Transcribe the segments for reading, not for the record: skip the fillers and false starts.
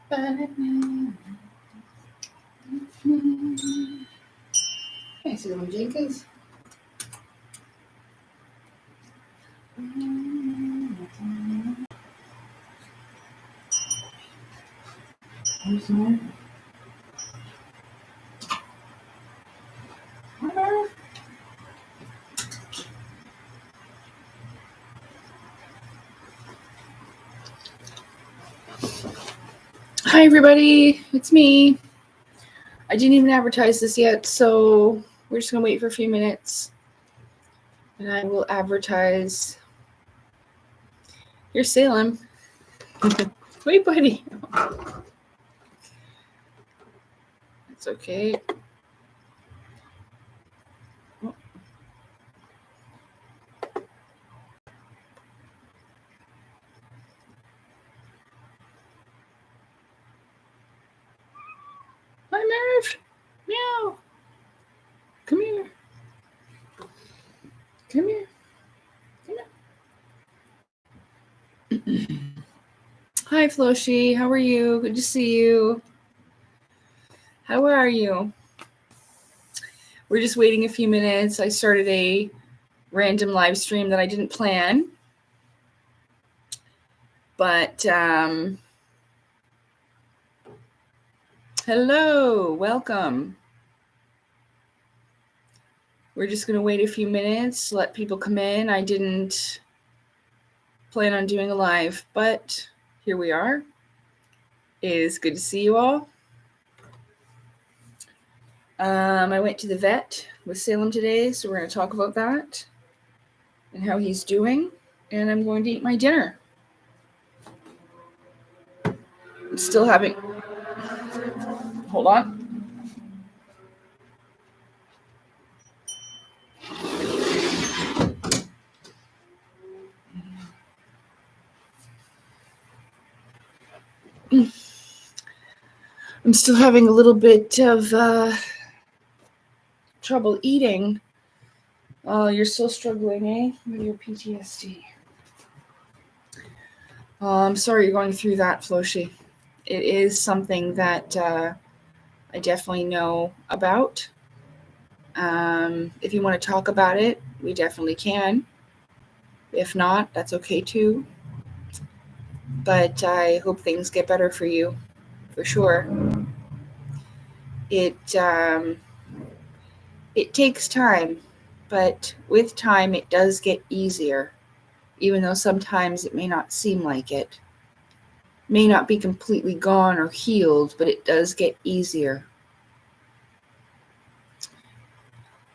Hey, Salem Jenkins. Hi, everybody. It's me. I didn't even advertise this yet, so we're just going to wait for a few minutes. And I will advertise. Here's Salem. Wait, buddy. It's okay. Hi, Merv. Meow. Come here. Come here. Come here. Hi, Floshi. How are you? Good to see you. How are you? We're just waiting a few minutes. I started a random live stream that I didn't plan. But, hello. Welcome. We're just going to wait a few minutes, let people come in. I didn't plan on doing a live, but here we are. It is good to see you all. I went to the vet with Salem today, so we're going to talk about that and how he's doing. And I'm going to eat my dinner. I'm still having... Hold on. I'm still having a little bit of trouble eating. Oh, you're still struggling, eh? With your PTSD. I'm sorry you're going through that, Floshi. It is something that I definitely know about. If you want to talk about it, we definitely can. If not, that's okay too. But I hope things get better for you, for sure. It takes time, but with time it does get easier, even though sometimes it may not seem like it. May not be completely gone or healed, but it does get easier.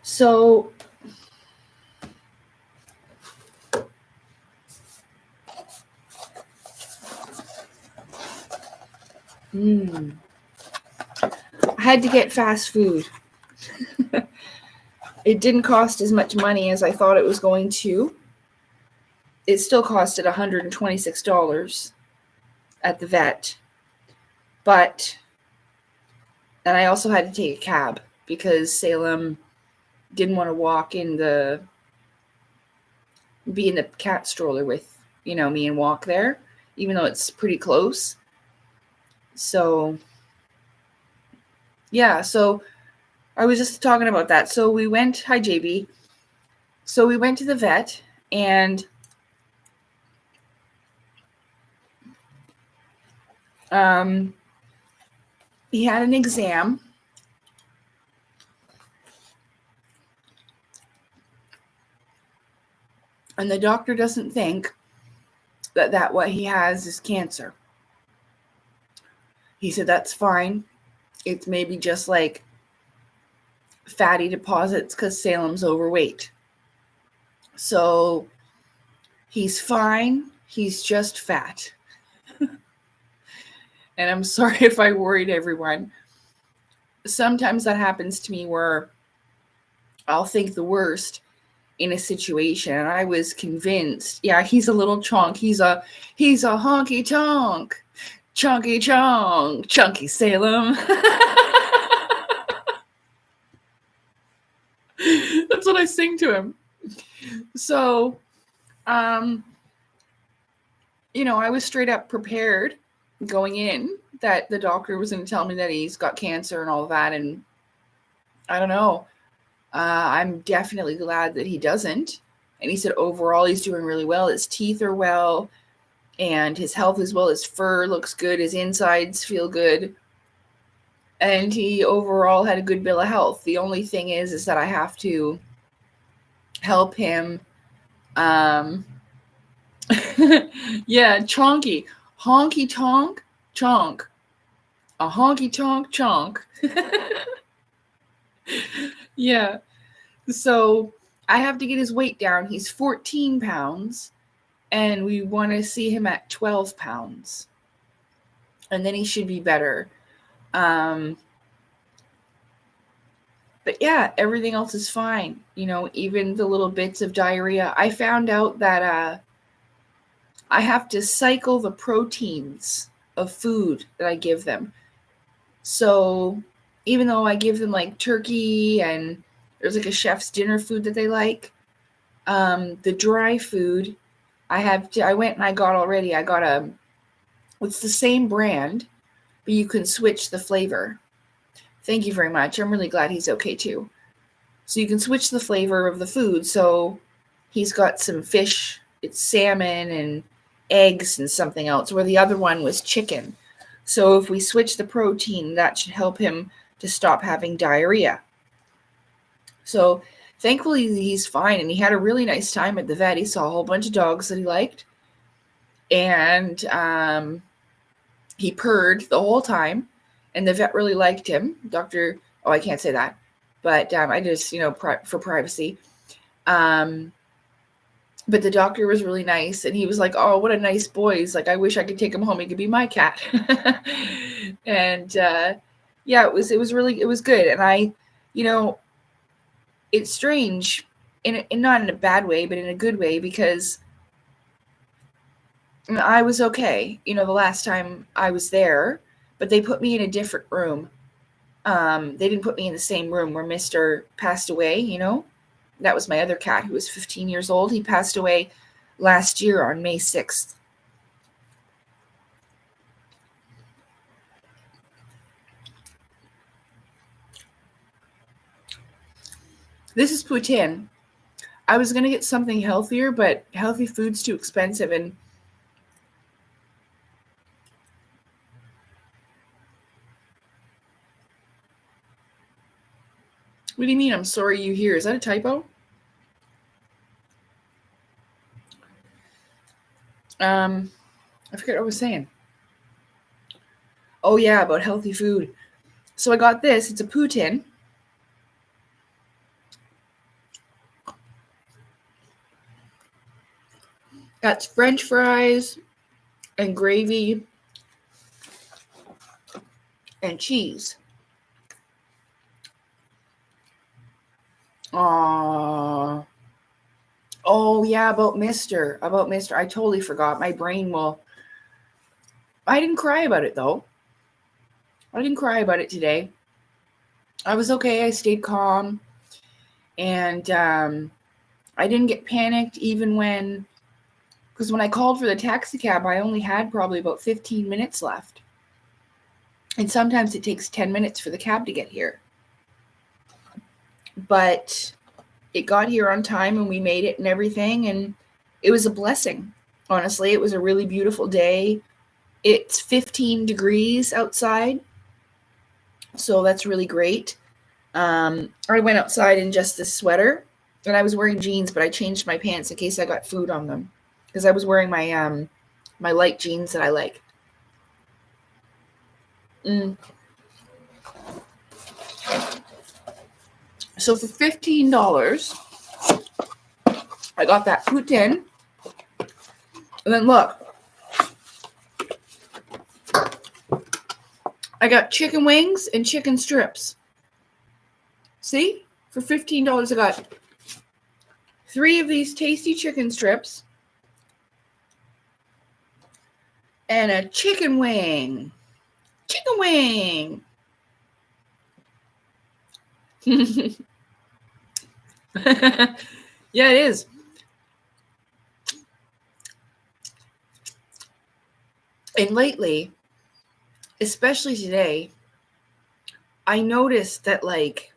So I had to get fast food. It didn't cost as much money as I thought it was going to. It still costed $126 at the vet. But, and I also had to take a cab because Salem didn't want to be in the cat stroller with, me and walk there, even though it's pretty close. So, yeah, so I was just talking about that. So we went, hi JB. So we went to the vet and he had an exam. And the doctor doesn't think that what he has is cancer. He said that's fine. It's maybe just like fatty deposits because Salem's overweight. So he's fine. He's just fat. And I'm sorry if I worried everyone. Sometimes that happens to me where I'll think the worst in a situation. And I was convinced, yeah, he's a little chonk. He's a honky tonk. Chunky chonk. Chunky Salem. That's what I sing to him. So, I was straight up prepared going in that the doctor was going to tell me that he's got cancer and all that. And I don't know. I'm definitely glad that he doesn't. And he said overall he's doing really well. His teeth are well and his health is well. His fur looks good. His insides feel good. And he overall had a good bill of health. The only thing is that I have to help him. Yeah, chonky. Honky tonk, chonk. A honky tonk chonk. Yeah. So I have to get his weight down. He's 14 pounds, and we want to see him at 12 pounds. And then he should be better. But yeah, everything else is fine. You know, even the little bits of diarrhea. I found out that I have to cycle the proteins of food that I give them. So even though I give them like turkey and there's like a chef's dinner food that they like, the dry food I went and I got it's the same brand, but you can switch the flavor. Thank you very much. I'm really glad he's okay too. So you can switch the flavor of the food. So he's got some fish, it's salmon and eggs and something else, where the other one was chicken. So if we switch the protein, that should help him to stop having diarrhea. So thankfully he's fine, and he had a really nice time at the vet. He saw a whole bunch of dogs that he liked, and he purred the whole time, and the vet really liked him. I can't say that, but I just, for privacy. But the doctor was really nice, and he was like, "Oh, what a nice boy." He's like, "I wish I could take him home. He could be my cat." And yeah, it was good. And it's strange, not in a bad way, but in a good way, because I was okay, the last time I was there, but they put me in a different room. They didn't put me in the same room where Mr. passed away, That was my other cat who was 15 years old. He passed away last year on May 6th. This is poutine. I was going to get something healthier, but healthy food's too expensive. And what do you mean? I'm sorry you hear. Is that a typo? I forget what I was saying. Oh yeah, about healthy food. So I got this. It's a poutine. That's French fries and gravy and cheese. Oh yeah, about Mr. I totally forgot. My brain will. I didn't cry about it though. I didn't cry about it today. I was okay. I stayed calm, and I didn't get panicked even because when I called for the taxi cab, I only had probably about 15 minutes left. And sometimes it takes 10 minutes for the cab to get here. But it got here on time, and we made it and everything, and it was a blessing. Honestly, it was a really beautiful day. It's 15 degrees outside, so that's really great. I went outside in just this sweater, and I was wearing jeans, but I changed my pants in case I got food on them, because I was wearing my my light jeans that I like. So for $15, I got that poutine. And then look, I got chicken wings and chicken strips. See? For $15, I got 3 of these tasty chicken strips and a chicken wing. Chicken wing. Yeah, it is. And lately, especially today, I noticed that, like,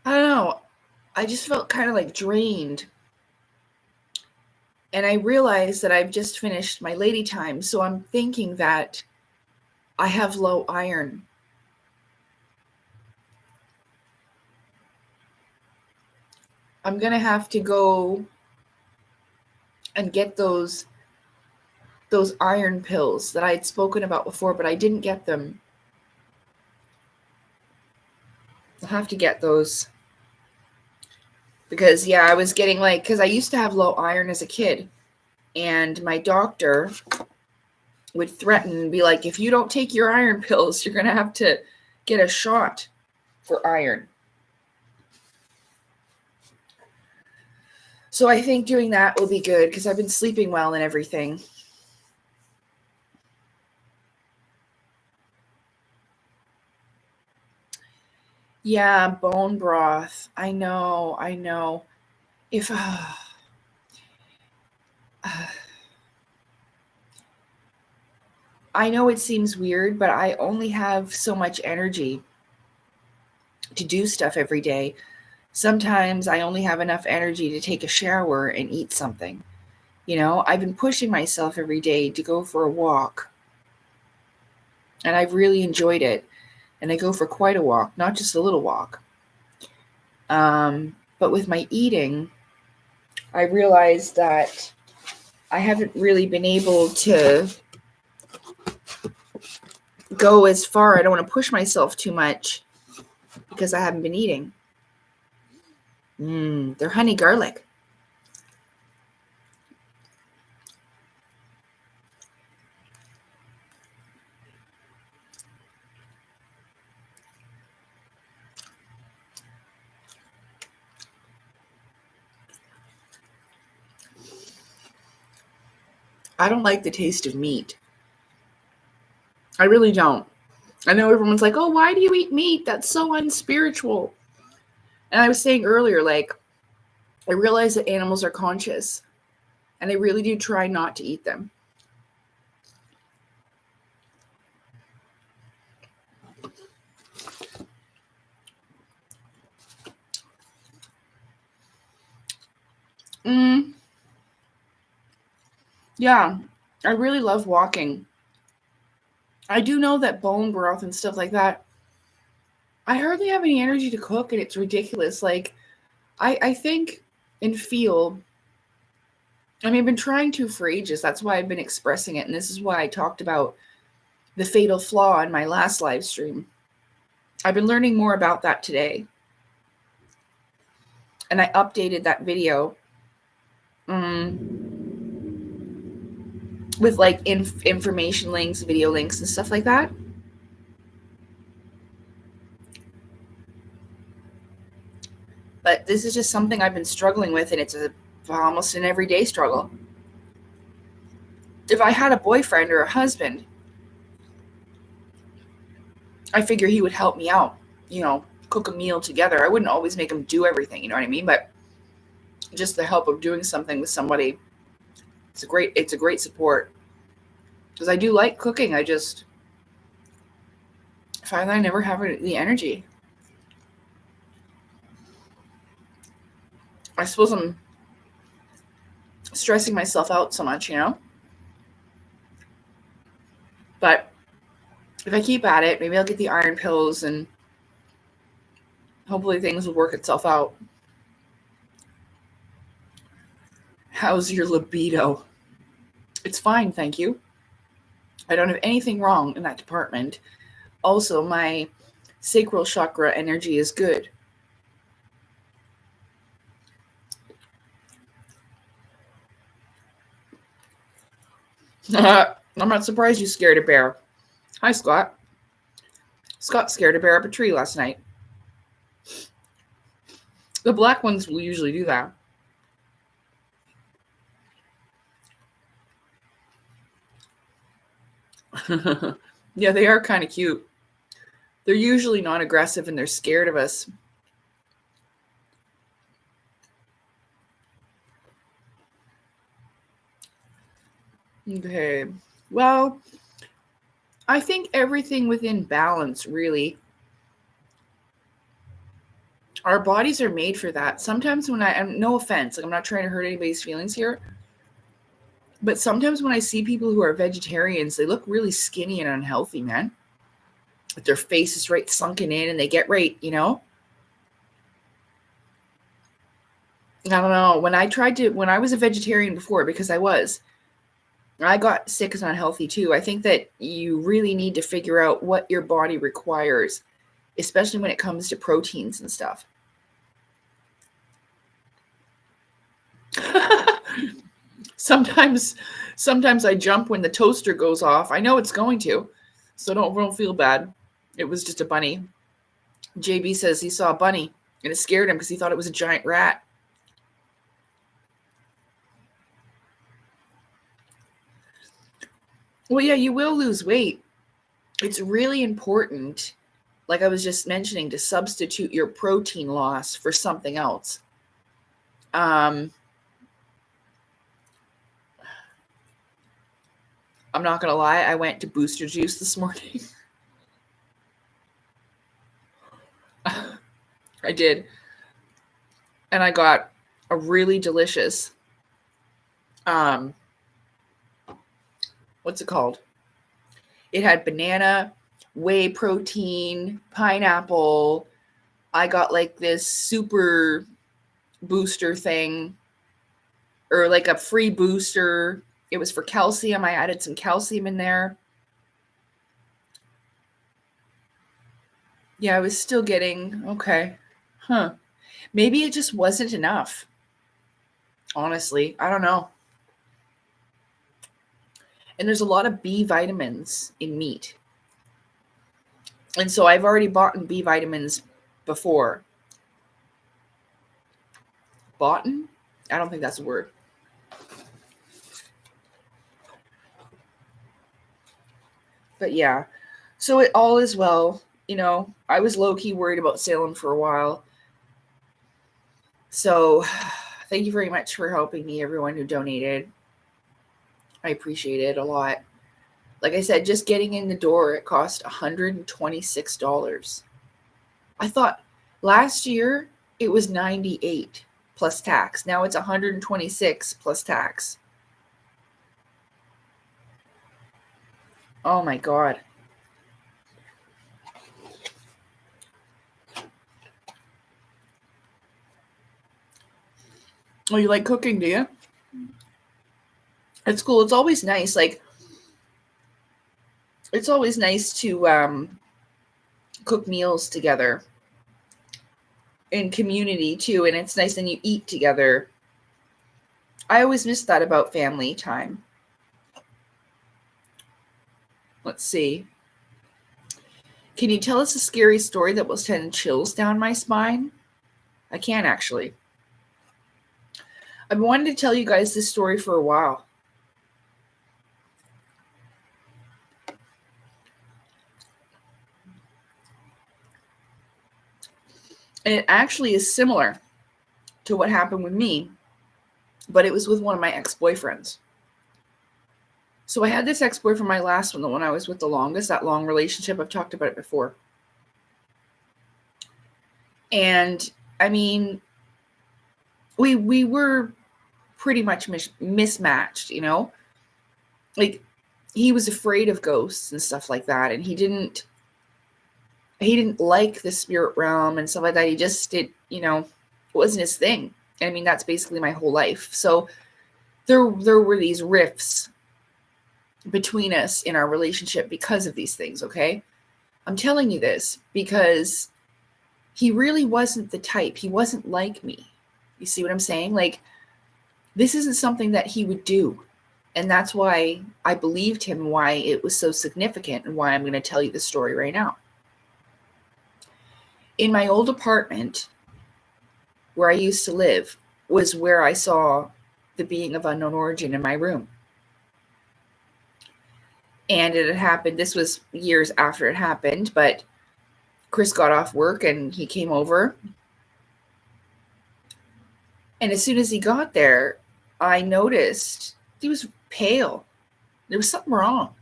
I don't know, I just felt kind of like drained. And I realized that I've just finished my lady time. So I'm thinking that I have low iron. I'm going to have to go and get those iron pills that I had spoken about before, but I didn't get them. I'll have to get those. Because, yeah, I was getting like, because I used to have low iron as a kid. And my doctor would threaten and be like, if you don't take your iron pills, you're going to have to get a shot for iron. So I think doing that will be good because I've been sleeping well and everything. Yeah, bone broth. I know. If I know it seems weird, but I only have so much energy to do stuff every day. Sometimes I only have enough energy to take a shower and eat something. You know, I've been pushing myself every day to go for a walk. And I've really enjoyed it. And I go for quite a walk, not just a little walk. But with my eating, I realized that I haven't really been able to go as far. I don't want to push myself too much because I haven't been eating. They're honey garlic. I don't like the taste of meat. I really don't. I know everyone's like, oh, why do you eat meat? That's so unspiritual. And I was saying earlier, like, I realize that animals are conscious and I really do try not to eat them. Yeah, I really love walking. I do know that bone broth and stuff like that, I hardly have any energy to cook, and it's ridiculous. Like, I think and feel, I mean, I've been trying to for ages. That's why I've been expressing it. And this is why I talked about the fatal flaw in my last live stream. I've been learning more about that today. And I updated that video with like information links, video links, and stuff like that. But this is just something I've been struggling with, and it's almost an everyday struggle. If I had a boyfriend or a husband, I figure he would help me out, cook a meal together. I wouldn't always make him do everything, you know what I mean? But just the help of doing something with somebody, it's a great support. Because I do like cooking. I just find that I never have the energy. I suppose I'm stressing myself out so much, But if I keep at it, maybe I'll get the iron pills and hopefully things will work itself out. How's your libido? It's fine, thank you. I don't have anything wrong in that department. Also, my sacral chakra energy is good. I'm not surprised you scared a bear. Hi, Scott. Scott scared a bear up a tree last night. The black ones will usually do that. Yeah, they are kind of cute. They're usually non-aggressive and they're scared of us. Okay. Well, I think everything within balance, really. Our bodies are made for that. Sometimes when no offense, like I'm not trying to hurt anybody's feelings here, but sometimes when I see people who are vegetarians, they look really skinny and unhealthy, man. With their faces right sunken in and they get right, I don't know. When I was a vegetarian before, because I got sick and unhealthy too. I think that you really need to figure out what your body requires, especially when it comes to proteins and stuff. Sometimes I jump when the toaster goes off. I know it's going to, so don't feel bad. It was just a bunny. JB says he saw a bunny and it scared him because he thought it was a giant rat. Well, yeah, you will lose weight. It's really important, like I was just mentioning, to substitute your protein loss for something else. I'm not going to lie. I went to Booster Juice this morning. I did. And I got a really delicious, what's it called? It had banana, whey protein, pineapple. I got like this super booster thing, or like a free booster. It was for calcium. I added some calcium in there. Yeah, I was still getting, okay. Huh. Maybe it just wasn't enough. Honestly, I don't know. And there's a lot of B vitamins in meat. And so I've already bought B vitamins before. Bought? I don't think that's a word. But yeah, so it all is well. I was low-key worried about Salem for a while. So thank you very much for helping me, everyone who donated. I appreciate it a lot. Like I said, just getting in the door, it cost $126. I thought last year it was $98 plus tax. Now it's $126 plus tax. Oh my God. Oh, you like cooking, do you? It's cool. It's always nice. Like, it's always nice to cook meals together in community too. And it's nice when you eat together. I always miss that about family time. Let's see. Can you tell us a scary story that will send chills down my spine? I can actually. I've been wanting to tell you guys this story for a while. And it actually is similar to what happened with me, but it was with one of my ex-boyfriends. So I had this ex-boyfriend, my last one, the one I was with the longest, that long relationship. I've talked about it before. And I mean, we were pretty much mismatched, Like, he was afraid of ghosts and stuff like that, and he didn't like the spirit realm and stuff like that. He just did, it wasn't his thing. I mean, that's basically my whole life. So there were these rifts between us in our relationship because of these things, okay? I'm telling you this because he really wasn't the type. He wasn't like me. You see what I'm saying? Like, this isn't something that he would do. And that's why I believed him, why it was so significant, and why I'm going to tell you the story right now. In my old apartment, where I used to live, was where I saw the being of unknown origin in my room. And it had happened, this was years after it happened, but Chris got off work and he came over. And as soon as he got there, I noticed he was pale. There was something wrong.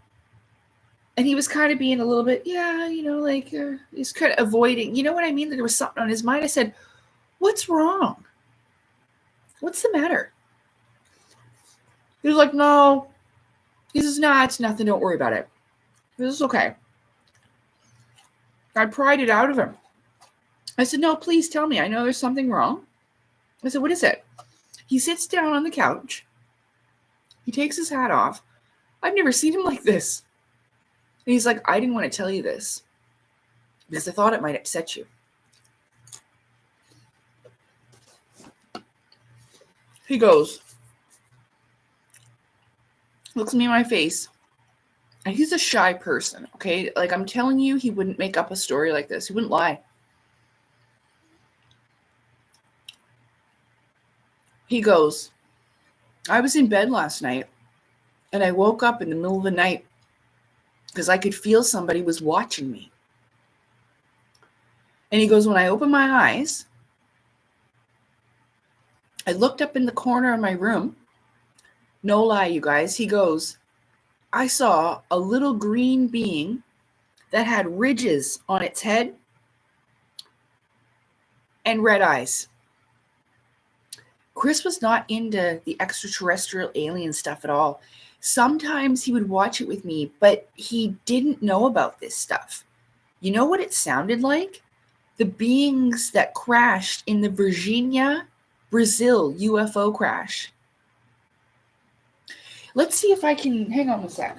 And he was kind of being a little bit, yeah, like he's kind of avoiding, you know what I mean? There was something on his mind. I said, what's wrong? What's the matter? He was like, no. He says, nah, it's nothing. Don't worry about it. This is okay. I pried it out of him. I said, no, please tell me. I know there's something wrong. I said, what is it? He sits down on the couch. He takes his hat off. I've never seen him like this. And he's like, I didn't want to tell you this because I thought it might upset you. He goes, looks me in my face. And he's a shy person, okay? Like I'm telling you, he wouldn't make up a story like this. He wouldn't lie. He goes, I was in bed last night and I woke up in the middle of the night because I could feel somebody was watching me. And he goes, when I opened my eyes, I looked up in the corner of my room. No lie, you guys. He goes, I saw a little green being that had ridges on its head and red eyes. Chris was not into the extraterrestrial alien stuff at all. Sometimes he would watch it with me, but he didn't know about this stuff. You know what it sounded like? The beings that crashed in the Virginia, Brazil UFO crash. Let's see if I can, hang on a sec.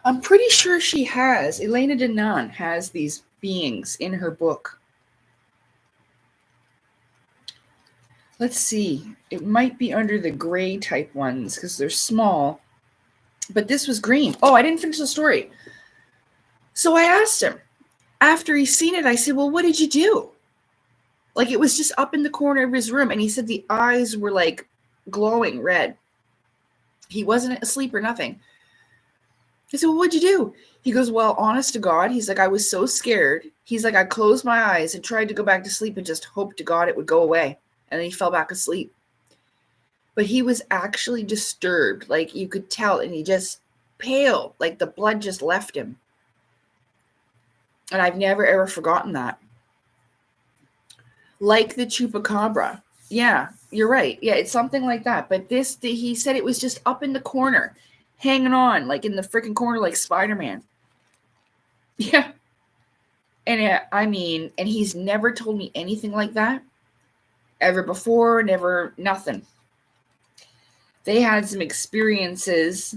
I'm pretty sure she has. Elena Denon has these beings in her book. Let's see. It might be under the gray type ones because they're small. But this was green. Oh, I didn't finish the story. So I asked him. After he's seen it, I said, well, what did you do? Like it was just up in the corner of his room. And he said the eyes were like glowing red. He wasn't asleep or nothing. I said, well, what'd you do? He goes, well, honest to God, he's like, I was so scared. He's like, I closed my eyes and tried to go back to sleep and just hoped to God it would go away. And then he fell back asleep. But he was actually disturbed. Like you could tell. And he just pale. Like the blood just left him. And I've never, ever forgotten that. Like the chupacabra. Yeah, you're right. Yeah, it's something like that. But he said it was just up in the corner, hanging on, like in the freaking corner, like Spider-Man. Yeah. And and he's never told me anything like that ever before, never, nothing. They had some experiences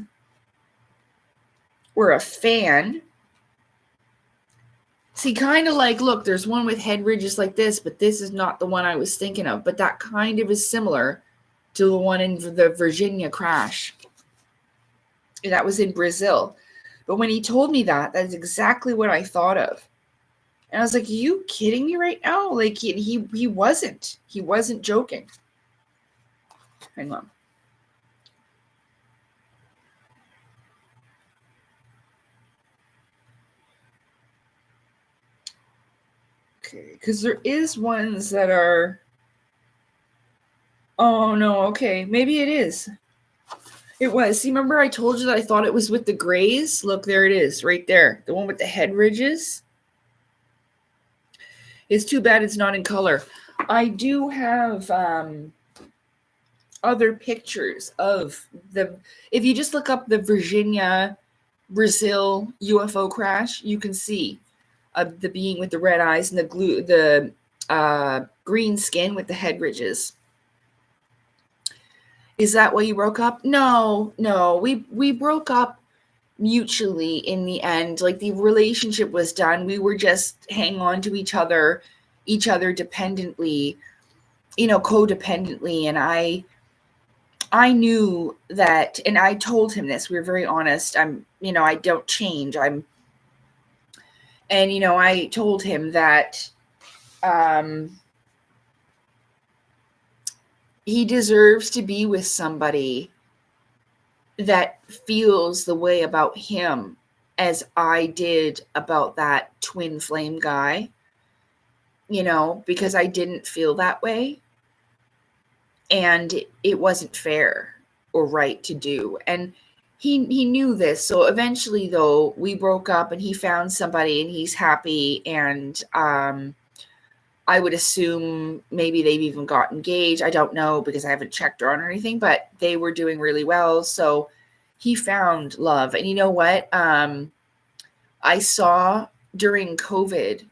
where a fan, see, kind of like, look, there's one with head ridges like this, but this is not the one I was thinking of. But that kind of is similar to the one in the Virginia crash. That was in Brazil. But when he told me that, that's exactly what I thought of. And I was like, are you kidding me right now? Like, he wasn't. He wasn't joking. Hang on. Okay, because there is ones that are... Oh, no, okay. Maybe it is. It was. See, remember I told you that I thought it was with the grays? Look, there it is, right there. The one with the head ridges. It's too bad it's not in color. I do have other pictures of the... If you just look up the Virginia, Brazil UFO crash, you can see the being with the red eyes and the green skin with the head ridges. Is that why you broke up? No. We broke up mutually in the end. Like the relationship was done. We were just hanging on to each other dependently, codependently. And I knew that, and I told him this. We were very honest. I don't change. I told him that he deserves to be with somebody that feels the way about him as I did about that twin flame guy, because I didn't feel that way. and it wasn't fair or right to do. And he knew this. So eventually, though, we broke up, and he found somebody, and he's happy. And I would assume maybe they've even got engaged. I don't know because I haven't checked her on or anything, but they were doing really well. So he found love. And you know what? I saw during COVID,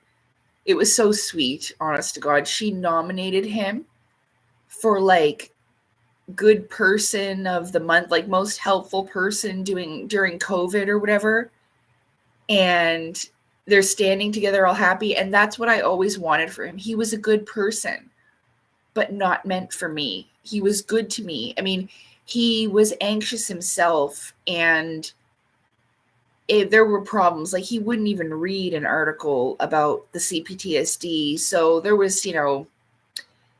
it was so sweet, honest to God. She nominated him for like good person of the month, like most helpful person doing during COVID or whatever. And they're standing together all happy. And that's what I always wanted for him. He was a good person, but not meant for me. He was good to me. I mean, he was anxious himself, and there were problems. Like, he wouldn't even read an article about the CPTSD. So there was,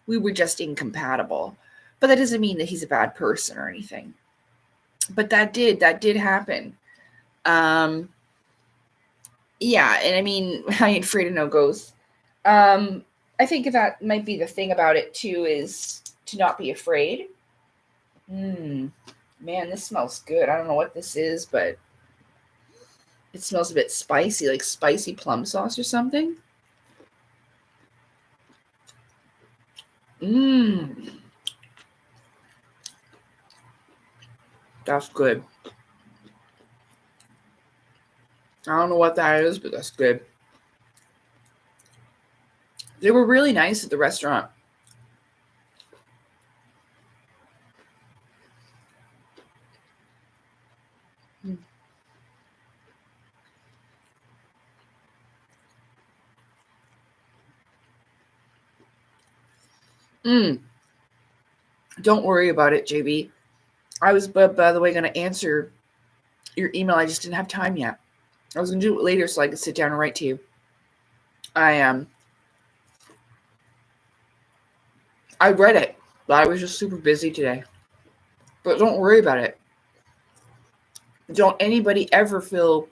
we were just incompatible. But that doesn't mean that he's a bad person or anything. But that did happen. Yeah, and I mean, I ain't afraid of no ghosts. I think that might be the thing about it too, is to not be afraid. Man, this smells good. I don't know what this is, but it smells a bit spicy, like spicy plum sauce or something. That's good. I don't know what that is, but that's good. They were really nice at the restaurant. Don't worry about it, JB. I was, by the way, going to answer your email. I just didn't have time yet. I was going to do it later so I could sit down and write to you. I read it, but I was just super busy today. But don't worry about it. Don't anybody ever feel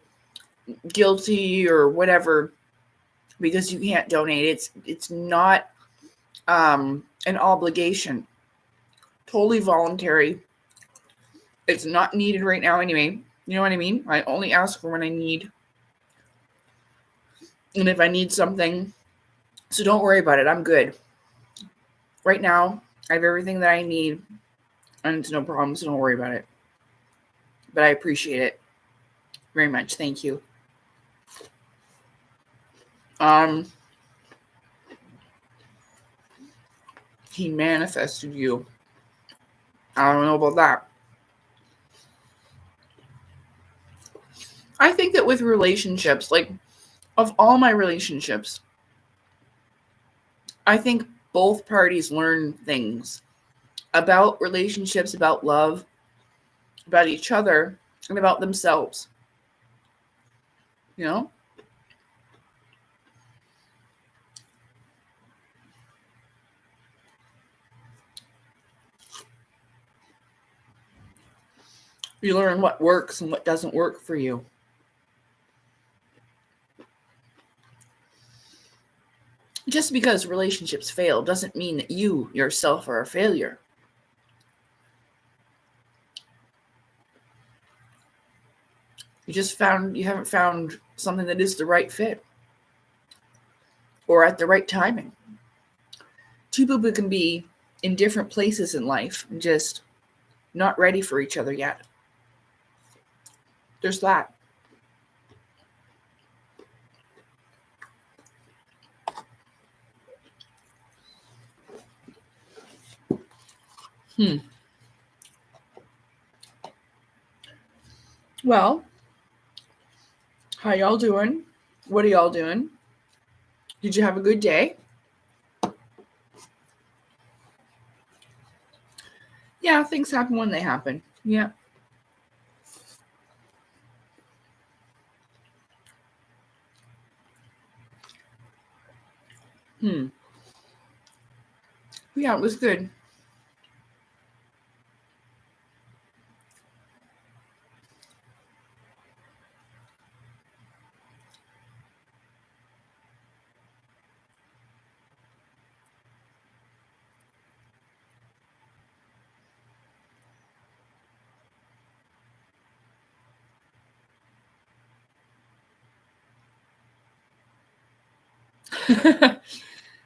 guilty or whatever because you can't donate. It's not an obligation. Totally voluntary. It's not needed right now anyway. You know what I mean? I only ask for when I need. And if I need something. So don't worry about it. I'm good. Right now, I have everything that I need. And it's no problem, so don't worry about it. But I appreciate it very much. Thank you. He manifested you. I don't know about that. I think that with relationships, like of all my relationships, I think both parties learn things about relationships, about love, about each other, and about themselves. You know? You learn what works and what doesn't work for you. Just because relationships fail doesn't mean that you yourself are a failure. You haven't found something that is the right fit or at the right timing. Two people can be in different places in life and just not ready for each other yet. There's that. Well, how y'all doing? What are y'all doing? Did you have a good day? Yeah, things happen when they happen. Yeah. Yeah, it was good.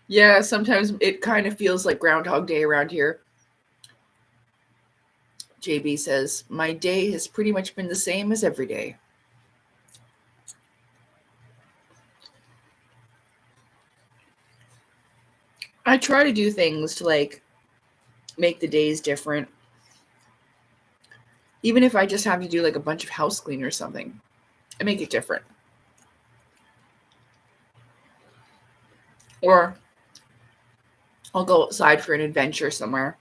Yeah, sometimes it kind of feels like Groundhog Day around here. JB says, my day has pretty much been the same as every day. I try to do things to like make the days different. Even if I just have to do like a bunch of house cleaning or something, I make it different. Or I'll go outside for an adventure somewhere.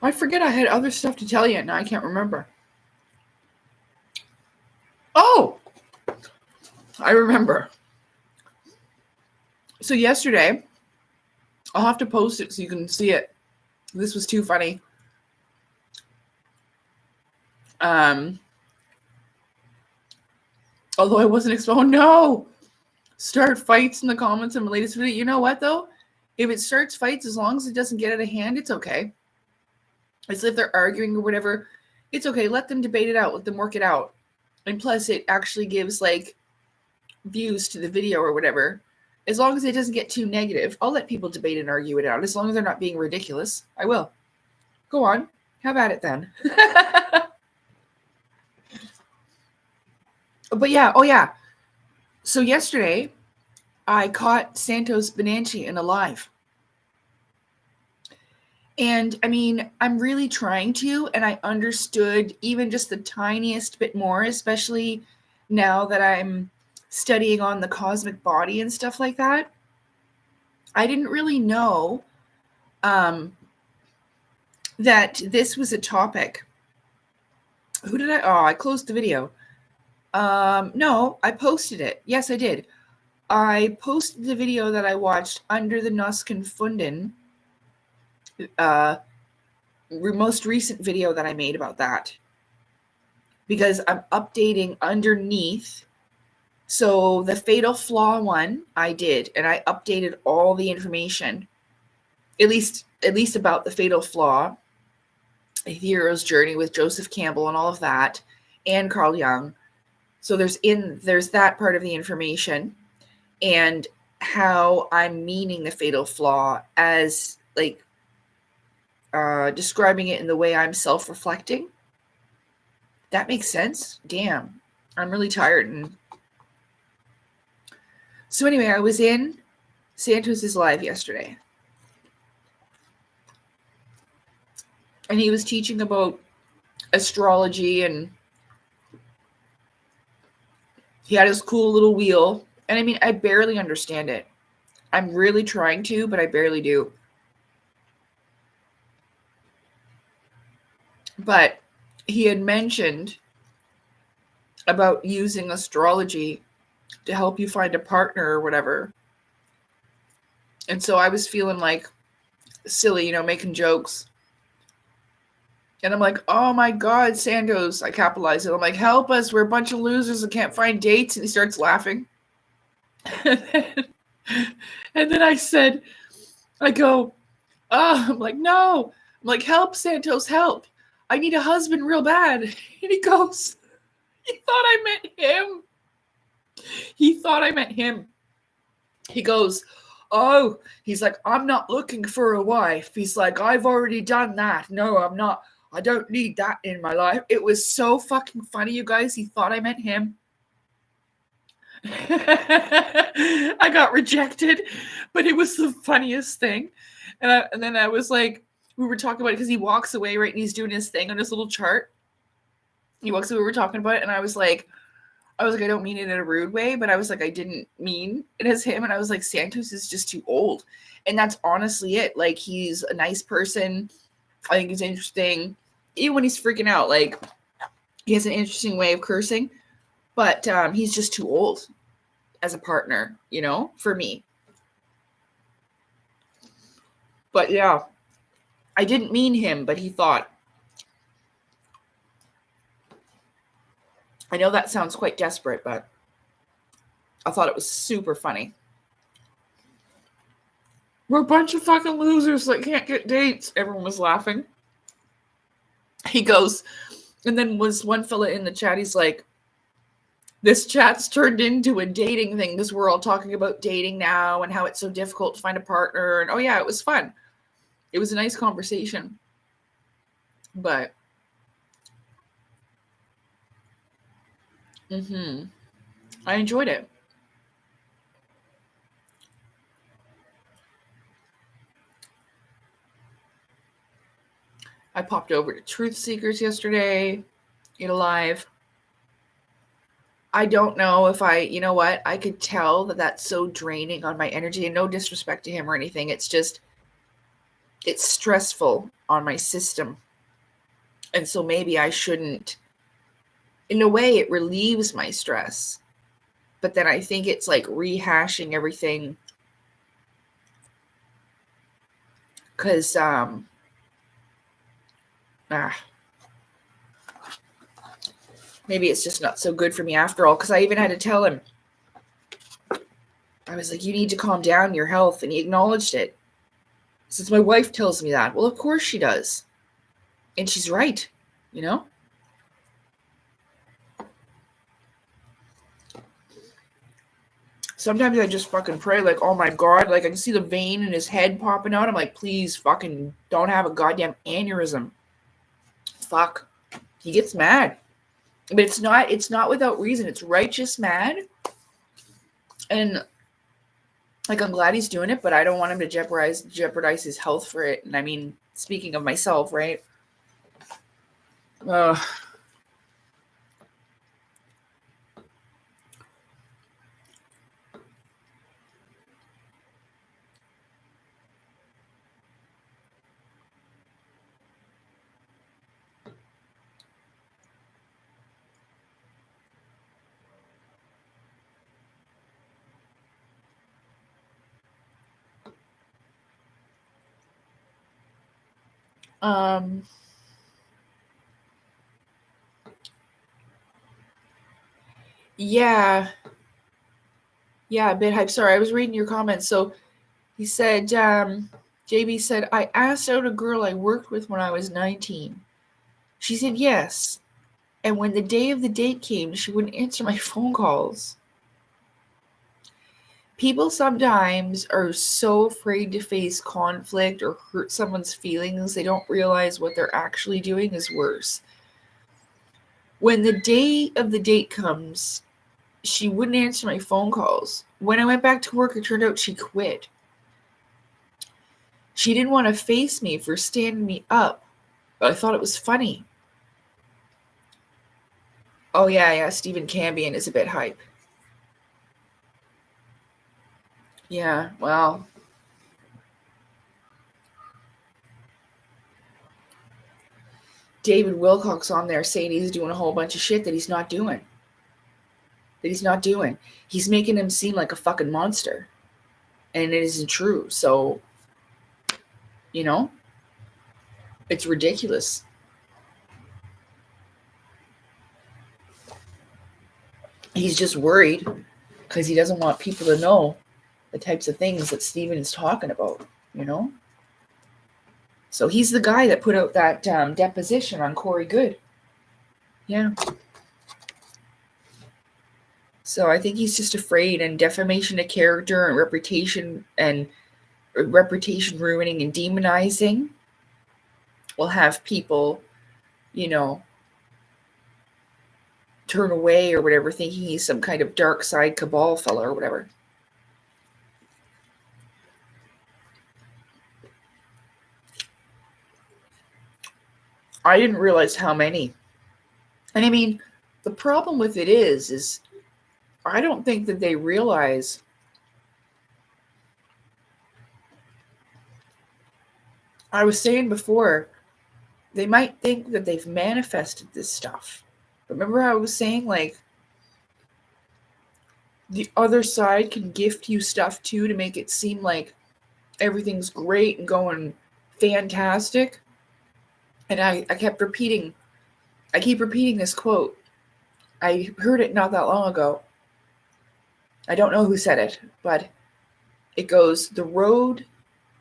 I forget I had other stuff to tell you, and now I can't remember. Oh, I remember. So yesterday, I'll have to post it so you can see it. This was too funny. Although I wasn't exposed. No! Start fights in the comments in my latest video. You know what, though? If it starts fights, as long as it doesn't get out of hand, it's okay. As if they're arguing or whatever, it's okay. Let them debate it out. Let them work it out. And plus, it actually gives, like, views to the video or whatever. As long as it doesn't get too negative, I'll let people debate and argue it out. As long as they're not being ridiculous, I will. Go on. Have at it then. But yeah, oh yeah. So yesterday, I caught Santos Bonanchi in a live. And I mean, I'm really trying to, and I understood even just the tiniest bit more, especially now that I'm studying on the cosmic body and stuff like that. I didn't really know that this was a topic. Who did I? Oh, I closed the video. No, I posted it. Yes, I did. I posted the video that I watched under the Nuskenfunden, most recent video that I made about that, because I'm updating underneath. So the fatal flaw one I did, and I updated all the information, at least about the fatal flaw, the hero's journey with Joseph Campbell and all of that, and Carl Jung. So there's that part of the information, and how I'm meaning the fatal flaw as like describing it in the way I'm self-reflecting. That makes sense? Damn, I'm really tired. And so anyway, I was in Santos's live yesterday, and he was teaching about astrology, and he had his cool little wheel. And I mean, I barely understand it. I'm really trying to, but I barely do. But he had mentioned about using astrology to help you find a partner or whatever. And so I was feeling like silly, making jokes. And I'm like, oh my God, Santos, I capitalized it. I'm like, help us. We're a bunch of losers and can't find dates. And he starts laughing. And then I go, oh, I'm like, no. I'm like, help, Santos, help. I need a husband real bad. And he goes, he thought I meant him. He goes, oh, he's like, I'm not looking for a wife. He's like, I've already done that. No, I'm not. I don't need that in my life. It was so fucking funny, you guys. He thought I meant him. I got rejected, but it was the funniest thing. And then I was like, we were talking about it because he walks away, right? And he's doing his thing on his little chart. He walks away, we were talking about it. And I was like, I don't mean it in a rude way, but I was like, I didn't mean it as him. And I was like, Santos is just too old. And that's honestly it. Like, he's a nice person. I think he's interesting. Even when he's freaking out, like, he has an interesting way of cursing. But he's just too old as a partner, for me. But yeah, I didn't mean him, but he thought. I know that sounds quite desperate, but I thought it was super funny. We're a bunch of fucking losers that can't get dates. Everyone was laughing. He goes, and then was one fella in the chat, he's like, this chat's turned into a dating thing because we're all talking about dating now and how it's so difficult to find a partner. And oh yeah, it was fun. It was a nice conversation. But I enjoyed it. I popped over to Truth Seekers yesterday, ate a live. I don't know if you know what, I could tell that that's so draining on my energy, and no disrespect to him or anything. It's just, it's stressful on my system. And so maybe I shouldn't, in a way it relieves my stress. But then I think it's like rehashing everything. Because, maybe it's just not so good for me after all. Because I even had to tell him, I was like, you need to calm down your health. And he acknowledged it. Since my wife tells me that. Well, of course she does. And she's right, you know? Sometimes I just fucking pray, like, oh my God, like I can see the vein in his head popping out. I'm like, please fucking don't have a goddamn aneurysm. Fuck. He gets mad. But it's not without reason. It's righteous mad. And like, I'm glad he's doing it, but I don't want him to jeopardize his health for it. And I mean, speaking of myself, right? Yeah, a bit hype. Sorry, I was reading your comments. So he said, JB said, I asked out a girl I worked with when I was 19. She said yes. And when the day of the date came, she wouldn't answer my phone calls. People sometimes are so afraid to face conflict or hurt someone's feelings, they don't realize what they're actually doing is worse. When the day of the date comes, she wouldn't answer my phone calls. When I went back to work, it turned out she quit. She didn't want to face me for standing me up, but I thought it was funny. Oh yeah, Stephen Cambion is a bit hype. Yeah, well, David Wilcox on there saying he's doing a whole bunch of shit that he's not doing. He's making him seem like a fucking monster. And it isn't true. So, you know, it's ridiculous. He's just worried because he doesn't want people to know the types of things that Steven is talking about, you know? So he's the guy that put out that deposition on Corey Good. Yeah. So I think he's just afraid, and defamation of character and reputation ruining and demonizing will have people, you know, turn away or whatever, thinking he's some kind of dark side cabal fella or whatever. I didn't realize how many. And I mean, the problem with it is I don't think that they realize I was saying before, they might think that they've manifested this stuff. Remember how I was saying, like, the other side can gift you stuff too to make it seem like everything's great and going fantastic? And I keep repeating this quote. I heard it not that long ago. I don't know who said it, but it goes, the road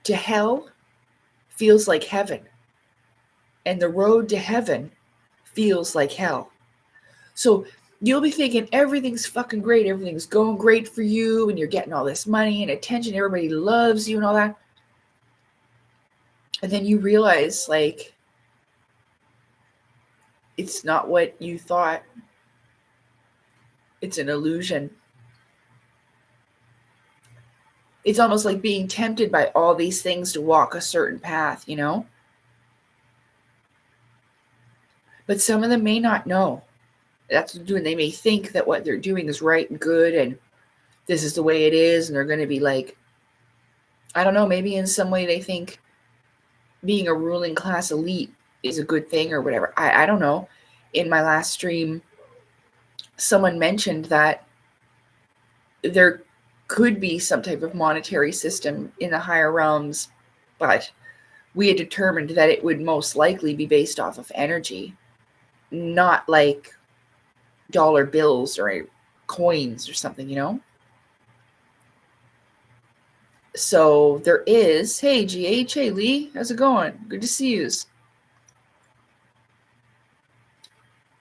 to hell feels like heaven, and the road to heaven feels like hell. So you'll be thinking everything's fucking great, everything's going great for you, and you're getting all this money and attention, everybody loves you and all that. And then you realize, like, it's not what you thought. It's an illusion. It's almost like being tempted by all these things to walk a certain path, you know? But some of them may not know. That's what they're doing. They may think that what they're doing is right and good and this is the way it is. And they're going to be like, I don't know, maybe in some way they think being a ruling class elite is a good thing or whatever. I don't know. In my last stream, someone mentioned that there could be some type of monetary system in the higher realms, but we had determined that it would most likely be based off of energy, not like dollar bills or coins or something, you know? So there is, hey, GH, hey, Lee, how's it going? Good to see you.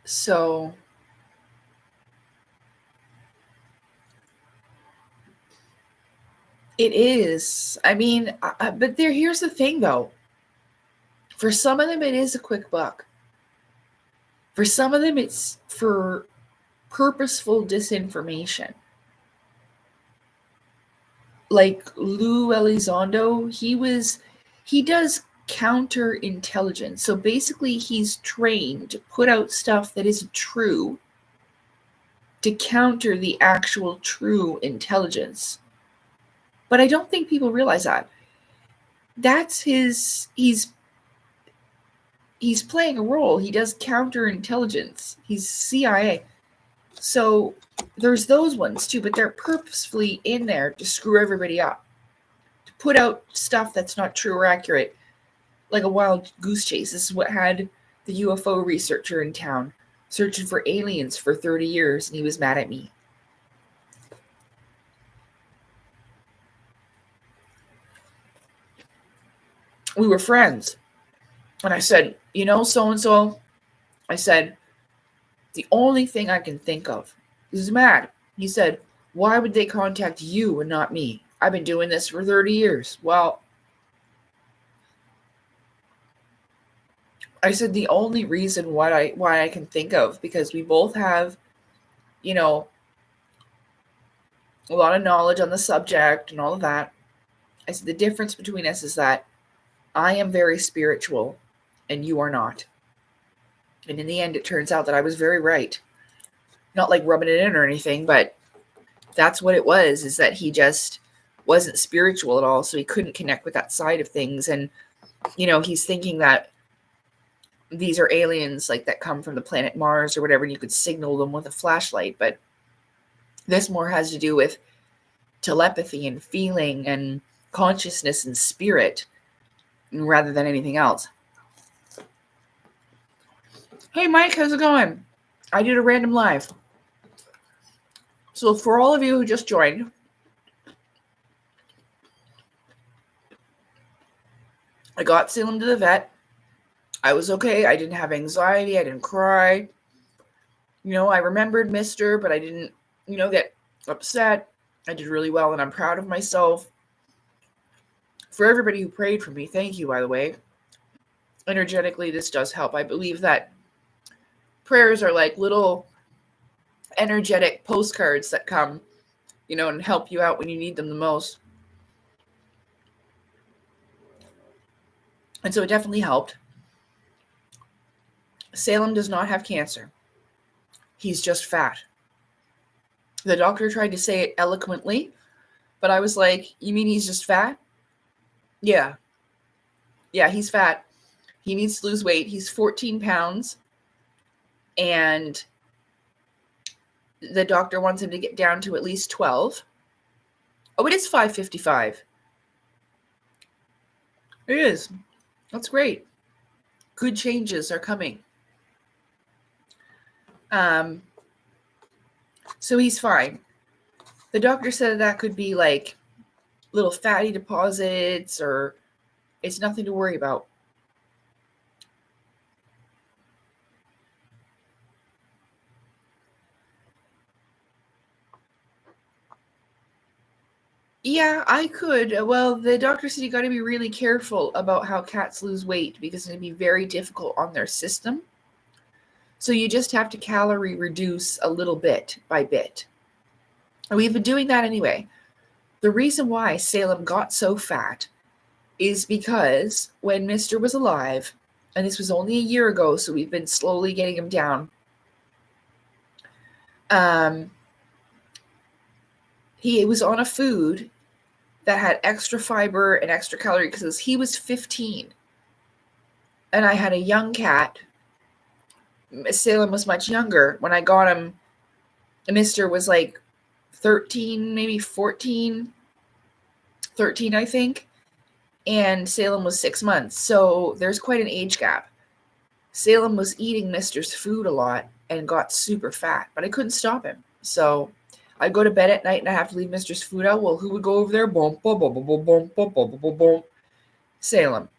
So it is. I mean, but here's the thing, though. For some of them, it is a quick buck. For some of them, it's for purposeful disinformation. Like Lou Elizondo, he does counterintelligence. So basically, he's trained to put out stuff that isn't true to counter the actual true intelligence. But I don't think people realize that. That's he's playing a role. He does counterintelligence. He's CIA. So there's those ones too, but they're purposefully in there to screw everybody up, to put out stuff that's not true or accurate, like a wild goose chase. This is what had the UFO researcher in town searching for aliens for 30 years, and he was mad at me. We were friends. And I said, you know, so-and-so, I said, the only thing I can think of is mad. He said, why would they contact you and not me? I've been doing this for 30 years. Well, I said the only reason why I can think of, because we both have, you know, a lot of knowledge on the subject and all of that. I said the difference between us is that I am very spiritual and you are not. And in the end, it turns out that I was very right. Not like rubbing it in or anything, but that's what it was, is that he just wasn't spiritual at all. So he couldn't connect with that side of things. And, you know, he's thinking that these are aliens like that come from the planet Mars or whatever, and you could signal them with a flashlight. But this more has to do with telepathy and feeling and consciousness and spirit rather than anything else. Hey, Mike, how's it going? I did a random live. So for all of you who just joined, I got Salem to the vet. I was okay. I didn't have anxiety. I didn't cry. You know, I remembered Mister, but I didn't, you know, get upset. I did really well, and I'm proud of myself. For everybody who prayed for me, thank you, by the way. Energetically, this does help. I believe that prayers are like little energetic postcards that come, you know, and help you out when you need them the most. And so it definitely helped. Salem does not have cancer. He's just fat. The doctor tried to say it eloquently, but I was like, you mean he's just fat? Yeah. Yeah, he's fat. He needs to lose weight. He's 14 pounds. And the doctor wants him to get down to at least 12. Oh, it is 5:55. It is. That's great. Good changes are coming. So he's fine. The doctor said that could be like little fatty deposits, or it's nothing to worry about. Yeah, I could. Well, the doctor said you got to be really careful about how cats lose weight because it'd be very difficult on their system. So you just have to calorie reduce a little bit by bit. And we've been doing that anyway. The reason why Salem got so fat is because when Mr. was alive, and this was only a year ago, so we've been slowly getting him down. He was on a food that had extra fiber and extra calorie because he was 15. And I had a young cat. Salem was much younger. When I got him, Mr. was like 13, maybe 14, 13, I think. And Salem was 6 months. So there's quite an age gap. Salem was eating Mr.'s food a lot and got super fat, but I couldn't stop him. So I'd go to bed at night and I have to leave Mr.'s food out. Well, who would go over there? Boom, boom, boom, boom, boom, boom, boom, boom, boom, boom. Salem.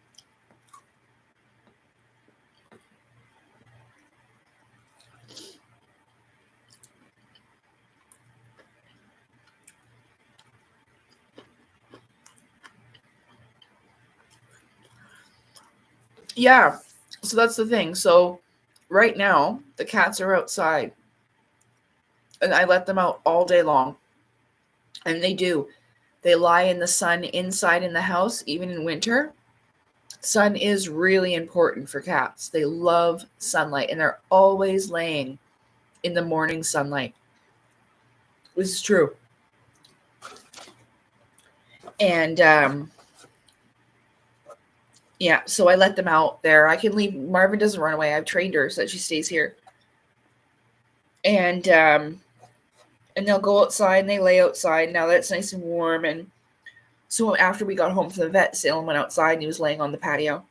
Yeah, so that's the thing. So right now, the cats are outside, and I let them out all day long. And they do. They lie in the sun inside in the house, even in winter. Sun is really important for cats. They love sunlight, and they're always laying in the morning sunlight. This is true. And yeah, so I let them out there. I can leave. Marvin doesn't run away. I've trained her so that she stays here. And they'll go outside and they lay outside now that it's nice and warm. And so after we got home from the vet, Salem went outside and he was laying on the patio.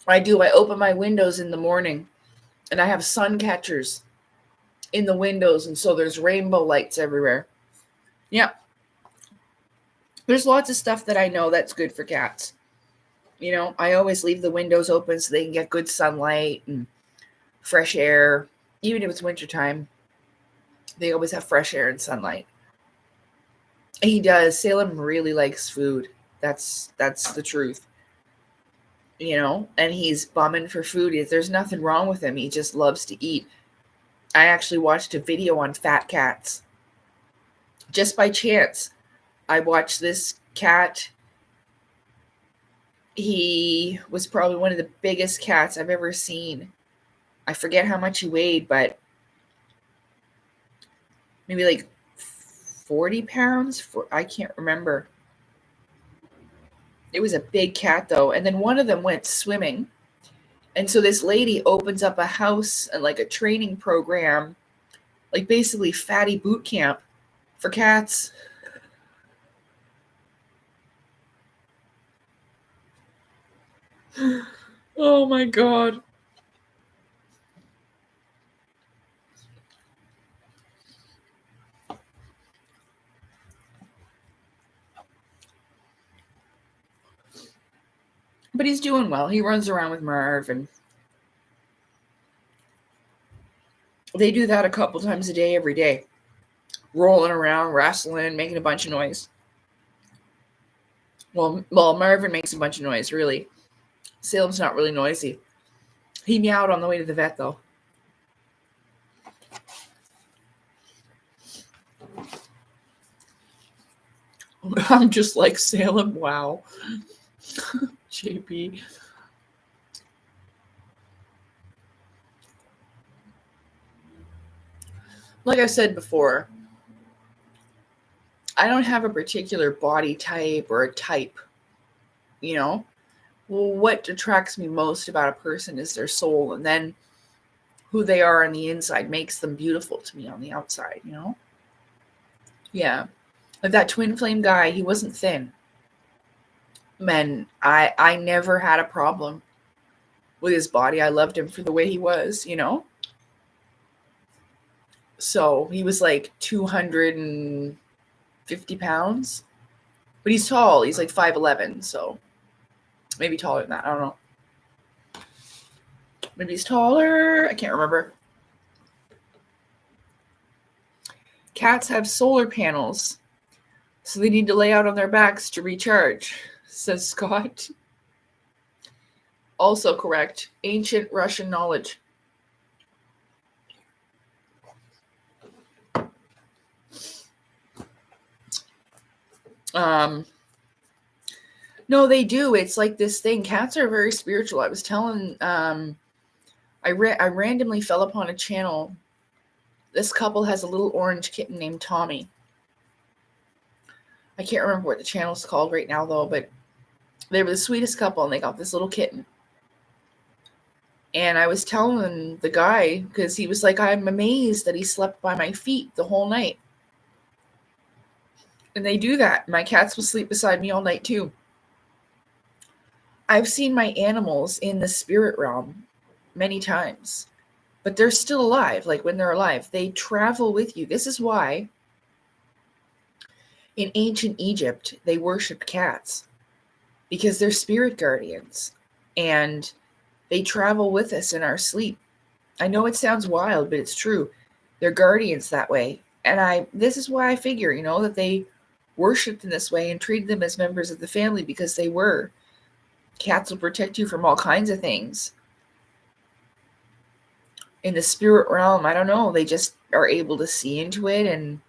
I do. I open my windows in the morning and I have sun catchers in the windows. And so there's rainbow lights everywhere. Yeah. There's lots of stuff that I know that's good for cats. You know, I always leave the windows open so they can get good sunlight and fresh air. Even if it's wintertime, they always have fresh air and sunlight. He does. Salem really likes food. That's the truth. You know, and he's bumming for food. There's nothing wrong with him. He just loves to eat. I actually watched a video on fat cats. Just by chance, I watched this cat. He was probably one of the biggest cats I've ever seen. I forget how much he weighed, but maybe like 40 pounds. I can't remember. It was a big cat, though. And then one of them went swimming. And so this lady opens up a house and like a training program, like basically fatty boot camp for cats. Oh my God. But he's doing well. He runs around with Merv, and they do that a couple times a day, every day. Rolling around, wrestling, making a bunch of noise. Well, Marvin makes a bunch of noise, really. Salem's not really noisy. He meowed on the way to the vet, though. I'm just like Salem. Wow. JP. Like I said before, I don't have a particular body type or a type, you know? Well, what attracts me most about a person is their soul, and then who they are on the inside makes them beautiful to me on the outside, you know? Yeah. Like that twin flame guy, he wasn't thin. Man, I never had a problem. with his body. I loved him for the way he was, you know? So he was like 250 pounds, but he's tall. He's like 5'11", so maybe taller than that. I don't know. Maybe he's taller. I can't remember. Cats have solar panels, so they need to lay out on their backs to recharge, says Scott. Also correct. Ancient Russian knowledge. No, they do. It's like this thing. Cats are very spiritual. I was telling, I randomly fell upon a channel. This couple has a little orange kitten named Tommy. I can't remember what the channel's called right now, though, but they were the sweetest couple, and they got this little kitten. And I was telling the guy, because he was like, I'm amazed that he slept by my feet the whole night. And they do that. My cats will sleep beside me all night, too. I've seen my animals in the spirit realm many times, but they're still alive. Like when they're alive, they travel with you. This is why in ancient Egypt, they worshipped cats, because they're spirit guardians and they travel with us in our sleep. I know it sounds wild, but it's true. They're guardians that way. And this is why I figure, that they worshipped in this way and treated them as members of the family, because they were. Cats will protect you from all kinds of things. In the spirit realm, I don't know, they just are able to see into it, and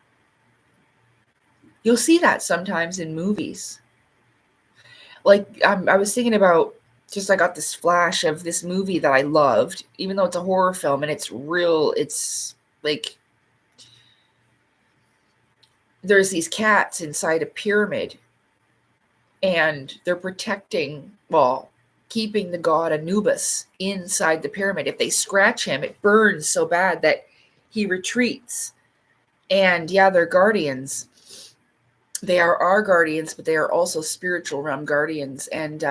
you'll see that sometimes in movies. Like, I was thinking about, I got this flash of this movie that I loved, even though it's a horror film, and it's like, there's these cats inside a pyramid, and they're keeping the god Anubis inside the pyramid. If they scratch him, it burns so bad that he retreats. And yeah, they're guardians. They are our guardians, but they are also spiritual realm guardians. And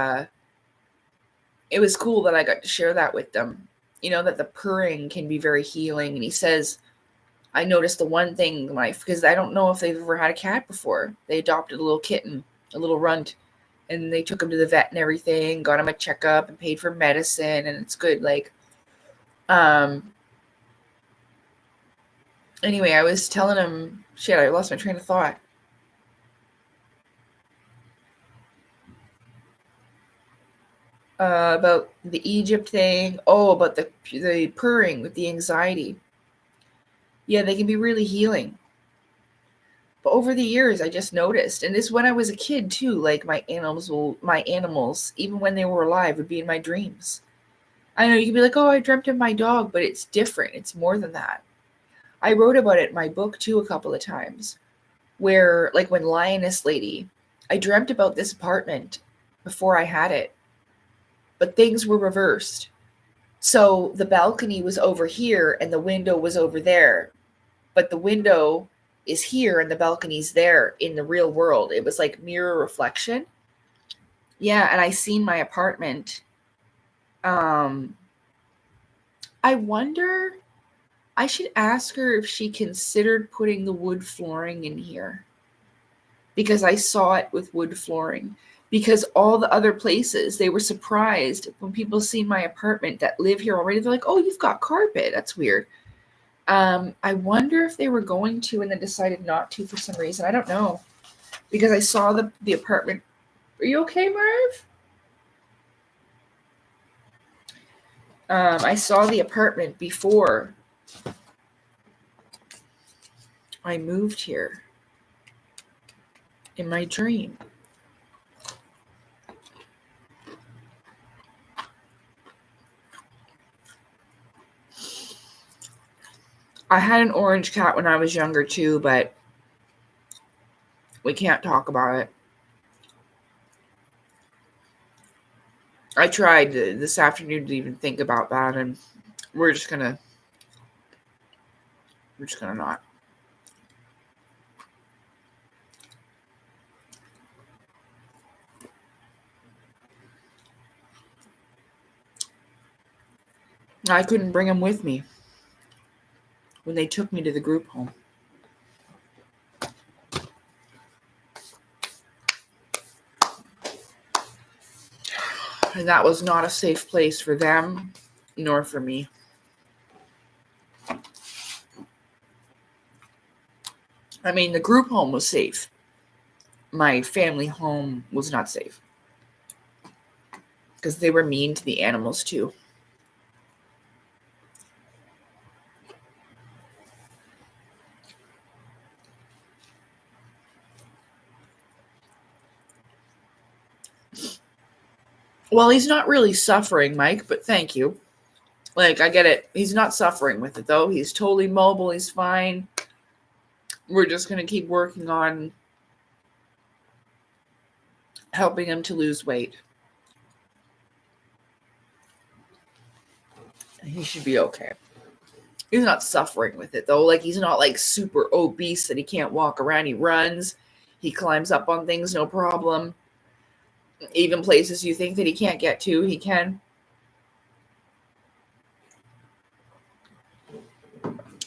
it was cool that I got to share that with them. That the purring can be very healing. And he says, I noticed the one thing, because I don't know if they've ever had a cat before. They adopted a little kitten, a little runt, and they took him to the vet and everything, got him a checkup and paid for medicine, and it's good. Anyway, I was telling him, I lost my train of thought. About the Egypt thing. Oh, about the purring with the anxiety. Yeah, they can be really healing. But over the years, I just noticed, and this when I was a kid too, like my animals, even when they were alive, would be in my dreams. I know you can be like, oh, I dreamt of my dog, but it's different. It's more than that. I wrote about it in my book too a couple of times, where like when Lioness Lady, I dreamt about this apartment before I had it, but things were reversed. So the balcony was over here and the window was over there, but the window is here and the balcony's there in the real world. It was like mirror reflection. Yeah, and I seen my apartment. I wonder, I should ask her if she considered putting the wood flooring in here, because I saw it with wood flooring. Because all the other places, they were surprised when people seen my apartment that live here already. They're like, oh, you've got carpet. That's weird. I wonder if they were going to and then decided not to for some reason. I don't know. Because I saw the apartment. Are you okay, Marv? I saw the apartment before I moved here in my dream. I had an orange cat when I was younger too, but we can't talk about it. I tried this afternoon to even think about that, and we're just gonna not. I couldn't bring him with me when they took me to the group home. And that was not a safe place for them, nor for me. I mean, the group home was safe. My family home was not safe. Because they were mean to the animals too. Well, he's not really suffering, Mike, but thank you. Like, I get it. He's not suffering with it, though. He's totally mobile. He's fine. We're just going to keep working on helping him to lose weight. He should be okay. He's not suffering with it, though. Like, he's not, like, super obese that he can't walk around. He runs. He climbs up on things, no problem. Even places you think that he can't get to, he can.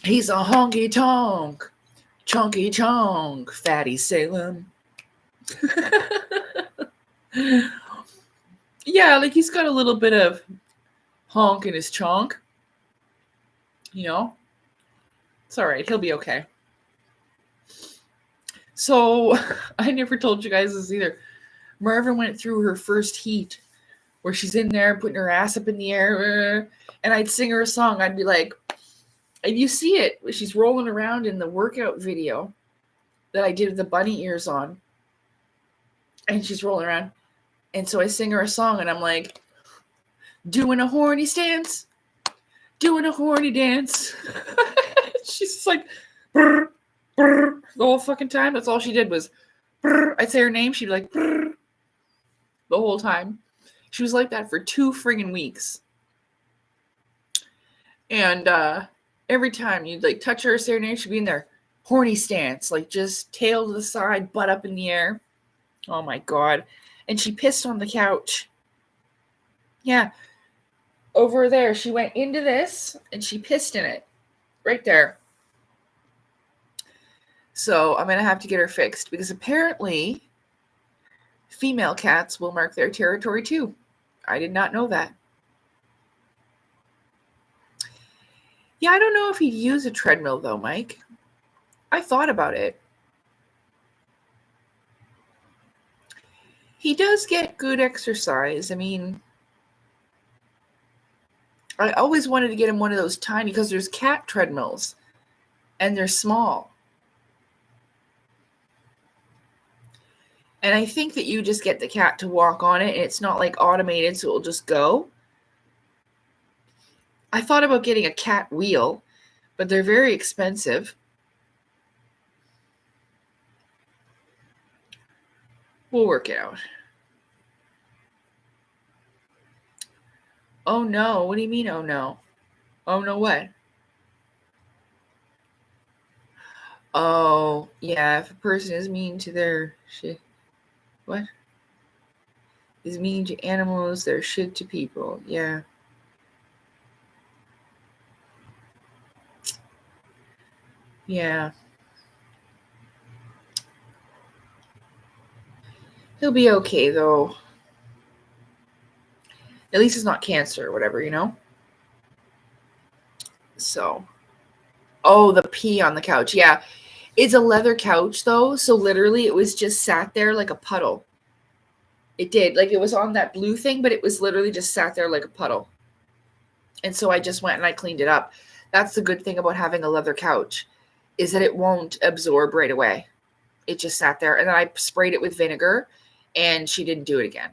He's a honky-tonk, chunky-chonk, fatty Salem. Yeah, like he's got a little bit of honk in his chonk. You know? It's all right. He'll be okay. So, I never told you guys this either. Marvin went through her first heat where she's in there putting her ass up in the air, and I'd sing her a song. I'd be like, and you see it. She's rolling around in the workout video that I did with the bunny ears on. And she's rolling around. And so I sing her a song, and I'm like, doing a horny stance, doing a horny dance. She's just like, brr, brr, the whole fucking time. That's all she did was, brr. I'd say her name, she'd be like, brr, the whole time. She was like that for 2 friggin' weeks. And every time you'd like touch her, say her name, she'd be in there, horny stance, like just tail to the side, butt up in the air. Oh my God. And she pissed on the couch. Yeah. Over there. She went into this and she pissed in it. Right there. So I'm going to have to get her fixed because apparently female cats will mark their territory too. I did not know that. Yeah, I don't know if he'd use a treadmill though, Mike. I thought about it. He does get good exercise. I mean, I always wanted to get him one of those tiny, because there's cat treadmills and they're small. And I think that you just get the cat to walk on it and it's not like automated, so it'll just go. I thought about getting a cat wheel, but they're very expensive. We'll work it out. Oh no, what do you mean, oh no? Oh no, what? Oh, yeah, if a person is mean to their shit. What? Is mean to animals, they're shit to people. Yeah. Yeah. He'll be okay, though. At least it's not cancer or whatever, you know? So. Oh, the pee on the couch. Yeah. It's a leather couch, though. So literally, it was just sat there like a puddle. It did. Like, it was on that blue thing, but it was literally just sat there like a puddle. And so I just went and I cleaned it up. That's the good thing about having a leather couch, is that it won't absorb right away. It just sat there. And then I sprayed it with vinegar, and she didn't do it again.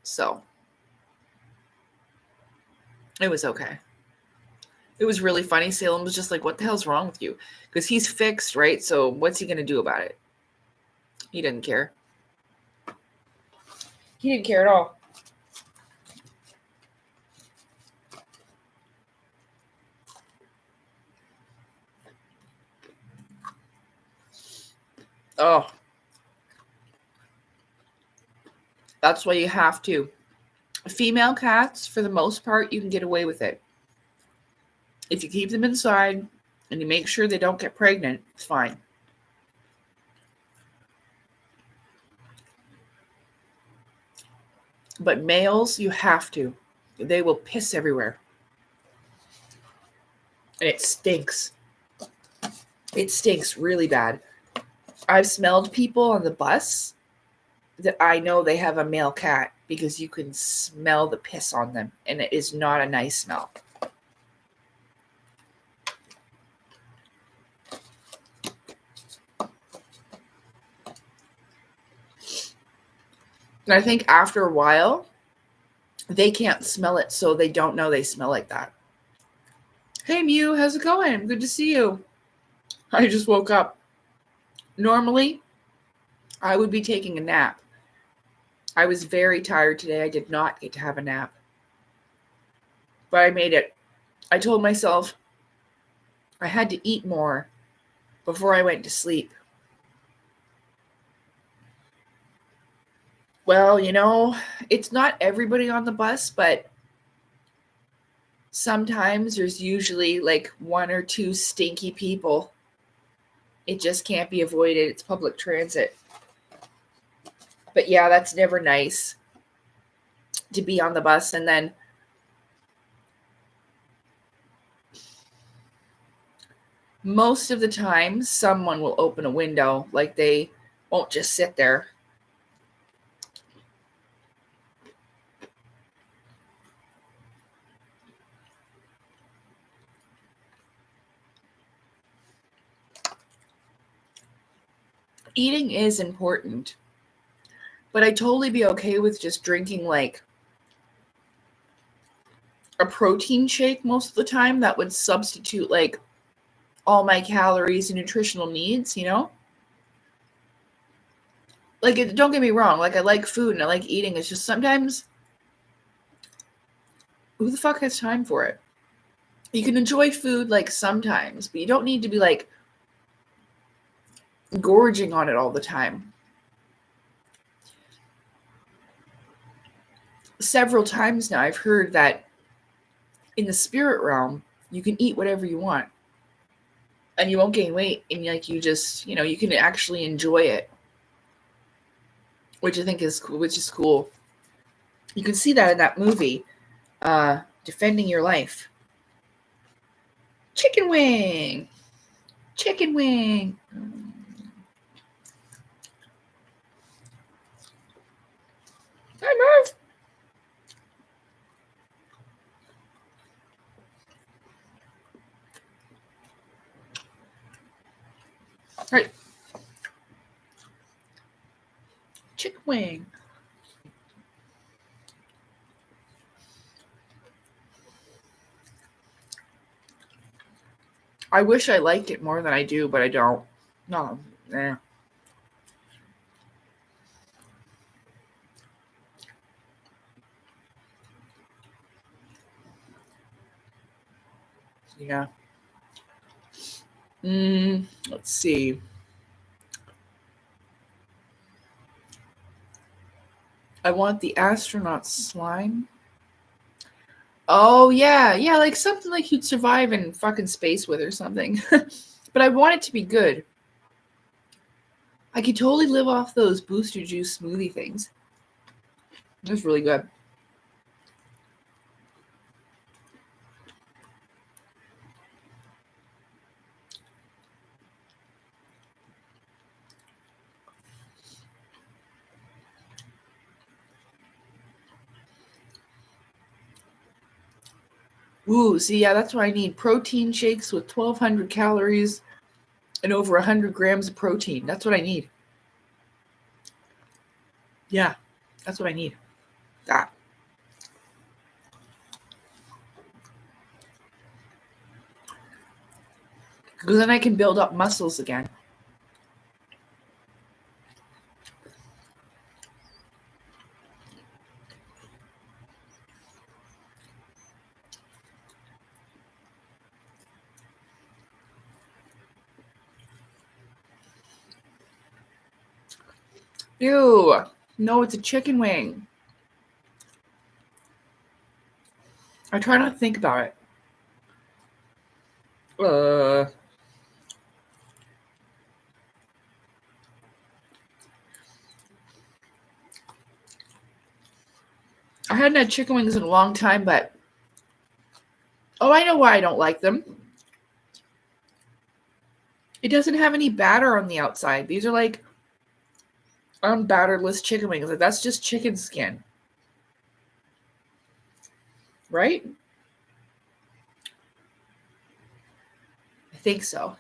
So it was okay. It was really funny. Salem was just like, what the hell's wrong with you? Because he's fixed, right? So what's he going to do about it? He didn't care. He didn't care at all. Oh. That's why you have to Female cats, for the most part, you can get away with it. If you keep them inside and you make sure they don't get pregnant, it's fine. But males, you have to. They will piss everywhere. And it stinks. It stinks really bad. I've smelled people on the bus that I know they have a male cat because you can smell the piss on them, and it is not a nice smell. And I think after a while, they can't smell it, so they don't know they smell like that. Hey, Mew, how's it going? Good to see you. I just woke up. Normally, I would be taking a nap. I was very tired today. I did not get to have a nap. But I made it. I told myself I had to eat more before I went to sleep. Well, it's not everybody on the bus, but sometimes there's usually like one or two stinky people. It just can't be avoided. It's public transit. But yeah, that's never nice to be on the bus and then most of the time someone will open a window, like they won't just sit there. Eating is important, but I'd totally be okay with just drinking like a protein shake most of the time. That would substitute like all my calories and nutritional needs, Like, don't get me wrong. Like, I like food and I like eating. It's just sometimes, who the fuck has time for it? You can enjoy food like sometimes, but you don't need to be like gorging on it all the time. Several times now I've heard that in the spirit realm, you can eat whatever you want and you won't gain weight, and like you just, you can actually enjoy it, which I think is cool, which is cool. You can see that in that movie, Defending Your Life. Chicken wing. Chicken wing. Hi, Merv. Right. Chicken wing. I wish I liked it more than I do, but I don't. No. Yeah. Let's see. I want the astronaut slime. Oh, yeah. Yeah, like something like you'd survive in fucking space with or something. But I want it to be good. I could totally live off those booster juice smoothie things. It's really good. Ooh, see, yeah, that's what I need. Protein shakes with 1,200 calories and over 100 grams of protein. That's what I need. Yeah, that's what I need. That. Because then I can build up muscles again. Ew. No, it's a chicken wing. I try not to think about it. Uh, I hadn't had chicken wings in a long time, but I know why I don't like them. It doesn't have any batter on the outside. These are like unbatterless chicken wings. Like, that's just chicken skin, right? I think so.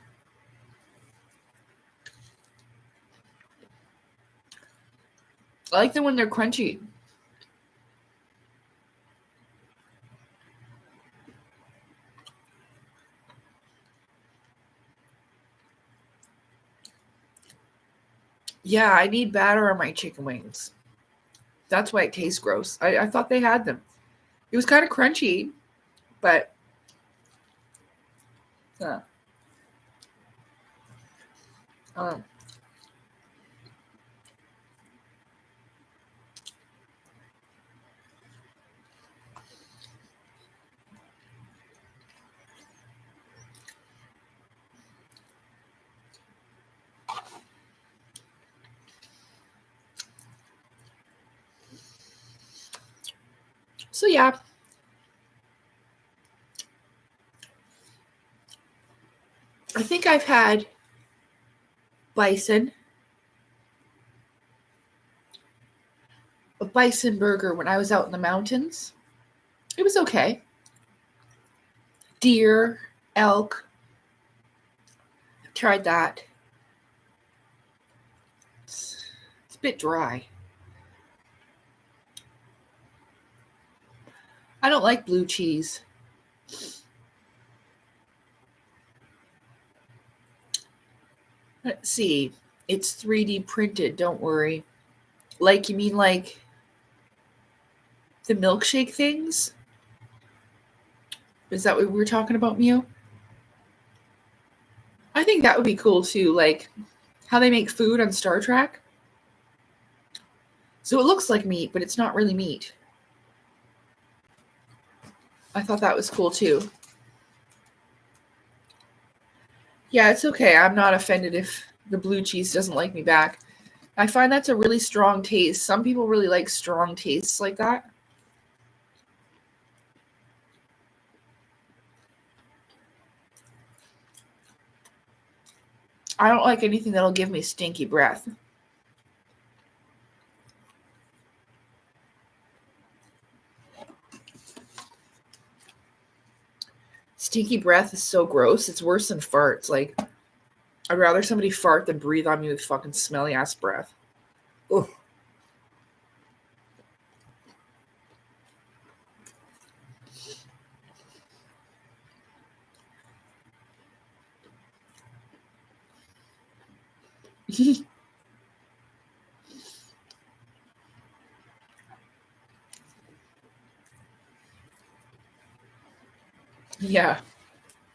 I like them when they're crunchy. Yeah, I need batter on my chicken wings. That's why it tastes gross. I thought they had them. It was kind of crunchy, but uh, um, so yeah. I think I've had bison, a bison burger when I was out in the mountains. It was okay. Deer, elk, tried that. It's a bit dry. I don't like blue cheese. Let's see. It's 3D printed, don't worry. Like, you mean like the milkshake things? Is that what we were talking about, Mio? I think that would be cool too, like how they make food on Star Trek. So it looks like meat, but it's not really meat. I thought that was cool too. Yeah, it's okay. I'm not offended if the blue cheese doesn't like me back. I find that's a really strong taste. Some people really like strong tastes like that. I don't like anything that'll give me stinky breath. Stinky breath is so gross. It's worse than farts. Like, I'd rather somebody fart than breathe on me with fucking smelly ass breath. Ugh. Yeah,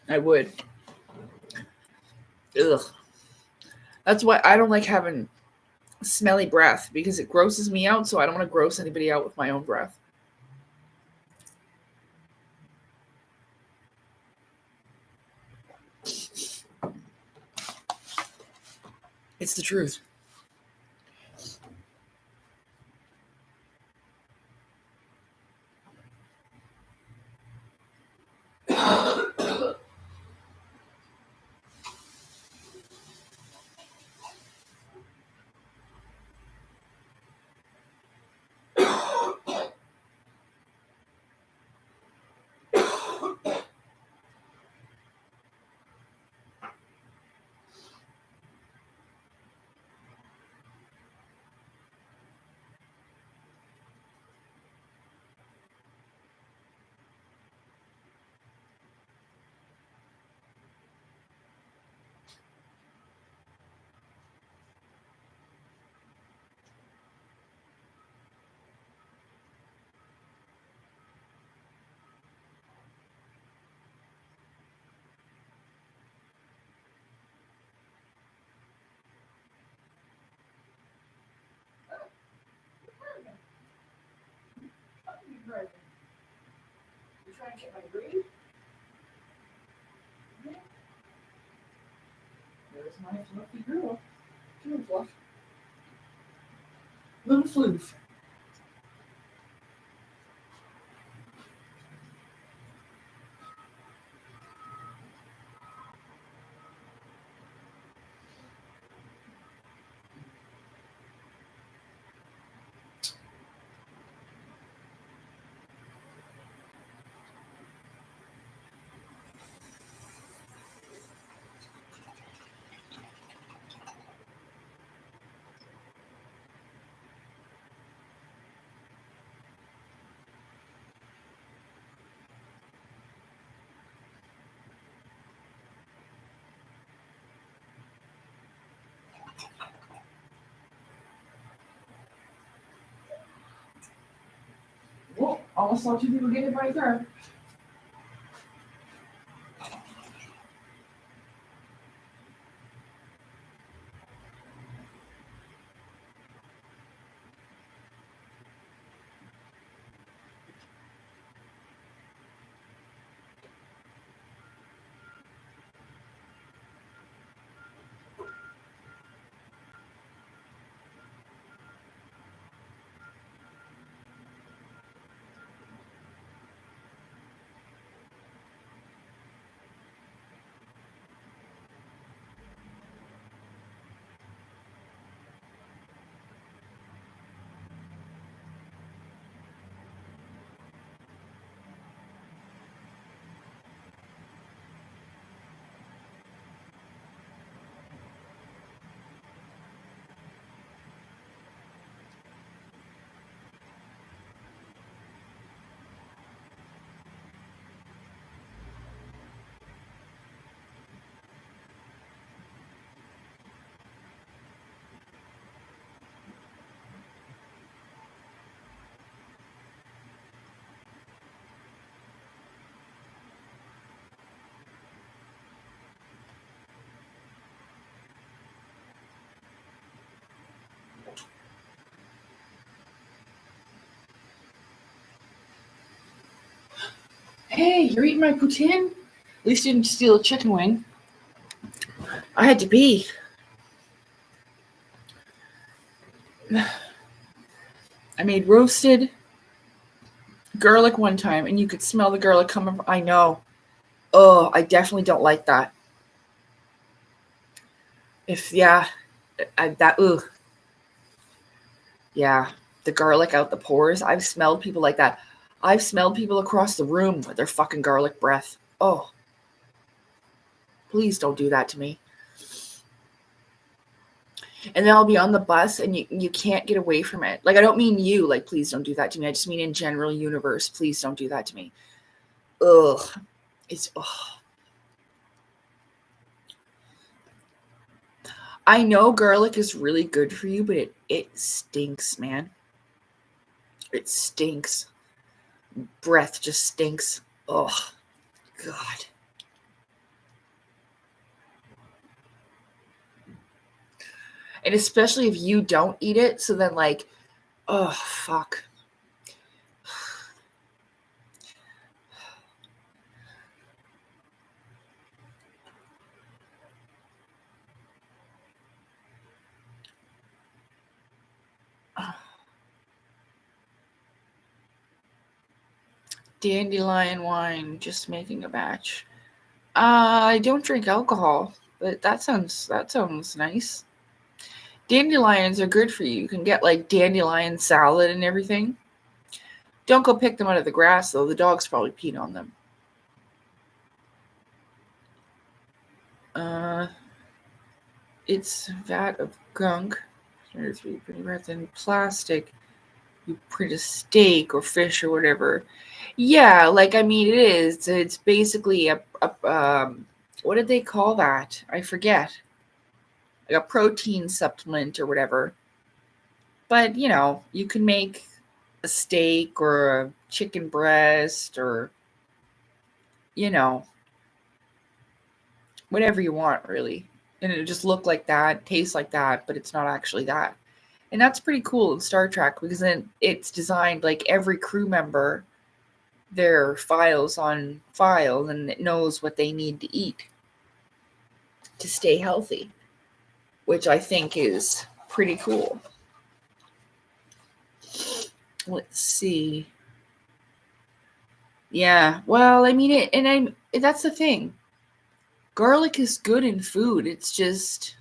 I would. Ugh. That's why I don't like having smelly breath because it grosses me out, so I don't want to gross anybody out with my own breath. It's the truth. get my green. There's my fluffy girl. Come on, Fluff. Little floof. Whoa, almost saw two people get hit by a car. Hey, you're eating my poutine? At least you didn't steal a chicken wing. I had to pee. I made roasted garlic one time, and you could smell the garlic coming. I know. Oh, I definitely don't like that. Ugh. Yeah, the garlic out the pores. I've smelled people like that. I've smelled people across the room with their fucking garlic breath. Oh, please don't do that to me. And then I'll be on the bus and you can't get away from it. Like, I don't mean you, like, please don't do that to me. I just mean in general universe, please don't do that to me. Ugh. Ugh. I know garlic is really good for you, but it stinks, man. It stinks. Breath just stinks. Oh, God. And especially if you don't eat it, so then, like, oh, fuck. Dandelion wine, just making a batch. I don't drink alcohol, but that sounds nice. Dandelions are good for you. You can get like dandelion salad and everything. Don't go pick them out of the grass though. The dogs probably peed on them. It's vat of gunk. 3 pretty breath in plastic. You print a steak or fish or whatever. Yeah, like, I mean, it is. It's basically a what did they call that? I forget. Like a protein supplement or whatever. But, you know, you can make a steak or a chicken breast or, you know, whatever you want, really. And it just look like that, taste like that, but it's not actually that. And that's pretty cool in Star Trek because then it's designed like every crew member their files on file, and it knows what they need to eat to stay healthy, which I think is pretty cool. Let's see. Yeah, well, I mean it, and that's the thing. Garlic is good in food. It's just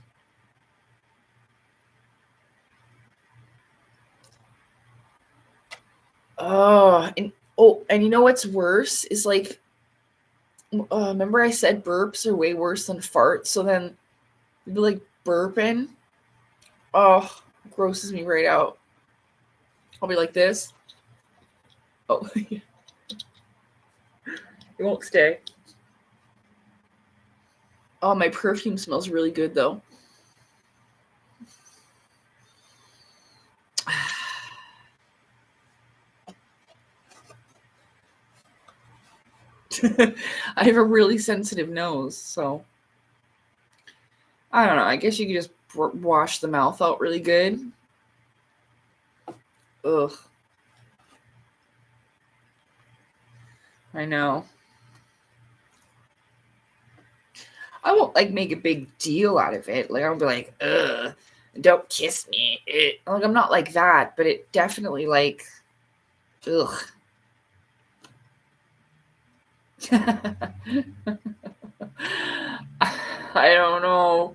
and you know what's worse is like, remember I said burps are way worse than farts. So then you'd be like burping. Oh, it grosses me right out. I'll be like this. Oh, it won't stay. Oh, my perfume smells really good though. I have a really sensitive nose, so I don't know. I guess you could just wash the mouth out really good. Ugh. I know. I won't like make a big deal out of it. Like I'll be like, ugh, don't kiss me. Like I'm not like that, but it definitely like, ugh. I don't know.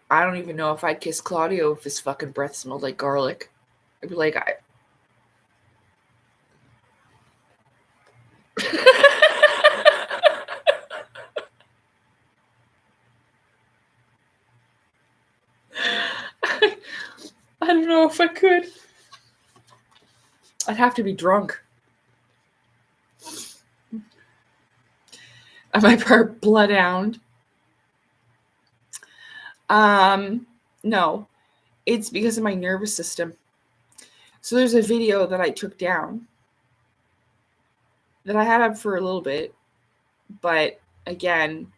I don't even know if I'd kiss Claudio if his fucking breath smelled like garlic. I'd be like, I don't know if I could. I'd have to be drunk. Am I part bloodhound? No. It's because of my nervous system. So there's a video that I took down that I had up for a little bit, but again,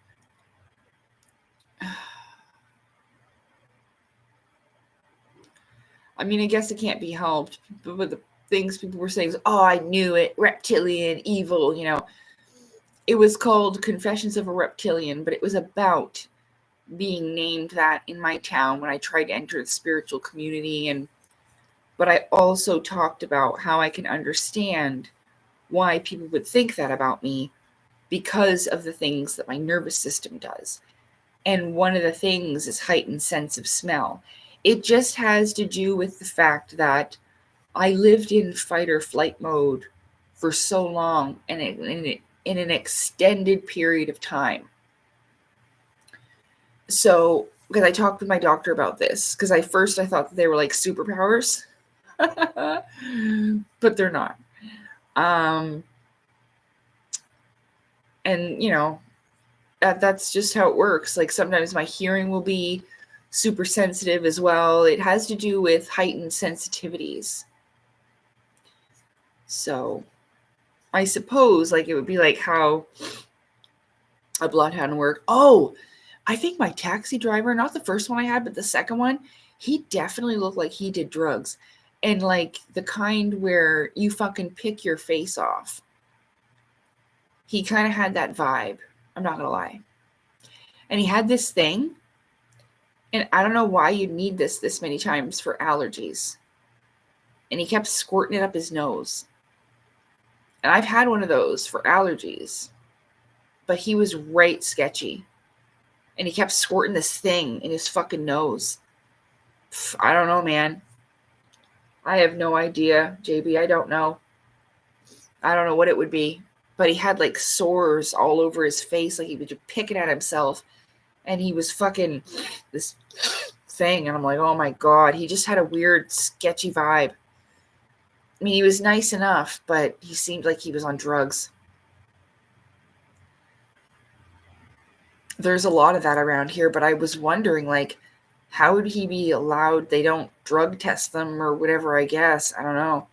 I mean, I guess it can't be helped, but the things people were saying is, oh, I knew it, reptilian, evil, you know. It was called Confessions of a Reptilian, but it was about being named that in my town when I tried to enter the spiritual community. But I also talked about how I can understand why people would think that about me because of the things that my nervous system does. And one of the things is heightened sense of smell. It just has to do with the fact that I lived in fight or flight mode for so long and in an extended period of time. So, because I talked with my doctor about this, because I thought that they were like superpowers, but they're not. And you know, that's just how it works. Like sometimes my hearing will be super sensitive as well. It has to do with heightened sensitivities. So I suppose like it would be like how a bloodhound worked. Oh, I think my taxi driver, not the first one I had, but the second one, he definitely looked like he did drugs. And like the kind where you fucking pick your face off. He kind of had that vibe. I'm not going to lie. And he had this thing. And I don't know why you'd need this many times for allergies. And he kept squirting it up his nose. And I've had one of those for allergies. But he was right sketchy. And he kept squirting this thing in his fucking nose. I don't know, man. I have no idea, JB. I don't know. I don't know what it would be. But he had like sores all over his face. Like he was just picking at himself. And he was fucking this thing. And I'm like, oh my God. He just had a weird, sketchy vibe. I mean, he was nice enough, but he seemed like he was on drugs. There's a lot of that around here, but I was wondering, like, how would he be allowed? They don't drug test them or whatever, I guess. I don't know.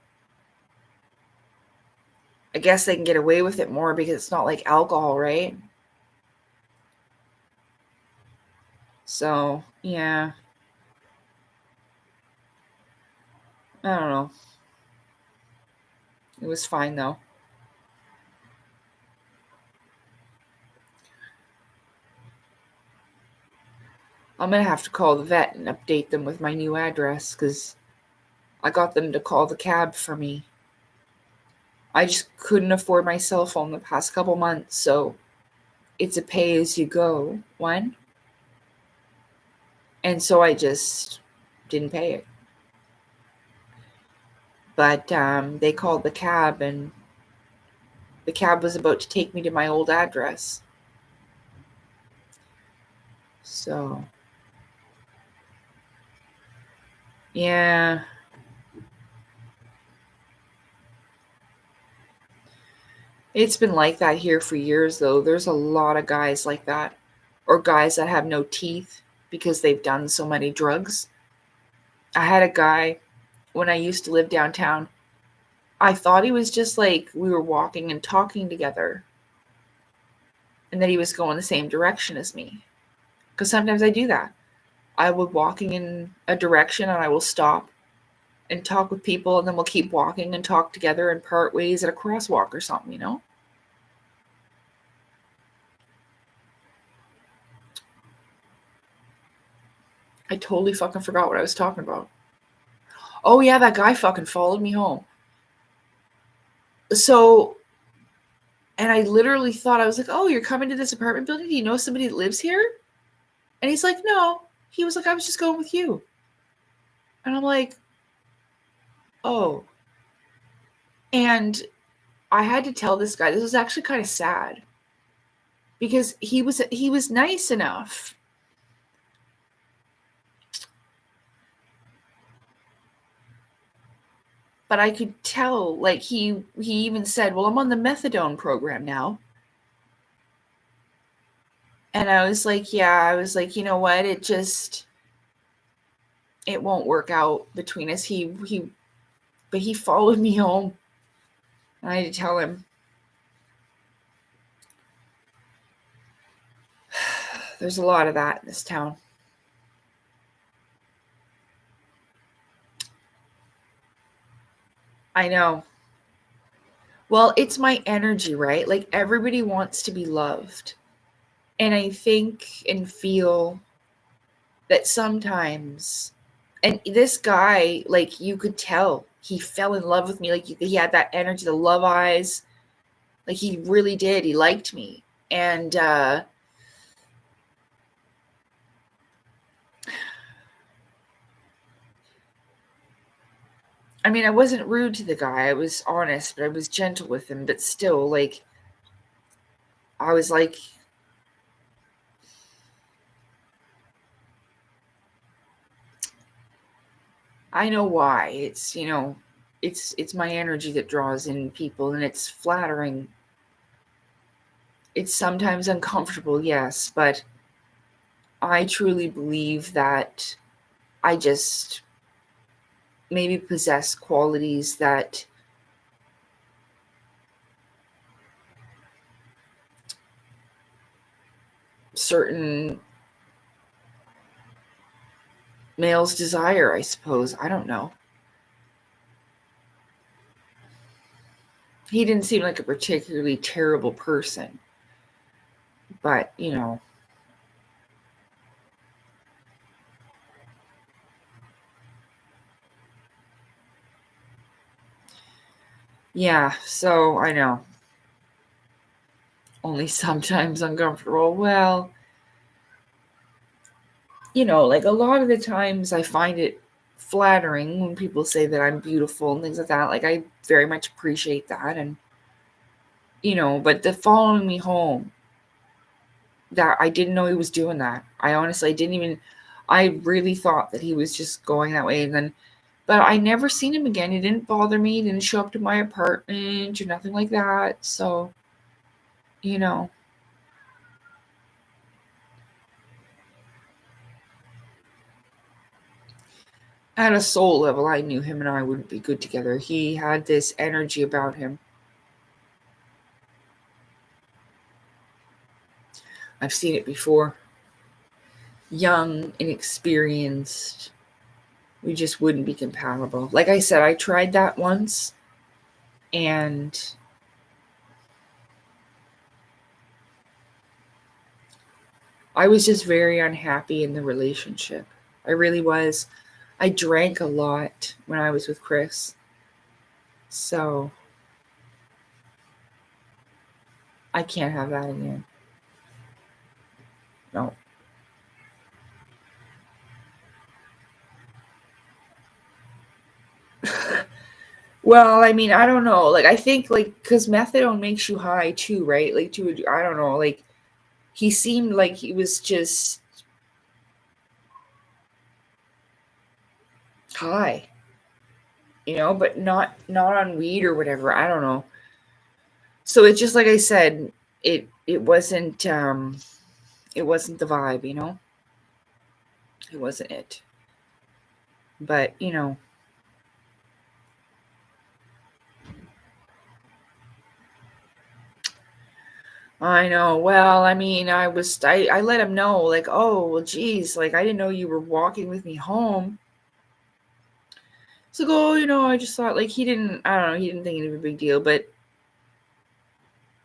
I guess they can get away with it more because it's not like alcohol, right? So, yeah. I don't know. It was fine though. I'm going to have to call the vet and update them with my new address because I got them to call the cab for me. I just couldn't afford my cell phone the past couple months, so it's a pay as you go one. And so I just didn't pay it. But they called the cab, and the cab was about to take me to my old address. So, yeah. It's been like that here for years, though. There's a lot of guys like that, or guys that have no teeth because they've done so many drugs. I had a guy when I used to live downtown. I thought he was just like we were walking and talking together, and that he was going the same direction as me. Because sometimes I do that. I will walking in a direction and I will stop and talk with people, and then we'll keep walking and talk together and part ways at a crosswalk or something, you know? I totally fucking forgot what I was talking about. Oh, yeah, that guy fucking followed me home. So, and I literally thought, I was like, oh, you're coming to this apartment building? Do you know somebody that lives here? And he's like, no. He was like, I was just going with you. And I'm like, oh. And I had to tell this guy, this was actually kind of sad because he was nice enough. But I could tell, like, he even said, well, I'm on the methadone program now. And I was like, yeah, I was like, you know what? It won't work out between us. But he followed me home. And I had to tell him. There's a lot of that in this town. I know. Well, it's my energy, right? Like, everybody wants to be loved. And I think and feel that sometimes, and this guy, like, you could tell he fell in love with me. Like, he had that energy, the love eyes. Like, he really did. He liked me. And I mean, I wasn't rude to the guy. I was honest, but I was gentle with him. But still, like, I was like, I know why. It's my energy that draws in people, and it's flattering. It's sometimes uncomfortable, yes, but I truly believe that I just maybe possess qualities that certain males desire, I suppose. I don't know. He didn't seem like a particularly terrible person, but, yeah, so I know. Only sometimes uncomfortable. Well, like a lot of the times I find it flattering when people say that I'm beautiful and things like that. Like, I very much appreciate that. And, but the following me home, that I didn't know he was doing that. I honestly didn't even, I really thought that he was just going that way. And then, but I never seen him again. He didn't bother me. He didn't show up to my apartment or nothing like that. So, you know, at a soul level, I knew him and I wouldn't be good together. He had this energy about him. I've seen it before. young, inexperienced. We just wouldn't be compatible. Like I said, I tried that once, and I was just very unhappy in the relationship. I really was. I drank a lot when I was with Chris. So I can't have that again. No. Well, I mean, I don't know. Like, I think, like, because methadone makes you high too, right? Like, I don't know. Like, he seemed like he was just high, but not on weed or whatever. I don't know. So it's just like I said, it wasn't the vibe. It wasn't it. But I know. Well, I mean, I let him know, like, oh, well, geez, like, I didn't know you were walking with me home. So go, I just thought, like, I don't know, he didn't think it was a big deal, but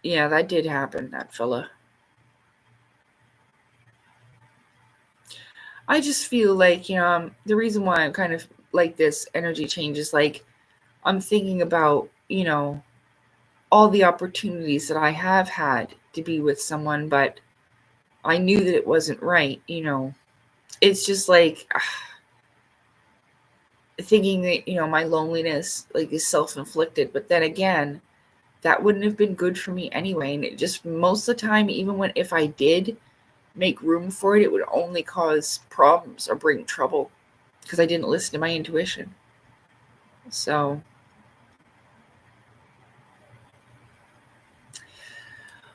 yeah, that did happen, that fella. I just feel like, the reason why I'm kind of like this energy change is like, I'm thinking about, all the opportunities that I have had to be with someone, but I knew that it wasn't right. It's just like thinking that, my loneliness like is self-inflicted, but then again, that wouldn't have been good for me anyway. And it just most of the time, even when if I did make room for it, it would only cause problems or bring trouble because I didn't listen to my intuition. So,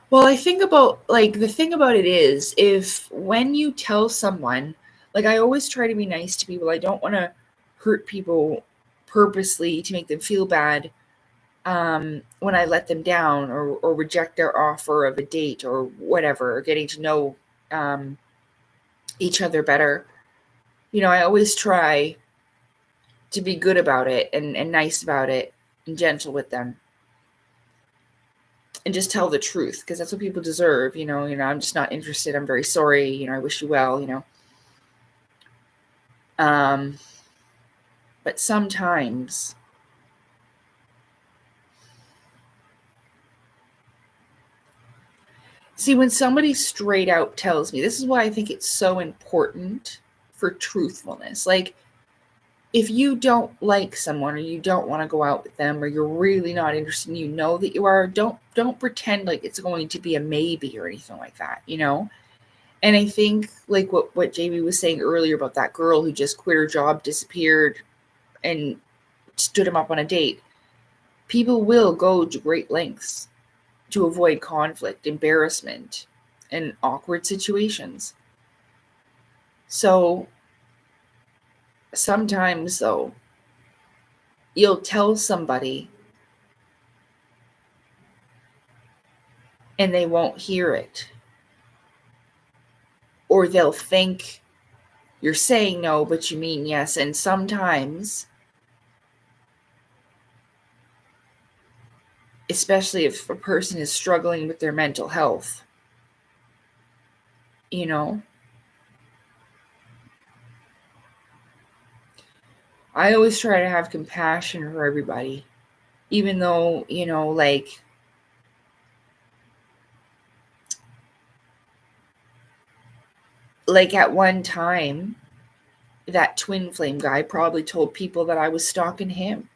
well, I think about like the thing about it is if when you tell someone, like I always try to be nice to people. I don't want to hurt people purposely to make them feel bad when I let them down or reject their offer of a date or whatever, or getting to know um, each other better. I always try to be good about it and nice about it and gentle with them and just tell the truth because that's what people deserve. I'm just not interested. I'm very sorry. I wish you well. Um, but sometimes, see, when somebody straight out tells me, this is why I think it's so important for truthfulness. Like, if you don't like someone or you don't want to go out with them or you're really not interested and you know that you are, don't pretend like it's going to be a maybe or anything like that. And I think like what JB was saying earlier about that girl who just quit her job, disappeared, and stood him up on a date. People will go to great lengths to avoid conflict, embarrassment, and awkward situations. So sometimes though, you'll tell somebody and they won't hear it. Or they'll think you're saying no, but you mean yes. And sometimes, especially if a person is struggling with their mental health, you know, I always try to have compassion for everybody, even though, like at one time, that twin flame guy probably told people that I was stalking him,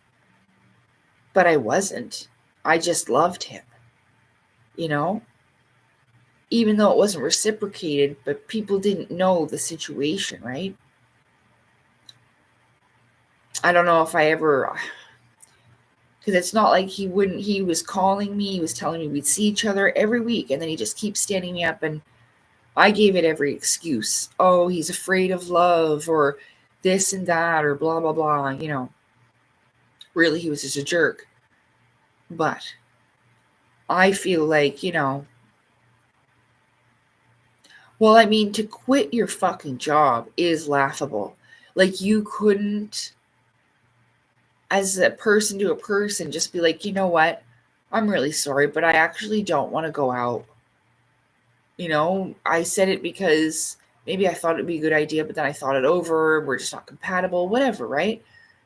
but I wasn't. I just loved him, you know, even though it wasn't reciprocated, but people didn't know the situation, right? I don't know if I ever, because it's not like he was calling me, he was telling me we'd see each other every week, and then he just keeps standing me up, and I gave it every excuse. Oh, he's afraid of love, or this and that, or blah, blah, blah. Really, he was just a jerk. But I feel like, Well, I mean, to quit your fucking job is laughable. Like, you couldn't, as a person to a person, just be like, you know what? I'm really sorry, but I actually don't want to go out. You know, I said it because maybe I thought it'd be a good idea, but then I thought it over. We're just not compatible, whatever, right?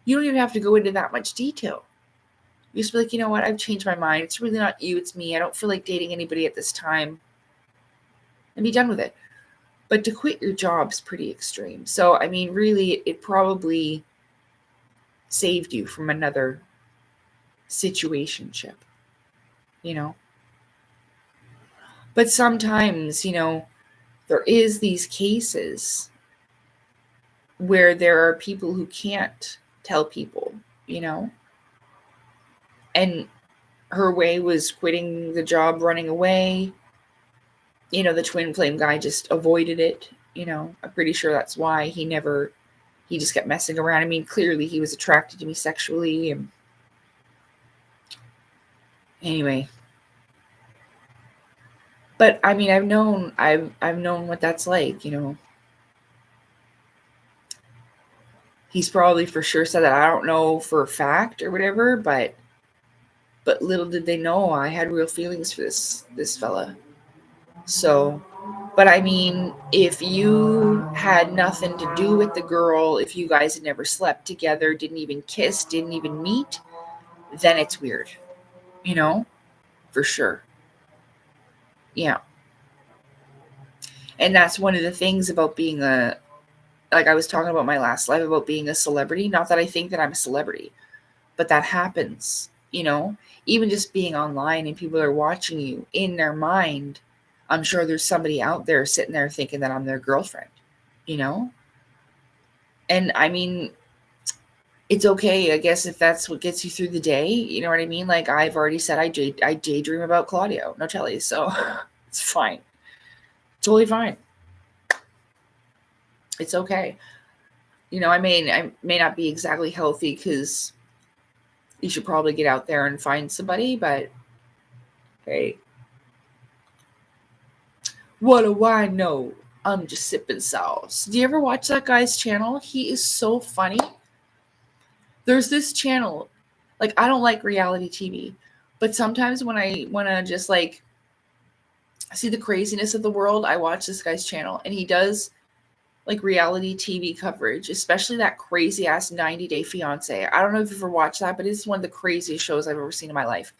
You don't even have to go into that much detail. You just be like, you know what? I've changed my mind. It's really not you, it's me. I don't feel like dating anybody at this time, and be done with it. But to quit your job is pretty extreme. So, I mean, really, it probably saved you from another situationship, you know? But sometimes, there is these cases where there are people who can't tell people, you know? And her way was quitting the job, running away. The twin flame guy just avoided it. I'm pretty sure that's why he just kept messing around. I mean, clearly he was attracted to me sexually. And anyway, but I mean, I've known what that's like. He's probably for sure said that. I don't know for a fact or whatever, but little did they know I had real feelings for this fella. So, but I mean, if you had nothing to do with the girl, if you guys had never slept together, didn't even kiss, didn't even meet, then it's weird, for sure. Yeah. And that's one of the things about being like I was talking about my last life about being a celebrity. Not that I think that I'm a celebrity, but that happens, even just being online and people are watching you in their mind. I'm sure there's somebody out there sitting there thinking that I'm their girlfriend, you know? And I mean, it's okay, I guess, if that's what gets you through the day. You know what I mean? Like I've already said, I daydream about Claudio Nocelli, so it's fine. Totally fine. It's okay. I may not be exactly healthy because you should probably get out there and find somebody, but hey, what do I know? I'm just sipping sauce. Do you ever watch that guy's channel? He is so funny. There's this channel, like I don't like reality TV, but sometimes when I want to just like see the craziness of the world, I watch this guy's channel, and he does like reality TV coverage, especially that crazy ass 90 Day Fiance. I don't know if you've ever watched that, but it's one of the craziest shows I've ever seen in my life.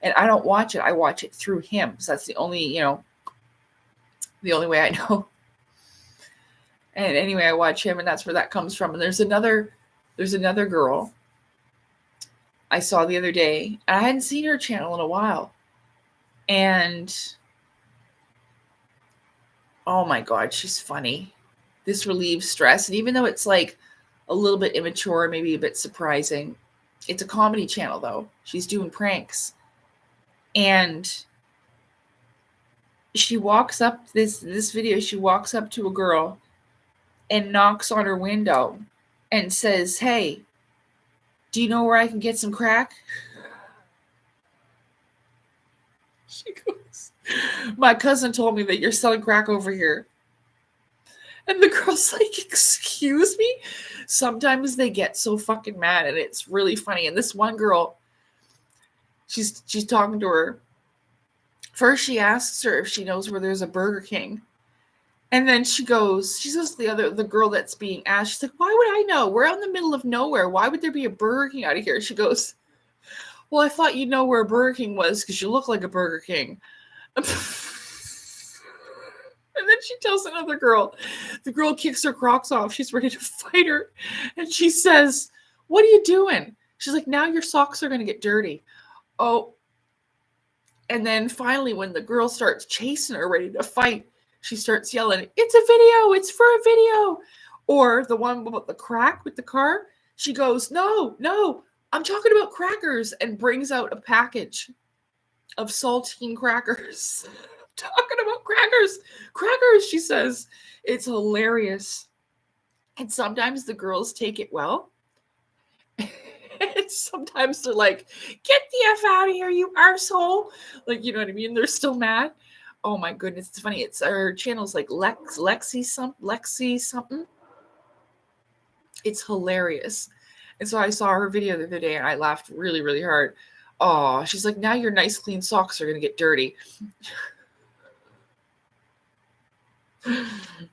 And I don't watch it. I watch it through him. So that's the only way I know. And anyway, I watch him, and that's where that comes from. And there's another girl I saw the other day, and I hadn't seen her channel in a while. And oh my God, she's funny. This relieves stress. And even though it's like a little bit immature, maybe a bit surprising, it's a comedy channel though. She's doing pranks. And she walks up this video, she walks up to a girl and knocks on her window and says, "Hey, do you know where I can get some crack?" She goes, "My cousin told me that you're selling crack over here." And the girl's like, "Excuse me?" Sometimes they get so fucking mad, and it's really funny. And this one girl, she's talking to her. First, she asks her if she knows where there's a Burger King. And then she says to the girl that's being asked, she's like, "Why would I know? We're out in the middle of nowhere. Why would there be a Burger King out of here?" She goes, "Well, I thought you'd know where a Burger King was because you look like a Burger King." And then she tells another girl, the girl kicks her Crocs off. She's ready to fight her. And she says, "What are you doing?" She's like, "Now your socks are going to get dirty." Oh. And then finally, when the girl starts chasing her, ready to fight, she starts yelling, "It's a video. It's for a video." Or the one about the crack with the car, she goes, "No, I'm talking about crackers," and brings out a package of saltine crackers. Talking about crackers, she says. It's hilarious. And sometimes the girls take it well. And sometimes they're like, "Get the F out of here, you arsehole." Like, you know what I mean? They're still mad. Oh my goodness, it's funny. It's her channel's like Lexi something. It's hilarious. And so I saw her video the other day and I laughed really, really hard. Oh, she's like, now your nice clean socks are gonna get dirty.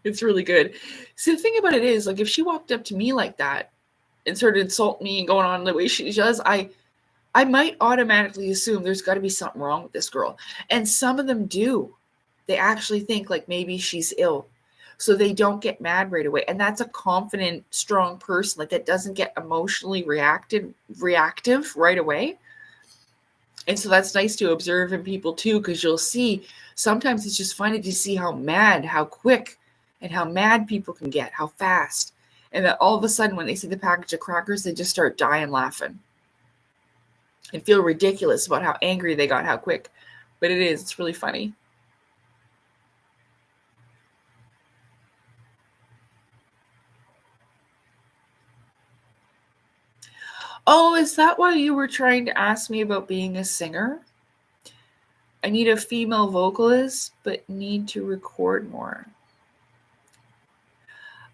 It's really good. See, the thing about it is, like, if she walked up to me like that and started to insult me and going on the way she does, I might automatically assume there's got to be something wrong with this girl. And some of them do. They actually think like maybe she's ill. So they don't get mad right away. And that's a confident, strong person, like that doesn't get emotionally reactive right away. And so that's nice to observe in people too, because you'll see sometimes it's just funny to see how quick and how mad people can get, how fast. And that all of a sudden when they see the package of crackers, they just start dying laughing and feel ridiculous about how angry they got, how quick. But it's really funny. Oh, is that why you were trying to ask me about being a singer? I need a female vocalist, but need to record more.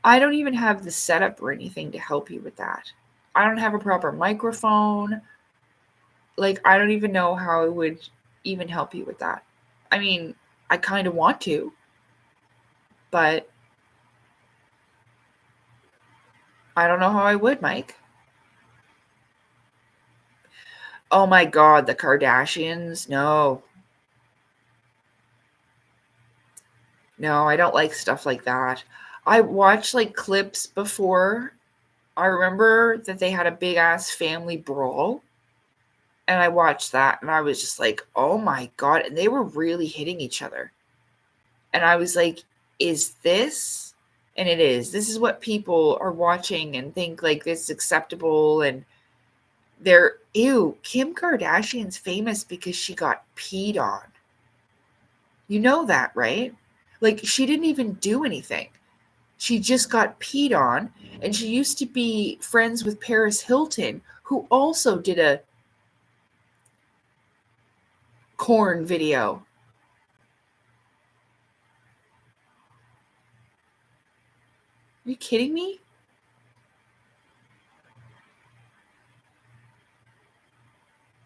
I don't even have the setup or anything to help you with that. I don't have a proper microphone. Like, I don't even know how I would even help you with that. I mean, I kind of want to, but I don't know how I would, Mike. Oh my God, the Kardashians. No, I don't like stuff like that. I watched like clips before. I remember that they had a big ass family brawl. And I watched that and I was just like, oh my God. And they were really hitting each other. And I was like, is this? And it is. This is what people are watching and think like this is acceptable. And they're, ew, Kim Kardashian's famous because she got peed on. You know that, right? Like, she didn't even do anything. She just got peed on. And she used to be friends with Paris Hilton, who also did a corn video. Are you kidding me?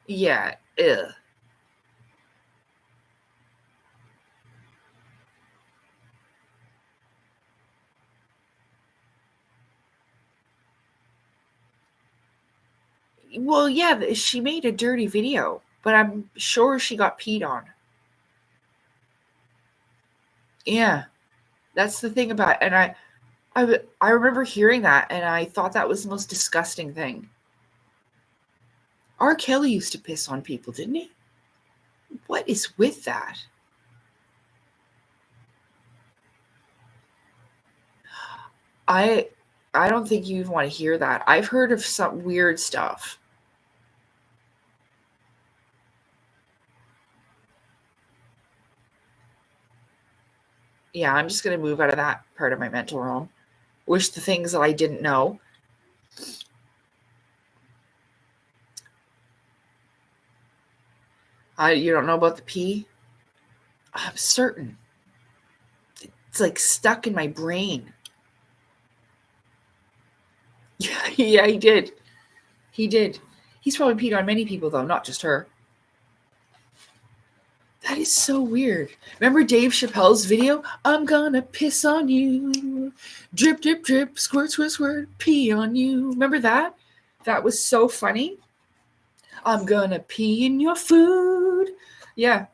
Yeah, ugh. Well, yeah, she made a dirty video, but I'm sure she got peed on. Yeah, that's the thing about it. And I remember hearing that, and I thought that was the most disgusting thing. R. Kelly used to piss on people, didn't he? What is with that? I I don't think you even want to hear that. I've heard of some weird stuff. Yeah, I'm just gonna move out of that part of my mental realm. Wish the things that I didn't know. You don't know about the pee? I'm certain. It's like stuck in my brain. Yeah, yeah, he did. He did. He's probably peed on many people, though, not just her. That is so weird. Remember Dave Chappelle's video? I'm gonna piss on you. Drip, drip, drip, squirt, squirt, squirt, pee on you. Remember that? That was so funny. I'm gonna pee in your food. Yeah.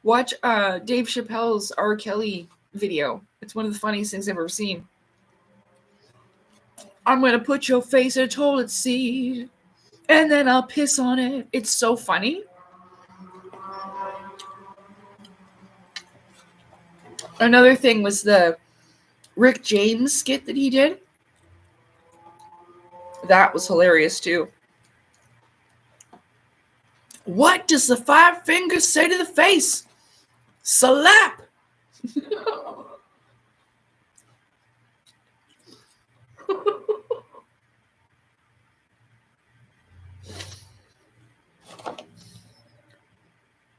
Watch Dave Chappelle's R. Kelly video. It's one of the funniest things I've ever seen. I'm gonna put your face in a toilet seat and then I'll piss on it. It's so funny. Another thing was the Rick James skit that he did. That was hilarious too. What does the five fingers say to the face? Slap!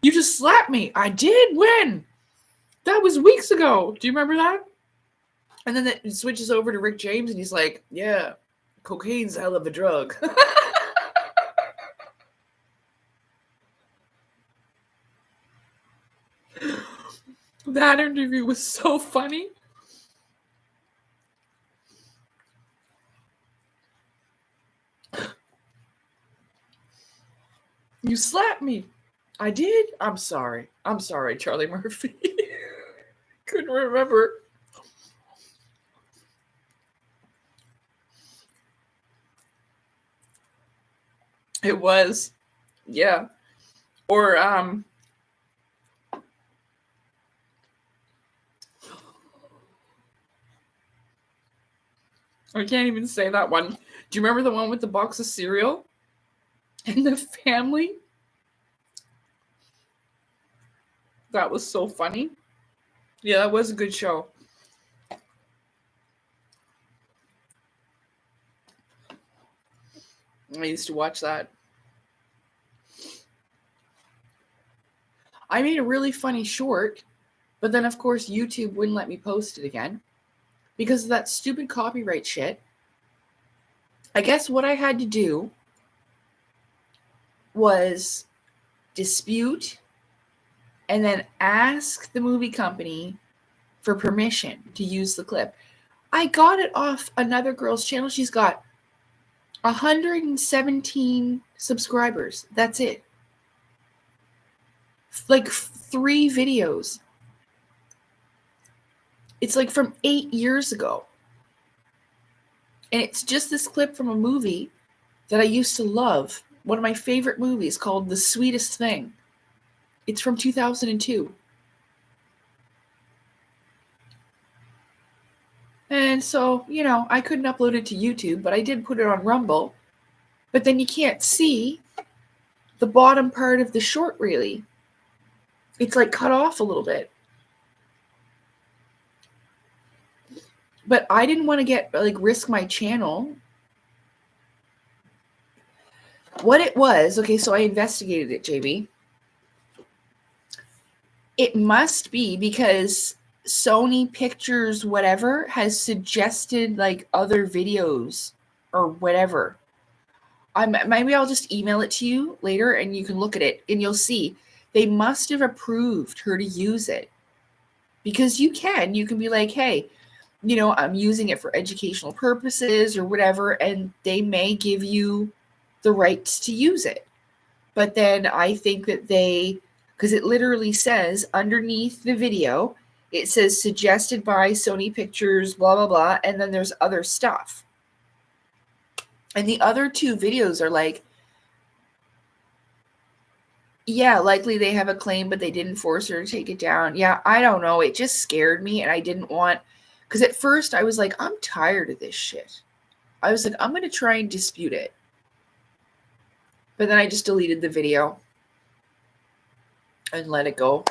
You just slapped me. I did win. That was weeks ago. Do you remember that? And then it switches over to Rick James, and he's like, yeah, cocaine's a hell of a drug. That interview was so funny. You slapped me. I did? I'm sorry. I'm sorry, Charlie Murphy. Couldn't remember. It was. Yeah. Or I can't even say that one. Do you remember the one with the box of cereal and the family? That was so funny. Yeah, that was a good show. I used to watch that. I made a really funny short, but then of course YouTube wouldn't let me post it again because of that stupid copyright shit. I guess what I had to do was dispute and then ask the movie company for permission to use the clip. I got it off another girl's channel. She's got 117 subscribers. That's it. Like 3 videos. It's like from 8 years ago. And it's just this clip from a movie that I used to love. One of my favorite movies called The Sweetest Thing. It's from 2002. And so, I couldn't upload it to YouTube, but I did put it on Rumble. But then you can't see the bottom part of the short, really. It's like cut off a little bit. But I didn't want to risk my channel. What it was, okay, so I investigated it, JB. It must be because Sony Pictures whatever has suggested other videos or whatever. Maybe I'll just email it to you later and you can look at it and you'll see they must have approved her to use it, because you can be like, hey, I'm using it for educational purposes or whatever, and they may give you the rights to use it. But then I think that because it literally says underneath the video, it says suggested by Sony Pictures, blah, blah, blah. And then there's other stuff. And the other 2 videos are like, yeah, likely they have a claim, but they didn't force her to take it down. Yeah, I don't know. It just scared me. And I didn't want, because at first I was like, I'm tired of this shit. I was like, I'm going to try and dispute it. But then I just deleted the video and let it go.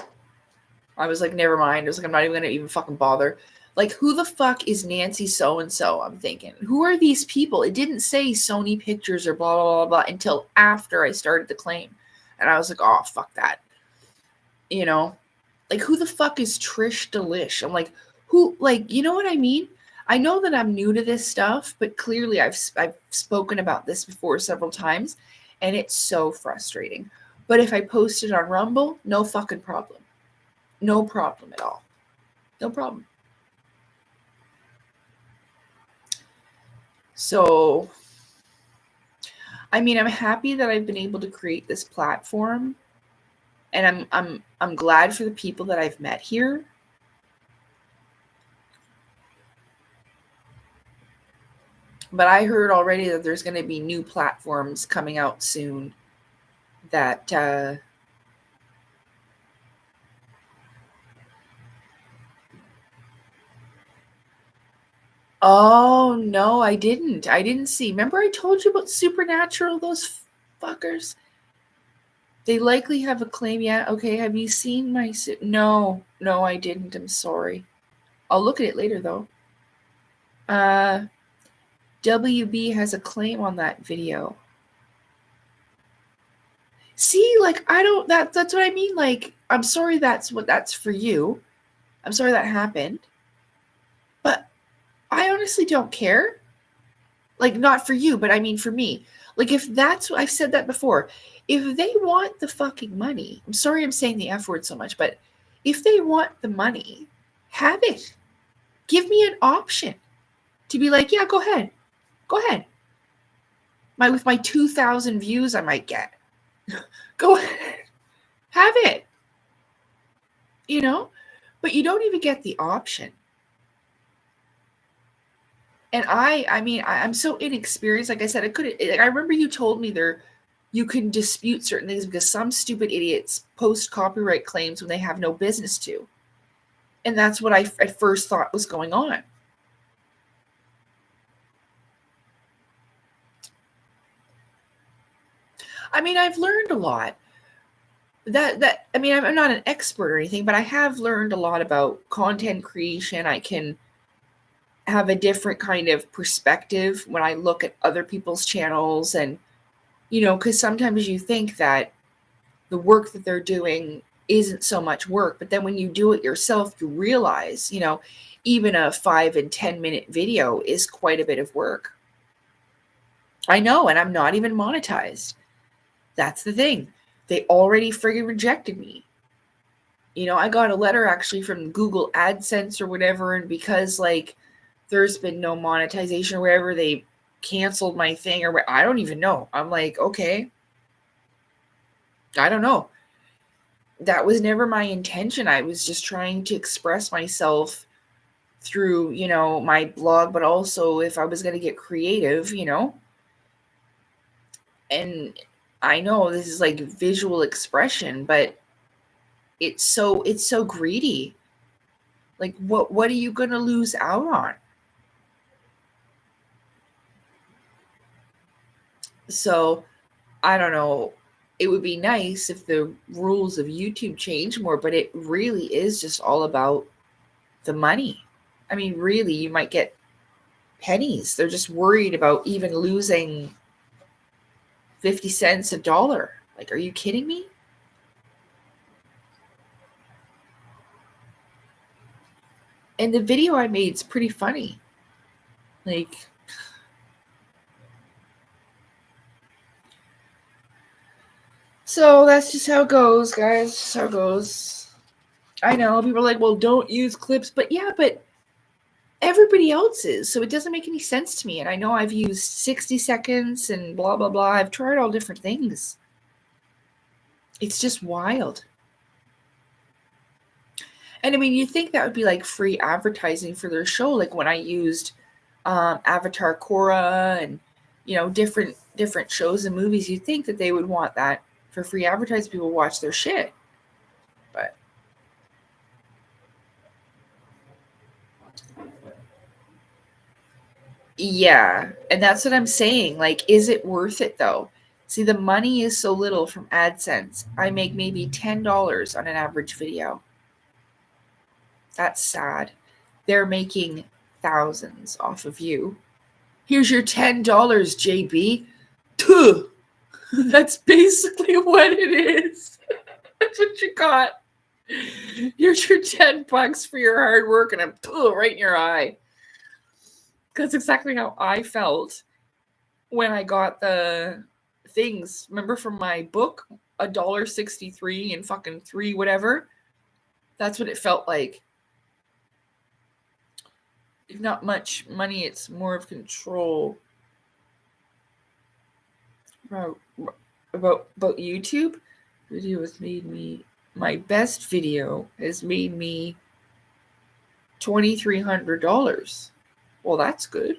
I was like, never mind. I was like, I'm not even going to fucking bother. Like, who the fuck is Nancy so-and-so? I'm thinking, who are these people? It didn't say Sony Pictures or blah, blah, blah, blah until after I started the claim. And I was like, oh, fuck that. Like, who the fuck is Trish Delish? I'm like, who, you know what I mean? I know that I'm new to this stuff, but clearly I've spoken about this before several times, and it's so frustrating. But if I post it on Rumble, no fucking problem. No problem at all. No problem. So, I mean, I'm happy that I've been able to create this platform, and I'm glad for the people that I've met here. But I heard already that there's going to be new platforms coming out soon that oh, no, I didn't see. Remember I told you about Supernatural, those fuckers? They likely have a claim. Yeah, okay. Have you seen my... No, I didn't. I'm sorry. I'll look at it later, though. WB has a claim on that video. See, I don't... That's what I mean. I'm sorry that's for you. I'm sorry that happened. But I honestly don't care. Like, not for you, but I mean for me. Like, if that's, I've said that before. If they want the fucking money, I'm sorry I'm saying the F word so much, but if they want the money, have it. Give me an option to be like, yeah, go ahead. Go ahead. With my 2,000 views I might get. Go ahead. Have it. You know? But you don't even get the option. And I'm so inexperienced. Like I said, I remember you told me you can dispute certain things because some stupid idiots post copyright claims when they have no business to. And that's what I at first thought was going on. I mean, I've learned a lot. I'm not an expert or anything, but I have learned a lot about content creation. I can have a different kind of perspective when I look at other people's channels, and because sometimes you think that the work that they're doing isn't so much work, but then when you do it yourself, you realize, even a 5 and 10 minute video is quite a bit of work. I know, and I'm not even monetized. That's the thing. They already friggin' rejected me. I got a letter actually from Google AdSense or whatever, and because there's been no monetization or whatever, they canceled my thing or I don't even know. I'm like, okay, I don't know. That was never my intention. I was just trying to express myself through, my blog, but also if I was going to get creative, and I know this is like visual expression, but it's so greedy. Like what are you going to lose out on? So, I don't know. It would be nice if the rules of YouTube change more, but it really is just all about the money. I mean, really, you might get pennies. They're just worried about even losing 50 cents, a dollar. Like, are you kidding me? And the video I made is pretty funny. Like, so that's just how it goes, guys. Just how it goes. I know people are like, well, don't use clips, but yeah, but everybody else is, so it doesn't make any sense to me. And I know I've used 60 seconds and blah blah blah. I've tried all different things. It's just wild. And I mean, you think that would be like free advertising for their show, like when I used Avatar Korra and different shows and movies. You'd think that they would want that for free advertising. People watch their shit, but yeah, and that's what I'm saying. Like, is it worth it though? See, the money is so little from AdSense. I make maybe $10 on an average video. That's sad. They're making thousands off of you. Here's your $10, JB. Tuh. That's basically what it is. That's what you got. Here's your $10 for your hard work, and I'm right in your eye. That's exactly how I felt when I got the things. Remember from my book, $1.63 and fucking three whatever. That's what it felt like. If not much money, it's more of control. About YouTube, video has made me, my best video has made me $2,300. Well, that's good,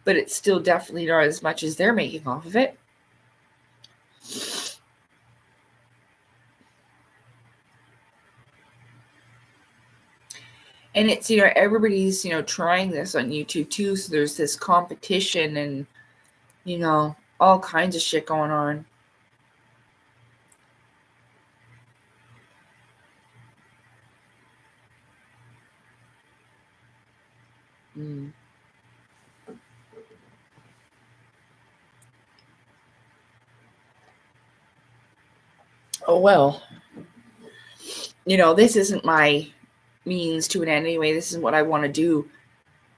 but it's still definitely not as much as they're making off of it. And it's, everybody's, trying this on YouTube too. So there's this competition and, all kinds of shit going on. Mm. Oh, well. this isn't my means to an end anyway. This isn't what I want to do.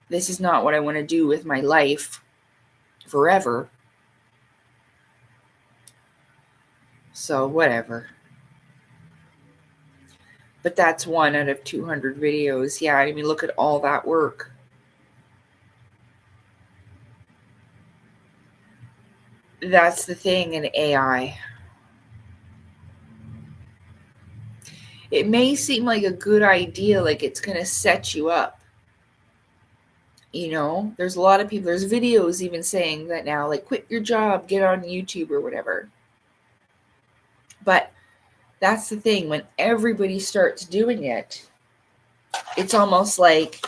This is not what I want to do with my life forever. So whatever. But that's 1 out of 200 videos. Yeah, I mean, look at all that work. That's the thing in AI. It may seem like a good idea, like it's going to set you up. There's a lot of people, there's videos even saying that now, like, quit your job, get on YouTube or whatever. But that's the thing, when everybody starts doing it, it's almost like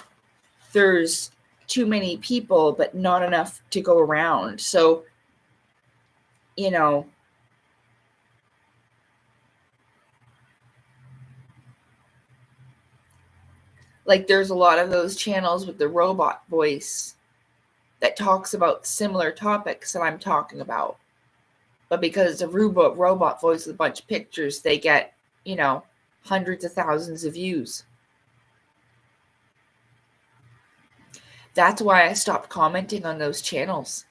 there's too many people, but not enough to go around. So, like there's a lot of those channels with the robot voice that talks about similar topics that I'm talking about. But because the robot voice with a bunch of pictures, they get, hundreds of thousands of views. That's why I stopped commenting on those channels.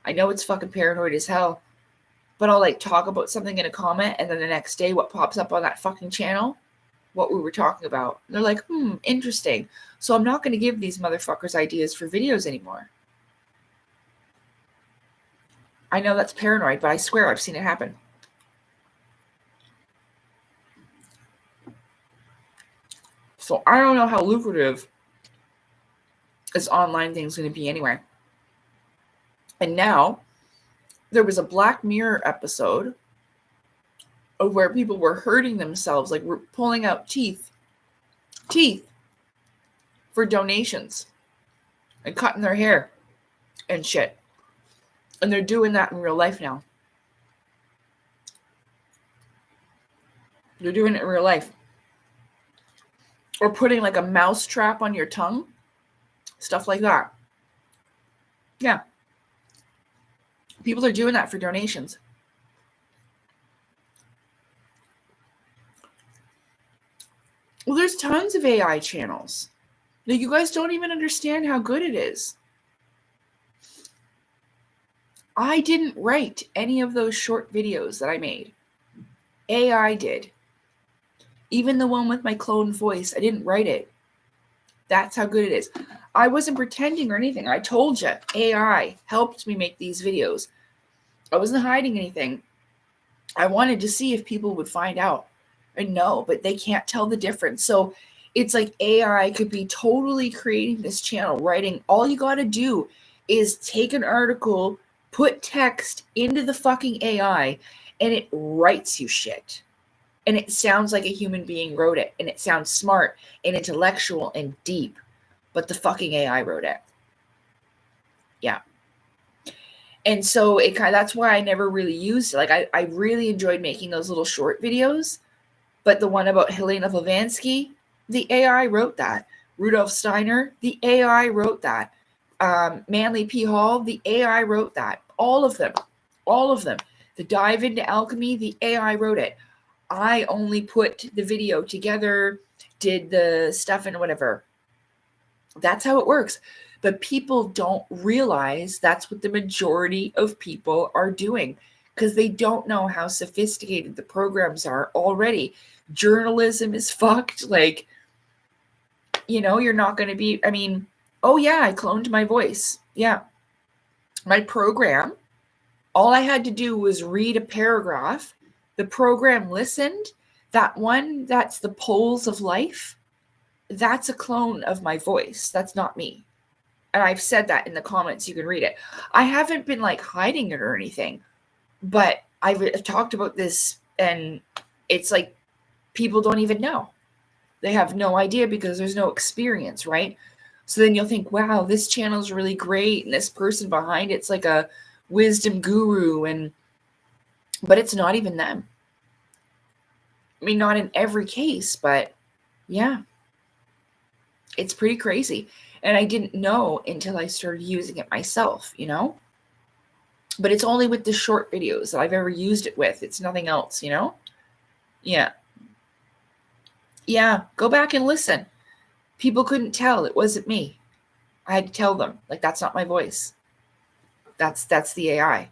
I know it's fucking paranoid as hell, but I'll like talk about something in a comment, and then the next day what pops up on that fucking channel? What we were talking about. And they're like, interesting. So I'm not going to give these motherfuckers ideas for videos anymore. I know that's paranoid, but I swear I've seen it happen. So I don't know how lucrative this online thing's going to be anyway. And now there was a Black Mirror episode of where people were hurting themselves, like we're pulling out teeth for donations and cutting their hair and shit. And they're doing that in real life now. They're doing it in real life. Or putting like a mouse trap on your tongue. Stuff like that. Yeah. People are doing that for donations. Well, there's tons of AI channels. Like, you guys don't even understand how good it is. I didn't write any of those short videos that I made. AI did. Even the one with my clone voice, I didn't write it. That's how good it is. I wasn't pretending or anything. I told you, AI helped me make these videos. I wasn't hiding anything. I wanted to see if people would find out and know, but they can't tell the difference. So it's like AI could be totally creating this channel, writing. All you got to do is take an article, put text into the fucking AI, and it writes you shit. And it sounds like a human being wrote it. And it sounds smart and intellectual and deep. But the fucking AI wrote it. Yeah. And so that's why I never really used it. Like I really enjoyed making those little short videos. But the one about Helena Blavatsky, the AI wrote that. Rudolf Steiner, the AI wrote that. Manly P. Hall, the AI wrote that. All of them. The dive into alchemy, the AI wrote it. I only put the video together, did the stuff and whatever. That's how it works. But people don't realize that's what the majority of people are doing because they don't know how sophisticated the programs are already. Journalism is fucked. Like, you're not going to be, oh yeah, I cloned my voice. Yeah. My program, all I had to do was read a paragraph. The program listened. That one, that's the poles of life. That's a clone of my voice. That's not me. And I've said that in the comments. You can read it. I haven't been like hiding it or anything, but I've talked about this and it's like people don't even know. They have no idea because there's no experience, right? So then you'll think, wow, this channel is really great. And this person behind it's like a wisdom guru. But it's not even them. Not in every case, but yeah. It's pretty crazy. And I didn't know until I started using it myself, But it's only with the short videos that I've ever used it with. It's nothing else, Yeah. Yeah, go back and listen. People couldn't tell it wasn't me. I had to tell them, like, that's not my voice. That's the AI.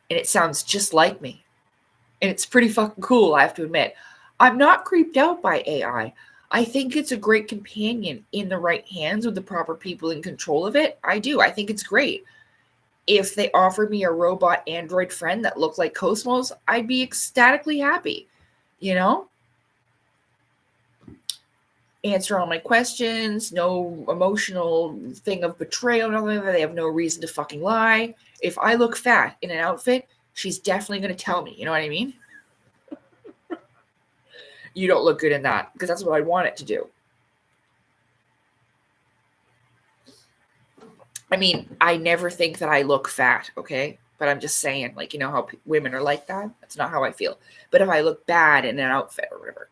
And it sounds just like me. And it's pretty fucking cool, I have to admit. I'm not creeped out by AI. I think it's a great companion in the right hands with the proper people in control of it. I do. I think it's great. If they offered me a robot android friend that looked like Cosmos, I'd be ecstatically happy. You know? Answer all my questions, no emotional thing of betrayal, nothing like that. They have no reason to fucking lie. If I look fat in an outfit, she's definitely going to tell me. You know what I mean? You don't look good in that, because that's what I want it to do. I mean, I never think that I look fat, okay? But I'm just saying, like, you know how women are like that? That's not how I feel. But if I look bad in an outfit or whatever.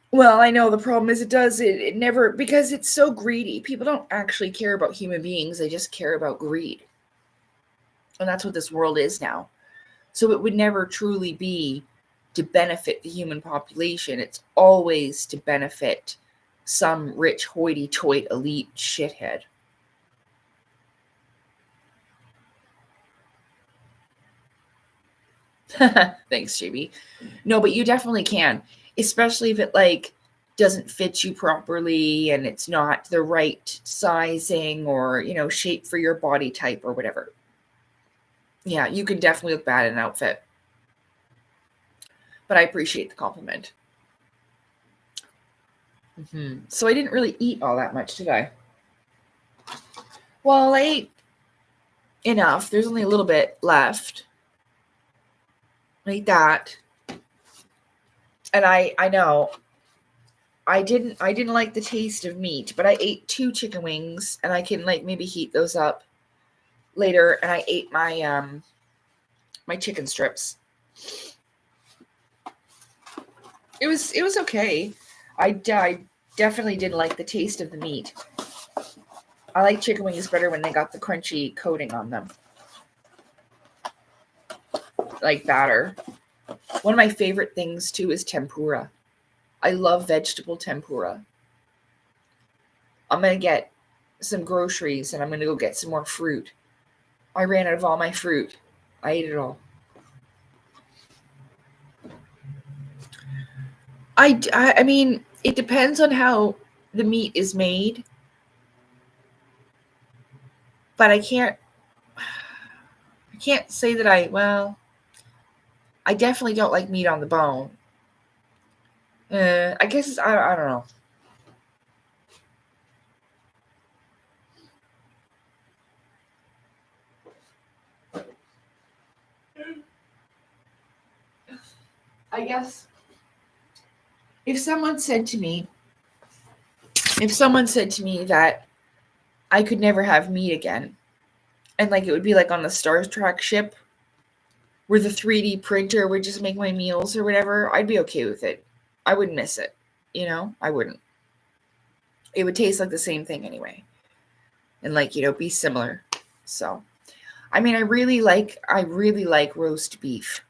Well, I know the problem is it never, because it's so greedy. People don't actually care about human beings. They just care about greed. And that's what this world is now. So it would never truly be to benefit the human population. It's always to benefit some rich hoity-toity elite shithead. Thanks, JB. No, but you definitely can, especially if it like doesn't fit you properly and it's not the right sizing or, you know, shape for your body type or whatever. Yeah, you can definitely look bad in an outfit. But I appreciate the compliment. So I didn't really eat all that much, did I? Well, I ate enough. There's only a little bit left. I ate that. And I know I didn't like the taste of meat, but I ate 2 chicken wings and I can like maybe heat those up later, and I ate my my chicken strips. It was okay. I definitely didn't like the taste of the meat. I like chicken wings better when they got the crunchy coating on them. Like batter. One of my favorite things too is tempura. I love vegetable tempura. I'm going to get some groceries and I'm going to go get some more fruit. I ran out of all my fruit. I ate it all. I mean, it depends on how the meat is made. But I can't say that I definitely don't like meat on the bone. I guess I don't know. I guess if someone said to me that I could never have meat again, and like it would be like on the Star Trek ship where the 3D printer would just make my meals or whatever, I'd be okay with it. I wouldn't miss it. You know, I wouldn't. It would taste like the same thing anyway. And like, you know, be similar. So, I mean, I really like roast beef.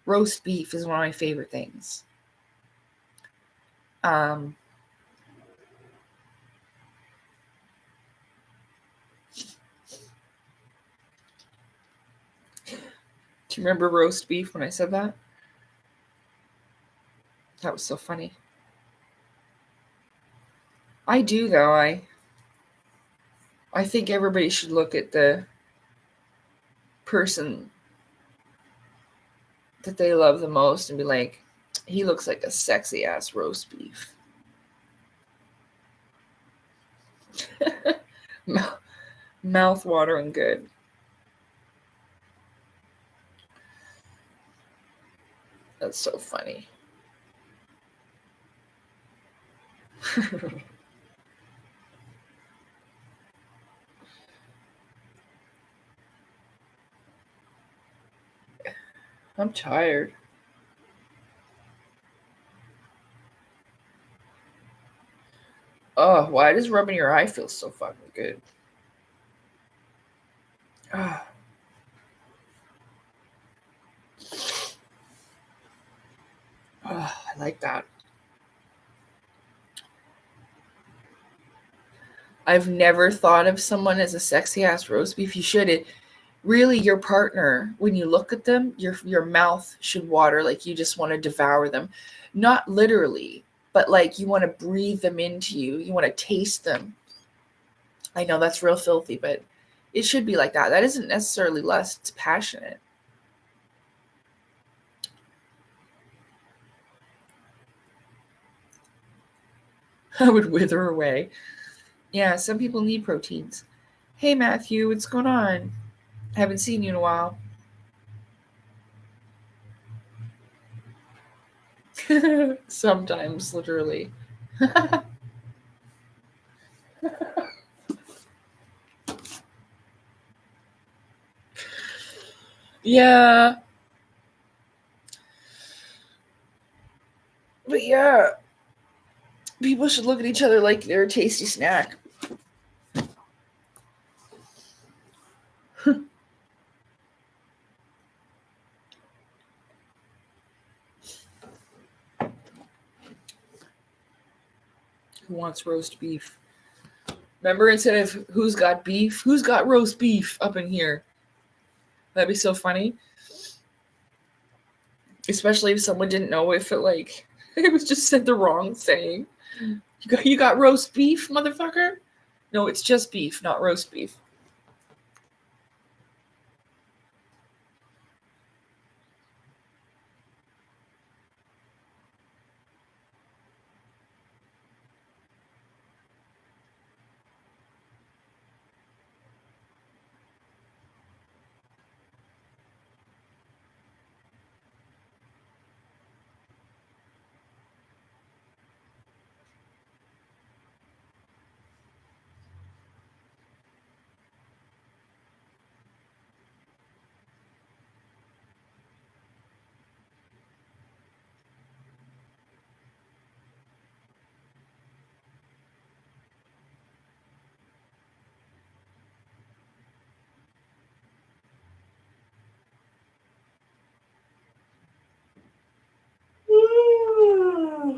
Roast beef is one of my favorite things. Um, do you remember roast beef when I said that? That was so funny. I do though. I think everybody should look at the person that they love the most and be like, he looks like a sexy ass roast beef. Mouth watering good. That's so funny. I'm tired. Oh, why does rubbing your eye feel so fucking good? Oh. Oh, I like that. I've never thought of someone as a sexy ass roast beef. You should. It really, your partner, when you look at them, your mouth should water like you just want to devour them. Not literally, but like you want to breathe them into you. You want to taste them. I know that's real filthy, but it should be like that. That isn't necessarily lust, it's passionate. I would wither away. Yeah, some people need proteins. Hey Matthew, what's going on? Haven't seen you in a while. Sometimes, literally. Yeah. But yeah, people should look at each other like they're a tasty snack. Who wants roast beef? Remember, instead of who's got beef, who's got roast beef up in here? That'd be so funny. Especially if someone didn't know if it like it was just said the wrong thing. You got roast beef, motherfucker? No, it's just beef, not roast beef.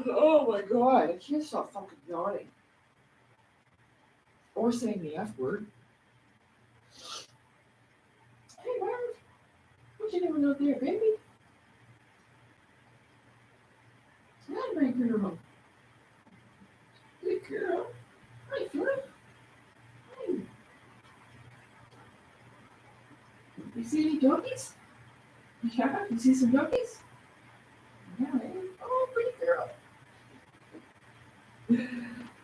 Oh my god, I can't stop fucking yawning. Or saying the F word. Hey, Marv, what you doing out there, baby? Hi, my girl. Good girl. Hi, Flip. Hi. You see any doggies? Yeah, you see some doggies? Yeah, eh? Oh, pretty girl.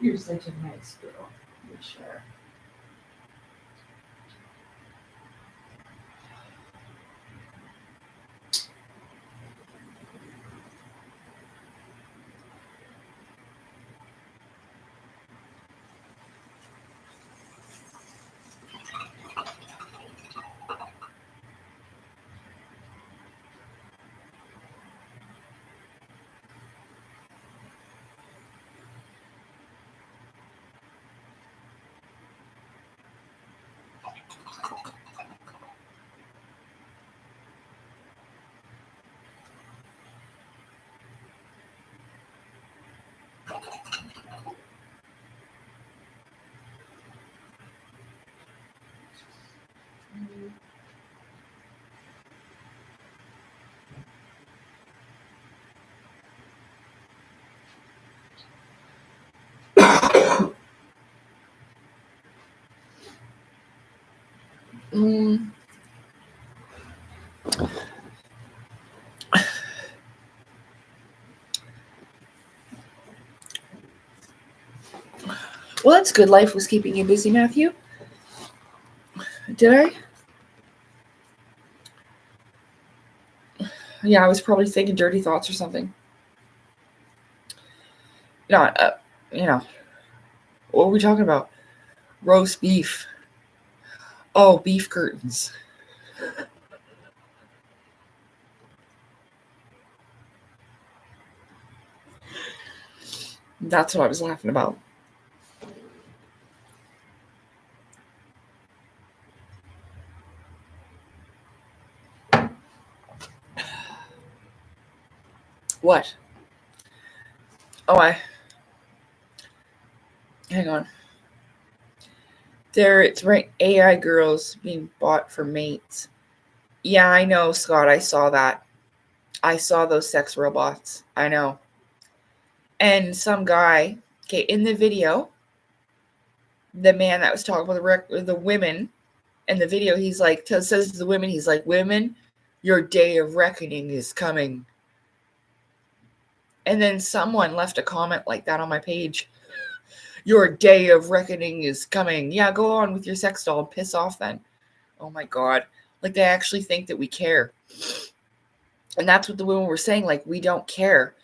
You're such a nice girl. For sure. Mm. Well, that's good. Life was keeping you busy, Matthew. Did I? Yeah, I was probably thinking dirty thoughts or something. Not, you know, what were we talking about? Roast beef. Oh, beef curtains. That's what I was laughing about. What? Oh, hang on. There, it's right. AI girls being bought for mates. Yeah, I know, Scott. I saw that. I saw those sex robots. I know. And some guy, okay, in the video, the man that was talking about the women in the video, he's like, says to the women, he's like, women, your day of reckoning is coming. And then someone left a comment like that on my page. Your day of reckoning is coming. Yeah, go on with your sex doll and piss off then. Oh my God. Like, they actually think that we care. And that's what the women were saying. Like, we don't care.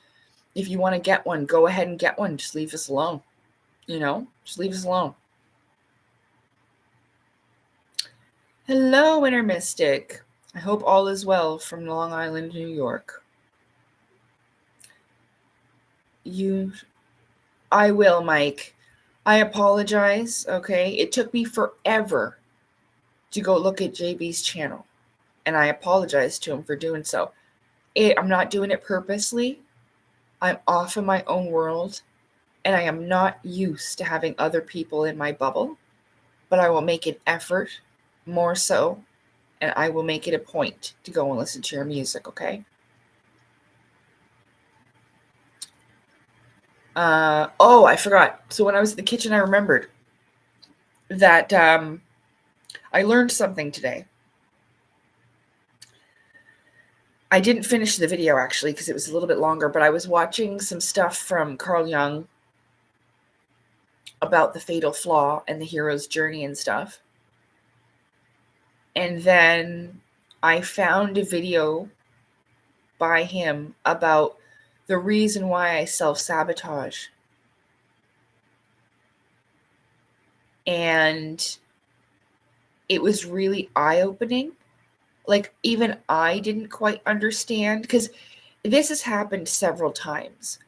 If you want to get one, go ahead and get one. Just leave us alone. Just leave us alone. Hello, Inner Mystic. I hope all is well from Long Island, New York. I will, Mike. I apologize, okay? It took me forever to go look at JB's channel, and I apologize to him for doing so. I'm not doing it purposely. I'm off in my own world, and I am not used to having other people in my bubble, but I will make an effort more so, and I will make it a point to go and listen to your music, okay? I forgot. So when I was in the kitchen, I remembered that I learned something today. I didn't finish the video, actually, because it was a little bit longer, but I was watching some stuff from Carl Jung about the fatal flaw and the hero's journey and stuff. And then I found a video by him about the reason why I self-sabotage. And it was really eye-opening. Like, even I didn't quite understand, because this has happened several times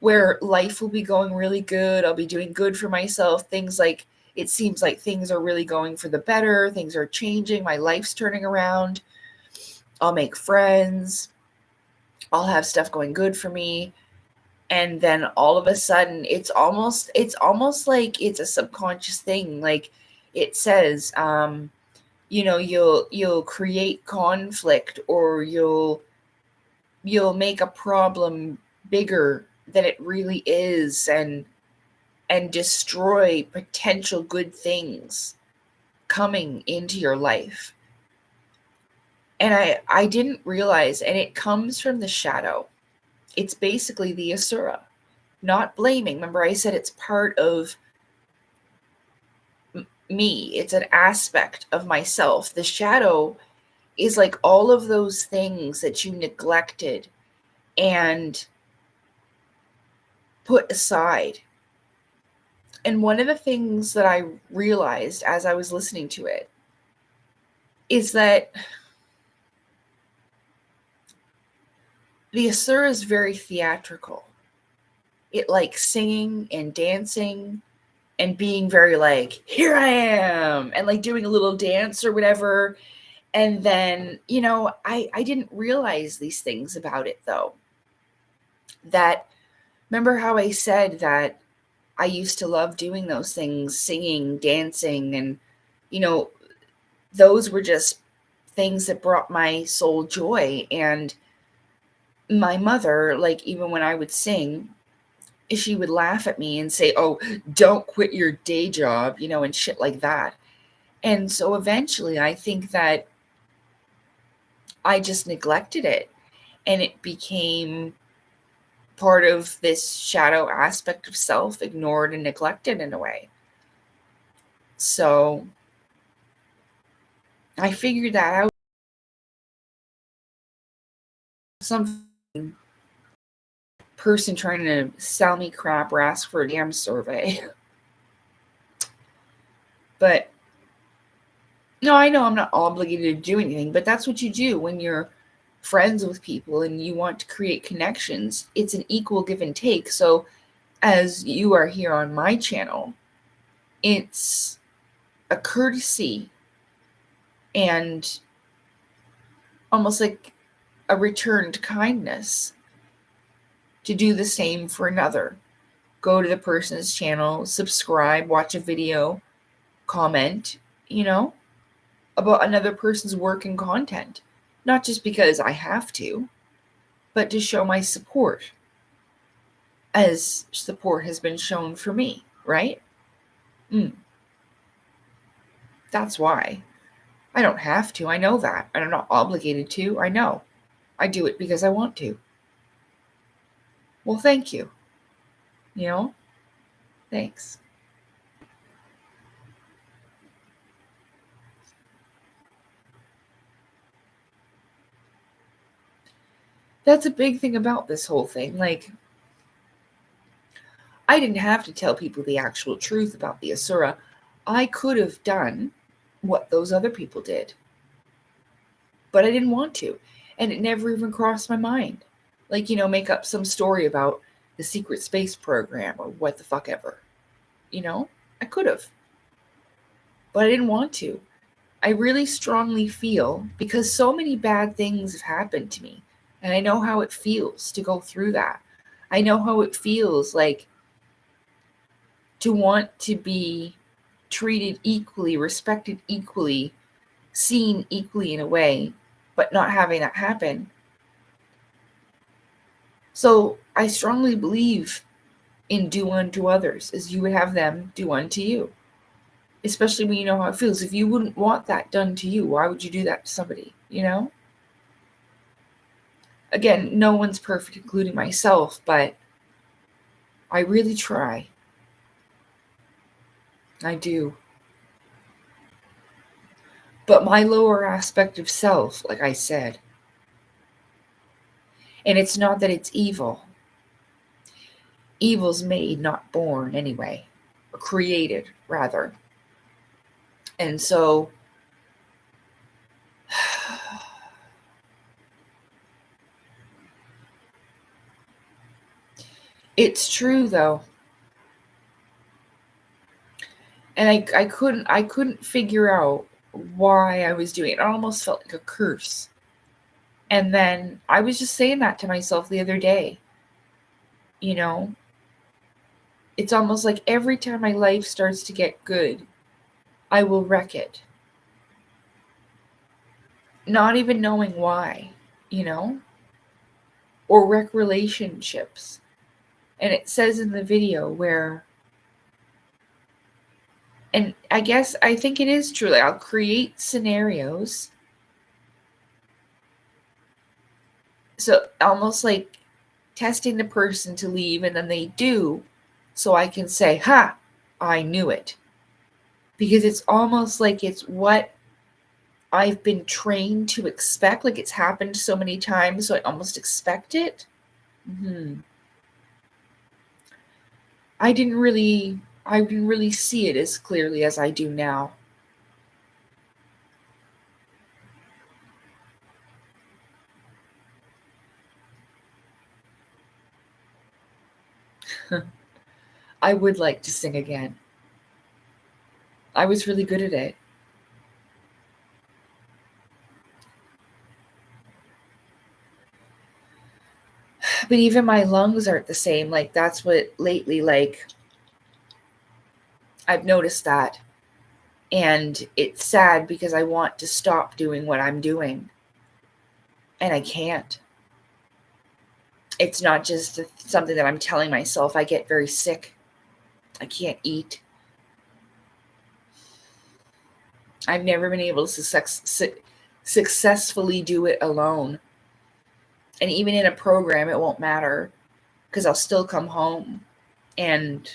where life will be going really good. I'll be doing good for myself. Things like, it seems like things are really going for the better. Things are changing. My life's turning around. I'll make friends. I'll have stuff going good for me. And then all of a sudden, it's almost like it's a subconscious thing. Like, it says, you'll create conflict, or you'll make a problem bigger than it really is, and destroy potential good things coming into your life. And I didn't realize, and it comes from the shadow. It's basically the Asura. Not blaming. Remember, I said it's part of me. It's an aspect of myself. The shadow is like all of those things that you neglected and put aside. And one of the things that I realized as I was listening to it is that the Asura is very theatrical. It likes singing and dancing and being very like, here I am, and like doing a little dance or whatever. And then, I didn't realize these things about it, though. That, remember how I said that I used to love doing those things, singing, dancing, and, those were just things that brought my soul joy. And my mother, like, even when I would sing, she would laugh at me and say, oh, don't quit your day job, and shit like that. And so eventually I think that I just neglected it, and it became part of this shadow aspect of self, ignored and neglected in a way. So I figured that out. Some person trying to sell me crap or ask for a damn survey. But no, I know I'm not obligated to do anything, but that's what you do when you're friends with people and you want to create connections. It's an equal give and take. So as you are here on my channel, it's a courtesy and almost like a returned kindness to do the same for another. Go to the person's channel, subscribe, watch a video, comment, about another person's work and content. Not just because I have to, but to show my support, as support has been shown for me, right? That's why. I don't have to. I know that. And I'm not obligated to. I know. I do it because I want to. Well, thank you. Thanks. That's a big thing about this whole thing. Like, I didn't have to tell people the actual truth about the Asura. I could have done what those other people did. But I didn't want to. And it never even crossed my mind. Like, make up some story about the secret space program or what the fuck ever. I could have. But I didn't want to. I really strongly feel, because so many bad things have happened to me, and I know how it feels to go through that. I know how it feels like to want to be treated equally, respected equally, seen equally in a way, but not having that happen. So I strongly believe in do unto others as you would have them do unto you. Especially when you know how it feels. If you wouldn't want that done to you, why would you do that to somebody, Again, no one's perfect, including myself, but I really try. I do. But my lower aspect of self, like I said, and it's not that it's evil. Evil's made, not born anyway, or created, rather. And so it's true though. And I couldn't figure out why I was doing it. It almost felt like a curse. And then I was just saying that to myself the other day. It's almost like every time my life starts to get good, I will wreck it. Not even knowing why, or wreck relationships. And it says in the video where, and I think it is true. Like, I'll create scenarios. So almost like testing the person to leave, and then they do. So I can say, ha, I knew it. Because it's almost like it's what I've been trained to expect. Like, it's happened so many times, so I almost expect it. I didn't really see it as clearly as I do now. I would like to sing again. I was really good at it. But even my lungs aren't the same. Like, that's what lately, like, I've noticed that. And it's sad because I want to stop doing what I'm doing. And I can't. It's not just something that I'm telling myself. I get very sick. I can't eat. I've never been able to successfully do it alone. And even in a program, it won't matter because I'll still come home and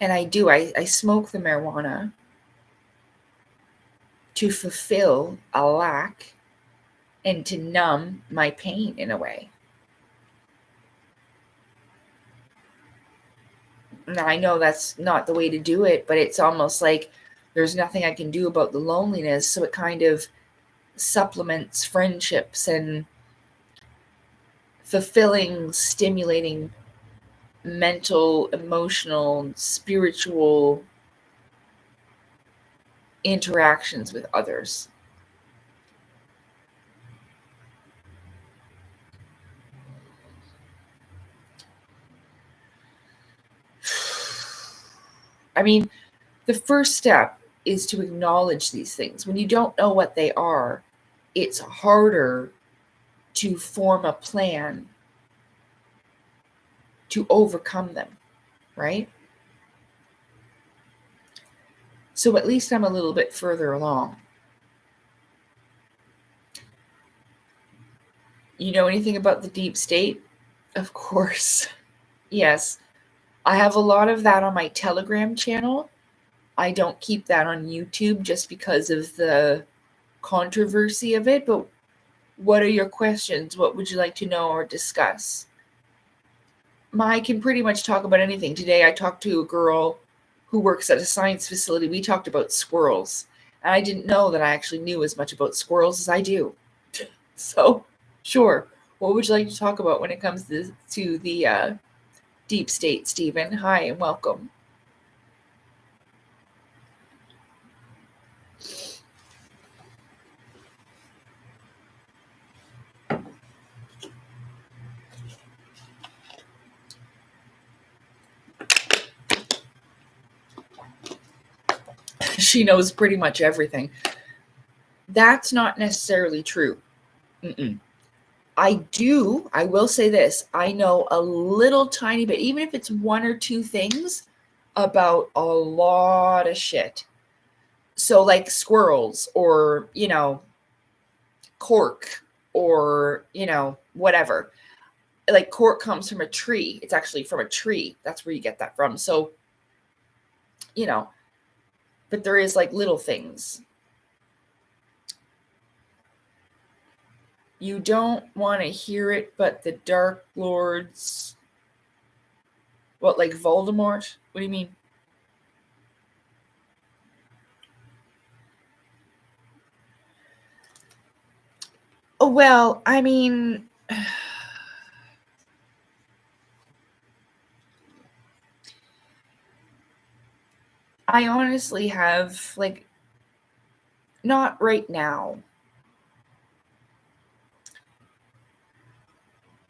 I smoke the marijuana to fulfill a lack and to numb my pain in a way. Now, I know that's not the way to do it, but it's almost like there's nothing I can do about the loneliness, so it kind of supplements friendships and fulfilling, stimulating mental, emotional, spiritual interactions with others. I mean, the first step is to acknowledge these things. When you don't know what they are, it's harder to form a plan to overcome them, right? So at least I'm a little bit further along. You know anything about the deep state? Of course. Yes. I have a lot of that on my Telegram channel. I don't keep that on YouTube just because of the controversy of it. But what are your questions? What would you like to know or discuss? I can pretty much talk about anything. Today I talked to a girl who works at a science facility. We talked about squirrels. And I didn't know that I actually knew as much about squirrels as I do. So, sure. What would you like to talk about when it comes to the deep state, Stephen? Hi and welcome. She knows pretty much everything. That's not necessarily true. Mm-mm. I will say this, I know a little tiny bit, even if it's one or two things, about a lot of shit. So like squirrels or, cork or, whatever. Like cork comes from a tree. It's actually from a tree. That's where you get that from. So, but there is like little things. You don't want to hear it, but the Dark Lords. What, like Voldemort? What do you mean? Oh, well, I mean, I honestly have, like, not right now,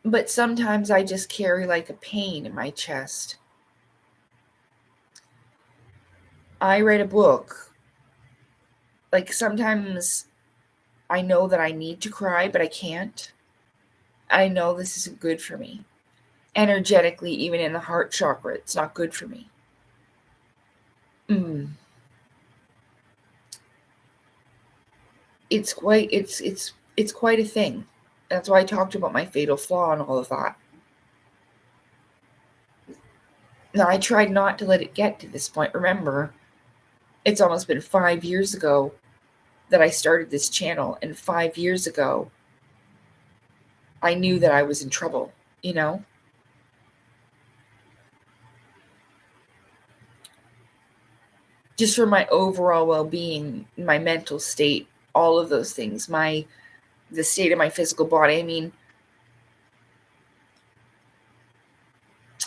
but sometimes I just carry like a pain in my chest. I read a book. Like, sometimes I know that I need to cry, but I can't. I know this isn't good for me. Energetically, even in the heart chakra, it's not good for me. It's quite a thing. That's why I talked about my fatal flaw and all of that. Now, I tried not to let it get to this point. Remember, it's almost been 5 years ago that I started this channel, and 5 years ago, I knew that I was in trouble, Just for my overall well-being, my mental state, all of those things, the state of my physical body. I mean,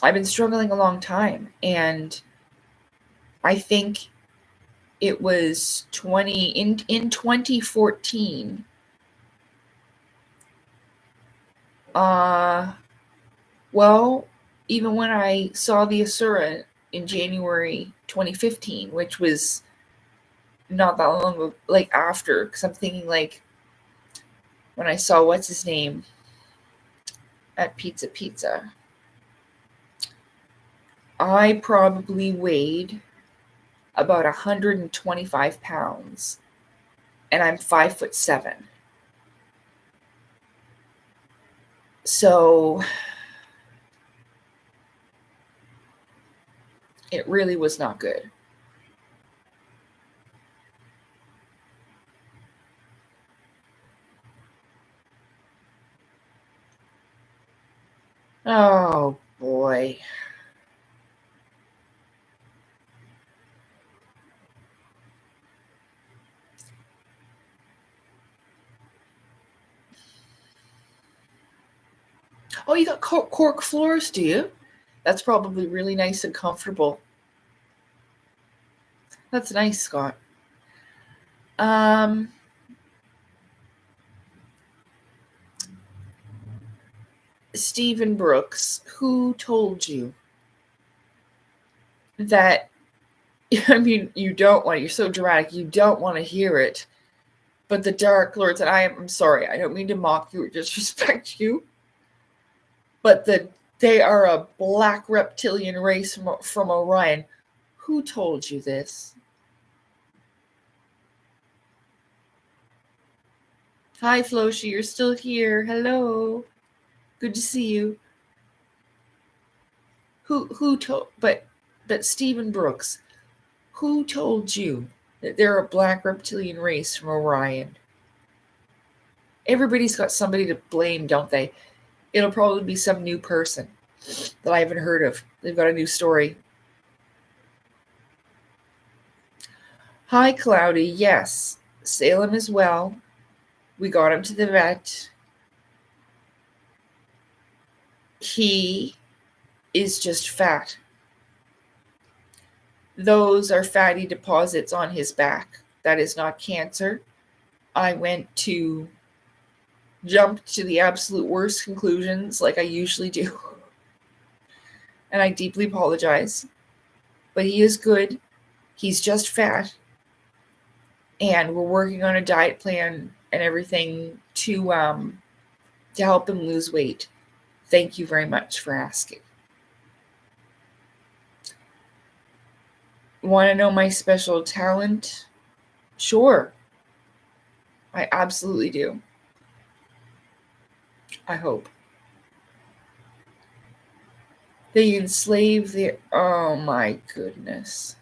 I've been struggling a long time, and I think it was in 2014. Well, even when I saw the Asura in January 2015, which was not that long ago, like after, because I'm thinking like when I saw what's his name at Pizza, I probably weighed about 125 pounds, and I'm 5'7". So it really was not good. Oh boy. Oh, you got cork floors, do you? That's probably really nice and comfortable. That's nice, Scott. Stephen Brooks, who told you that I mean, you don't want, you're so dramatic, you don't want to hear it. But the Dark Lords, and I'm sorry, I don't mean to mock you or disrespect you, but they are a black reptilian race from Orion. Who told you this? Hi, Floshi, you're still here. Hello. Good to see you. Who told, but Stephen Brooks, who told you that they're a black reptilian race from Orion? Everybody's got somebody to blame, don't they? It'll probably be some new person that I haven't heard of. They've got a new story. Hi, Cloudy. Yes, Salem as well. We got him to the vet. He is just fat. Those are fatty deposits on his back. That is not cancer. I went to jump to the absolute worst conclusions like I usually do. And I deeply apologize. But he is good. He's just fat. And we're working on a diet plan and everything to help him lose weight. Thank you very much for asking. Want to know my special talent? Sure. I absolutely do. I hope. They enslave the... Oh my goodness.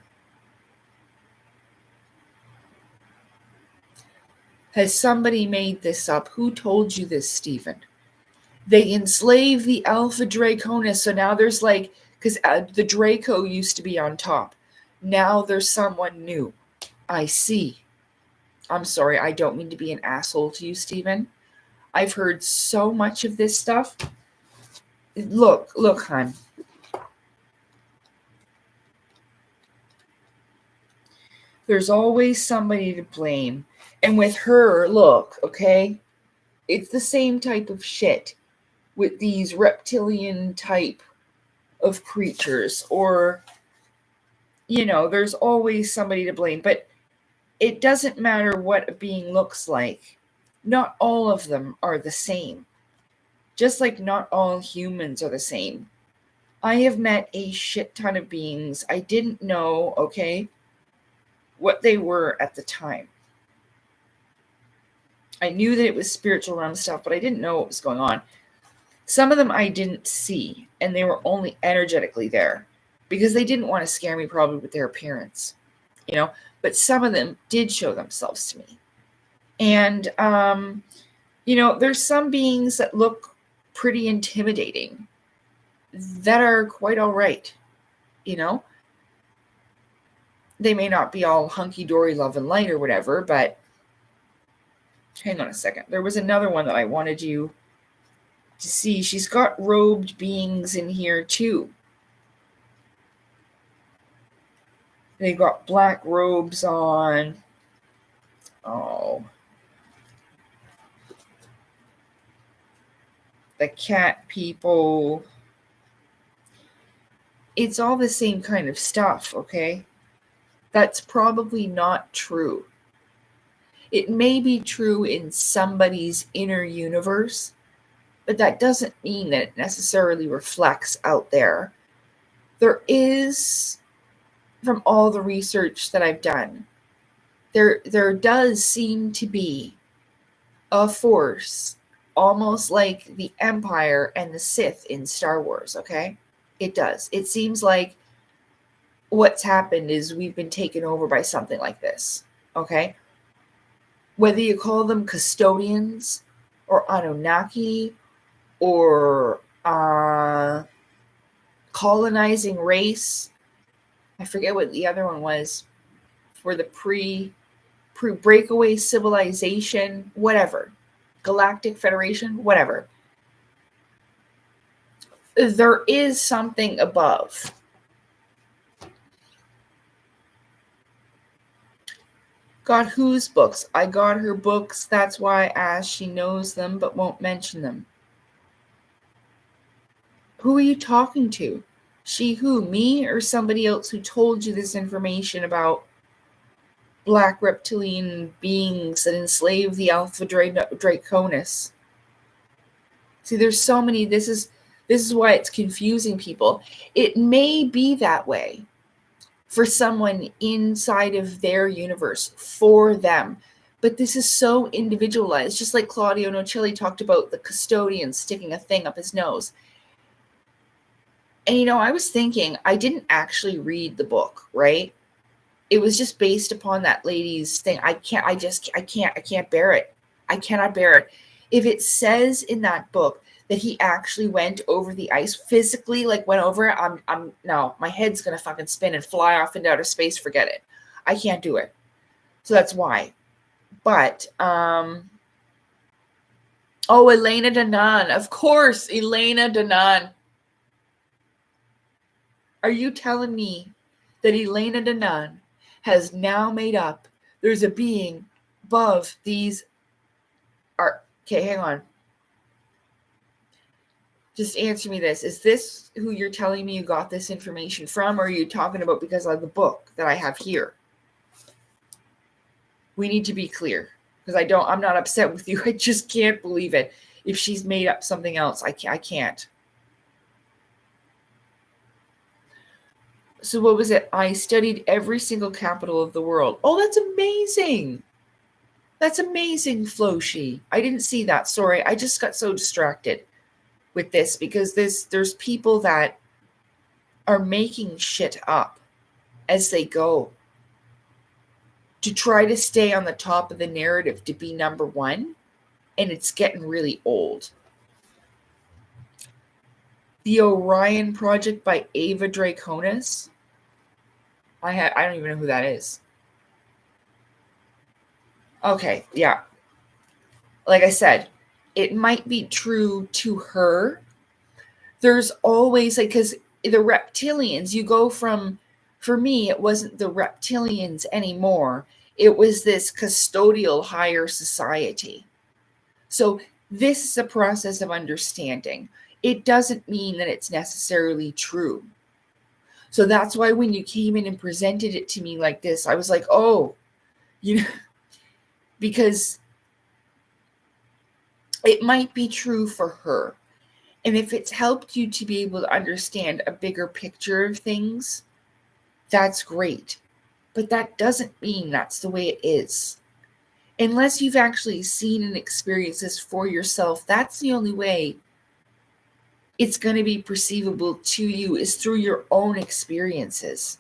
Has somebody made this up? Who told you this, Stephen? They enslave the Alpha Draconis. So now there's like... Because the Draco used to be on top. Now there's someone new. I see. I'm sorry, I don't mean to be an asshole to you, Stephen. I've heard so much of this stuff. Look, hon. There's always somebody to blame. And with her, look, okay? It's the same type of shit with these reptilian type of creatures. Or, you know, there's always somebody to blame. But it doesn't matter what a being looks like. Not all of them are the same. Just like not all humans are the same. I have met a shit ton of beings. I didn't know, okay, what they were at the time. I knew that it was spiritual realm stuff, but I didn't know what was going on. Some of them I didn't see, and they were only energetically there because they didn't want to scare me probably with their appearance, you know, but some of them did show themselves to me. And, you know, there's some beings that look pretty intimidating that are quite all right, you know. They may not be all hunky-dory love and light or whatever, but hang on a second. There was another one that I wanted you to see. She's got robed beings in here too. They got black robes on. Oh. The cat people. It's all the same kind of stuff, okay? That's probably not true. It may be true in somebody's inner universe, but that doesn't mean that it necessarily reflects out there. There is, from all the research that I've done, there does seem to be a force almost like the Empire and the Sith in Star Wars, okay? It does. It seems like what's happened is we've been taken over by something like this, okay? Whether you call them custodians or Anunnaki or colonizing race. I forget what the other one was for the pre-breakaway civilization, whatever. Galactic Federation, whatever. There is something above. Got whose books? I got her books. That's why I asked. She knows them but won't mention them. Who are you talking to? She who? Me or somebody else who told you this information about black reptilian beings that enslave the Alpha Draconis? See, there's so many. This is why it's confusing people. It may be that way for someone inside of their universe, for them. But this is so individualized, just like Claudio Nocelli talked about the custodian sticking a thing up his nose. And I was thinking, I didn't actually read the book, right? It was just based upon that lady's thing. I can't bear it. I cannot bear it. If it says in that book that he actually went over the ice physically, like went over it, no, my head's going to fucking spin and fly off into outer space. Forget it. I can't do it. So that's why. But, Elena Danaan. Of course, Elena Danaan. Are you telling me that Elena Danaan has now made up there's a being above these okay, hang on. Just answer me this. Is this who you're telling me you got this information from, or are you talking about because of the book that I have here? We need to be clear, because I'm not upset with you. I just can't believe it. If she's made up something else, I can't. So what was it? I studied every single capital of the world. Oh, that's amazing. That's amazing, Floshi. I didn't see that. Sorry. I just got so distracted with this because there's people that are making shit up as they go to try to stay on the top of the narrative, to be number one, and it's getting really old. The Orion Project by Ava Draconis. I don't even know who that is. Okay, yeah. Like I said, it might be true to her. There's always, because the reptilians, you go from, for me, it wasn't the reptilians anymore. It was this custodial higher society. So this is a process of understanding. It doesn't mean that it's necessarily true. So that's why when you came in and presented it to me like this, I was like, oh, because it might be true for her. And if it's helped you to be able to understand a bigger picture of things, that's great. But that doesn't mean that's the way it is. Unless you've actually seen and experienced this for yourself, that's the only way it's going to be perceivable to you, is through your own experiences.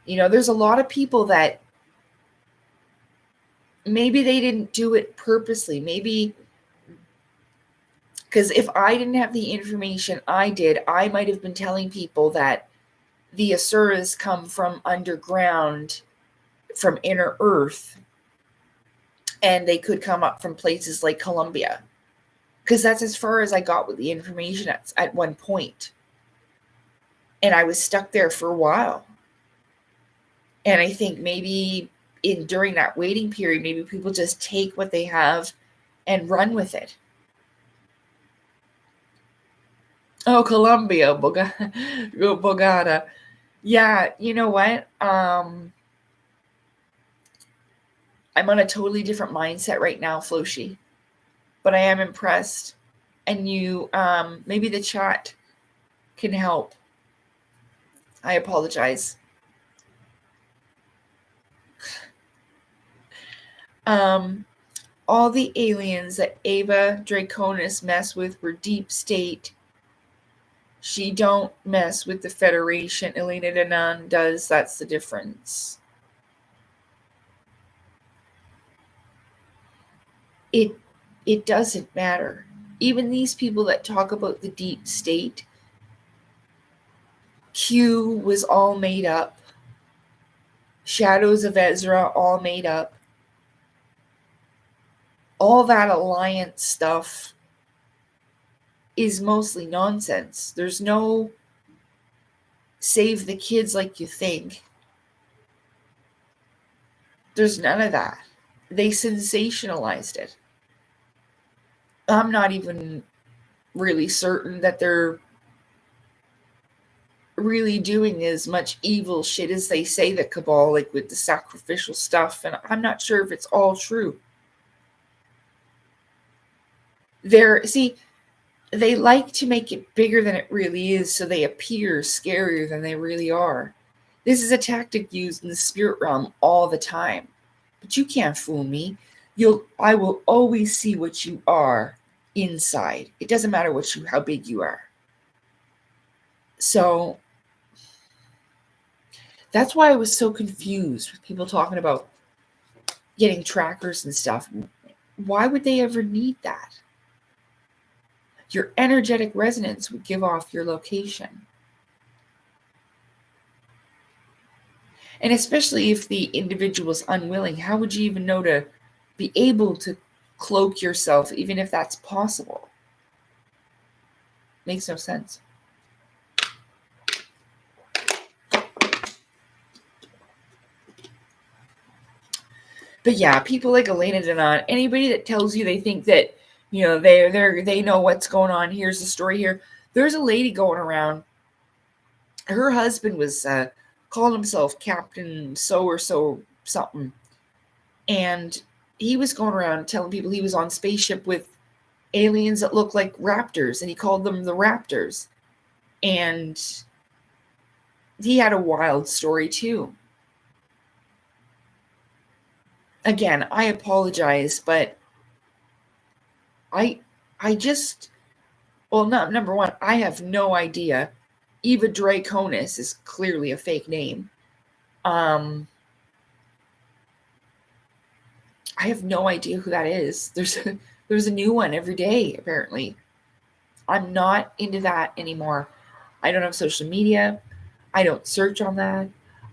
There's a lot of people that maybe they didn't do it purposely. Maybe because if I didn't have the information I did, I might have been telling people that the Asuras come from underground, from inner earth, and they could come up from places like Colombia. Because that's as far as I got with the information at one point. And I was stuck there for a while. And I think maybe during that waiting period, maybe people just take what they have and run with it. Oh, Colombia, Bogota. Yeah, you know what? I'm on a totally different mindset right now, Floshi. But I am impressed. And you, maybe the chat can help. I apologize. All the aliens that Ava Draconis mess with were deep state. She don't mess with the Federation. Elena Danaan does. That's the difference. It doesn't matter. Even these people that talk about the deep state, Q was all made up. Shadows of Ezra, all made up. All that alliance stuff is mostly nonsense. There's no save the kids like you think. There's none of that. They sensationalized it. I'm not even really certain that they're really doing as much evil shit as they say, the cabal, like with the sacrificial stuff, and I'm not sure if it's all true. They like to make it bigger than it really is, so they appear scarier than they really are. This is a tactic used in the spirit realm all the time. But you can't fool me. I will always see what you are inside. It doesn't matter how big you are. So that's why I was so confused with people talking about getting trackers and stuff. Why would they ever need that? Your energetic resonance would give off your location. And especially if the individual is unwilling, how would you even know to be able to cloak yourself, even if that's possible? Makes no sense. But yeah, people like Elena Denon, anybody that tells you they think that, they know what's going on, here's the story here. There's a lady going around. Her husband was calling himself Captain so or so something. And he was going around telling people he was on spaceship with aliens that look like raptors, and he called them the Raptors. And he had a wild story too. Again, I apologize, but I just, well, no, number one, I have no idea. Eva Draconis is clearly a fake name. I have no idea who that is. There's a new one every day, apparently. I'm not into that anymore. I don't have social media. I don't search on that.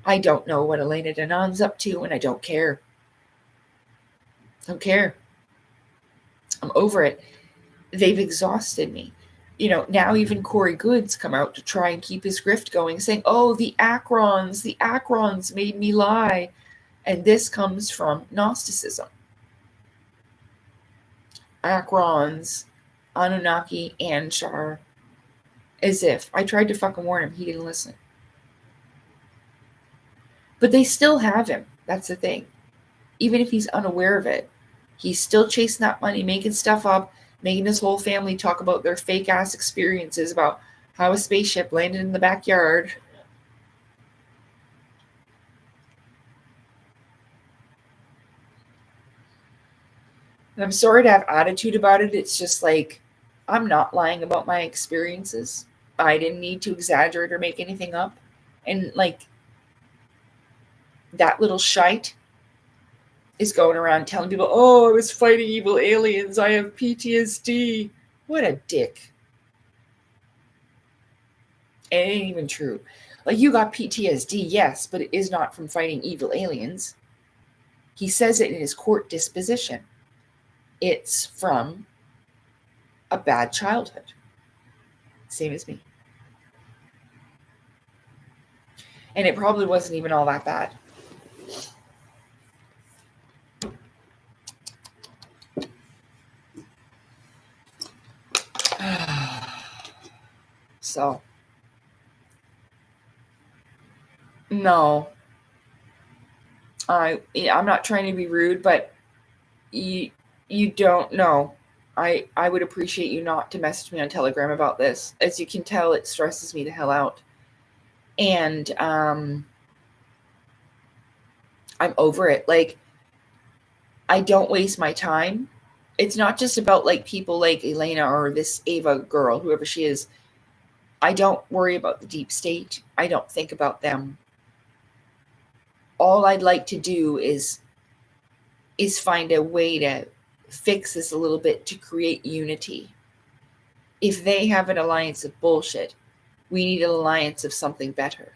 I don't know what Elena Danon's up to, and I don't care. Don't care. I'm over it. They've exhausted me. Now even Corey Goods come out to try and keep his grift going, saying, oh, the Acrons made me lie. And this comes from Gnosticism. Acrons, Anunnaki, Anshar. As if. I tried to fucking warn him. He didn't listen. But they still have him. That's the thing. Even if he's unaware of it, he's still chasing that money, making stuff up, making his whole family talk about their fake ass experiences about how a spaceship landed in the backyard. And I'm sorry to have attitude about it. It's just like, I'm not lying about my experiences. I didn't need to exaggerate or make anything up. And like, that little shite is going around telling people, oh, I was fighting evil aliens. I have PTSD. What a dick. It ain't even true. Like, you got PTSD, yes, but it is not from fighting evil aliens. He says it in his court disposition. It's from a bad childhood. Same as me. And it probably wasn't even all that bad. So, no. I'm not trying to be rude, but you don't know. I would appreciate you not to message me on Telegram about this. As you can tell, it stresses me the hell out. And I'm over it. Like, I don't waste my time. It's not just about like people like Elena or this Ava girl, whoever she is. I don't worry about the deep state. I don't think about them. All I'd like to do is find a way to fix this a little bit to create unity. If they have an alliance of bullshit, we need an alliance of something better.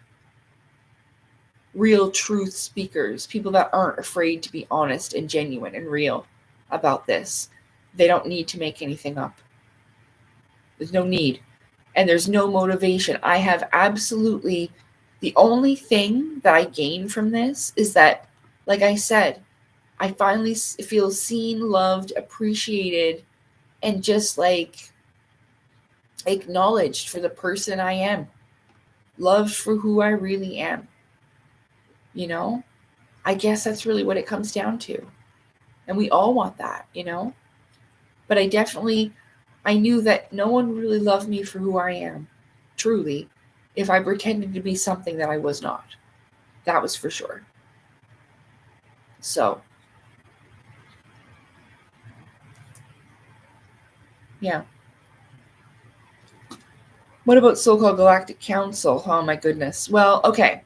Real truth speakers, people that aren't afraid to be honest and genuine and real about this. They don't need to make anything up. There's no need. And there's no motivation. I have absolutely, the only thing that I gain from this is that, like I said, I finally feel seen, loved, appreciated, and just like acknowledged for the person I am, loved for who I really am. You know, I guess that's really what it comes down to. And we all want that, you know? But I knew that no one really loved me for who I am, truly, if I pretended to be something that I was not. That was for sure. So, yeah. What about so-called Galactic Council? Oh my goodness. Well, okay.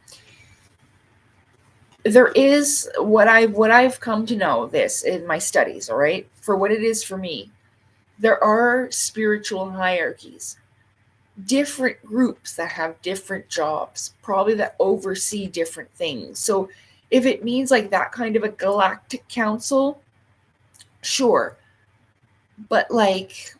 There is what I've come to know this in my studies, all right? For what it is for me. There are spiritual hierarchies, different groups that have different jobs, probably that oversee different things. So if it means like that kind of a galactic council, sure. But like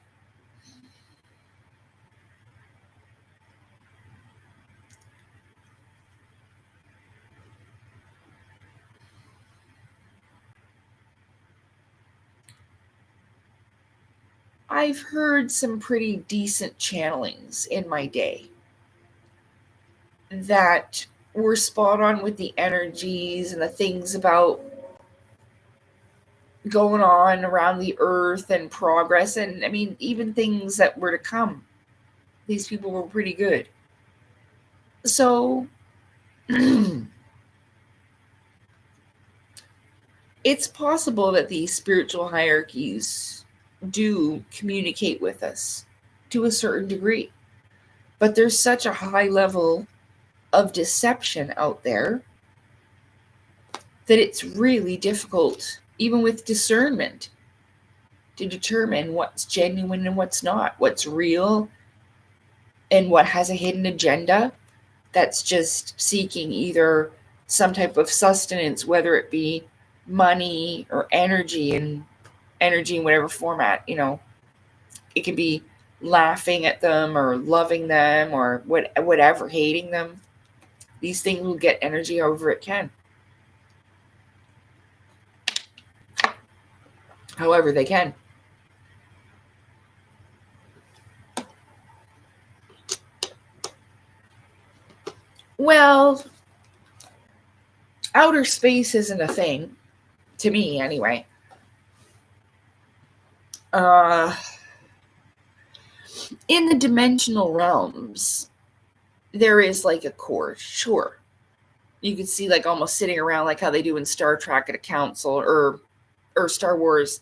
I've heard some pretty decent channelings in my day that were spot on with the energies and the things about going on around the earth and progress, and I mean even things that were to come. These people were pretty good. So it's possible that these spiritual hierarchies do communicate with us to a certain degree, but there's such a high level of deception out there that it's really difficult, even with discernment, to determine what's genuine and what's not, what's real and what has a hidden agenda that's just seeking either some type of sustenance, whether it be money or energy in whatever format, you know. It can be laughing at them or loving them or whatever, hating them. These things will get energy however it can. However they can. Well, outer space isn't a thing, to me anyway. Uh, in the dimensional realms, there is like a core, sure. You can see like almost sitting around like how they do in Star Trek at a council or Star Wars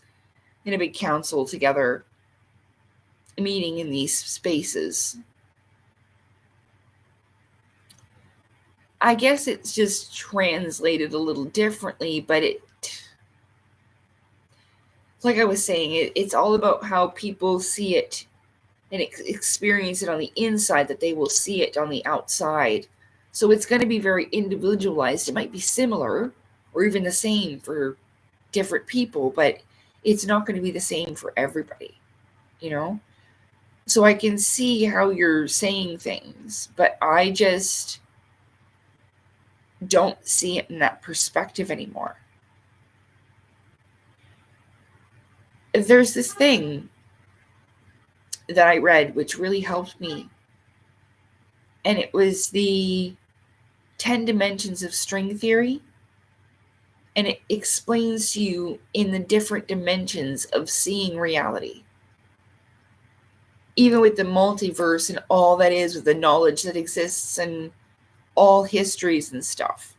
in a big council together, meeting in these spaces. I guess it's just translated a little differently, but like I was saying, it's all about how people see it and experience it on the inside, that they will see it on the outside. So it's going to be very individualized. It might be similar or even the same for different people, but it's not going to be the same for everybody, you know? So I can see how you're saying things, but I just don't see it in that perspective anymore. There's this thing that I read which really helped me, and it was the 10 dimensions of string theory, and it explains to you in the different dimensions of seeing reality. Even with the multiverse and all that is, with the knowledge that exists and all histories and stuff.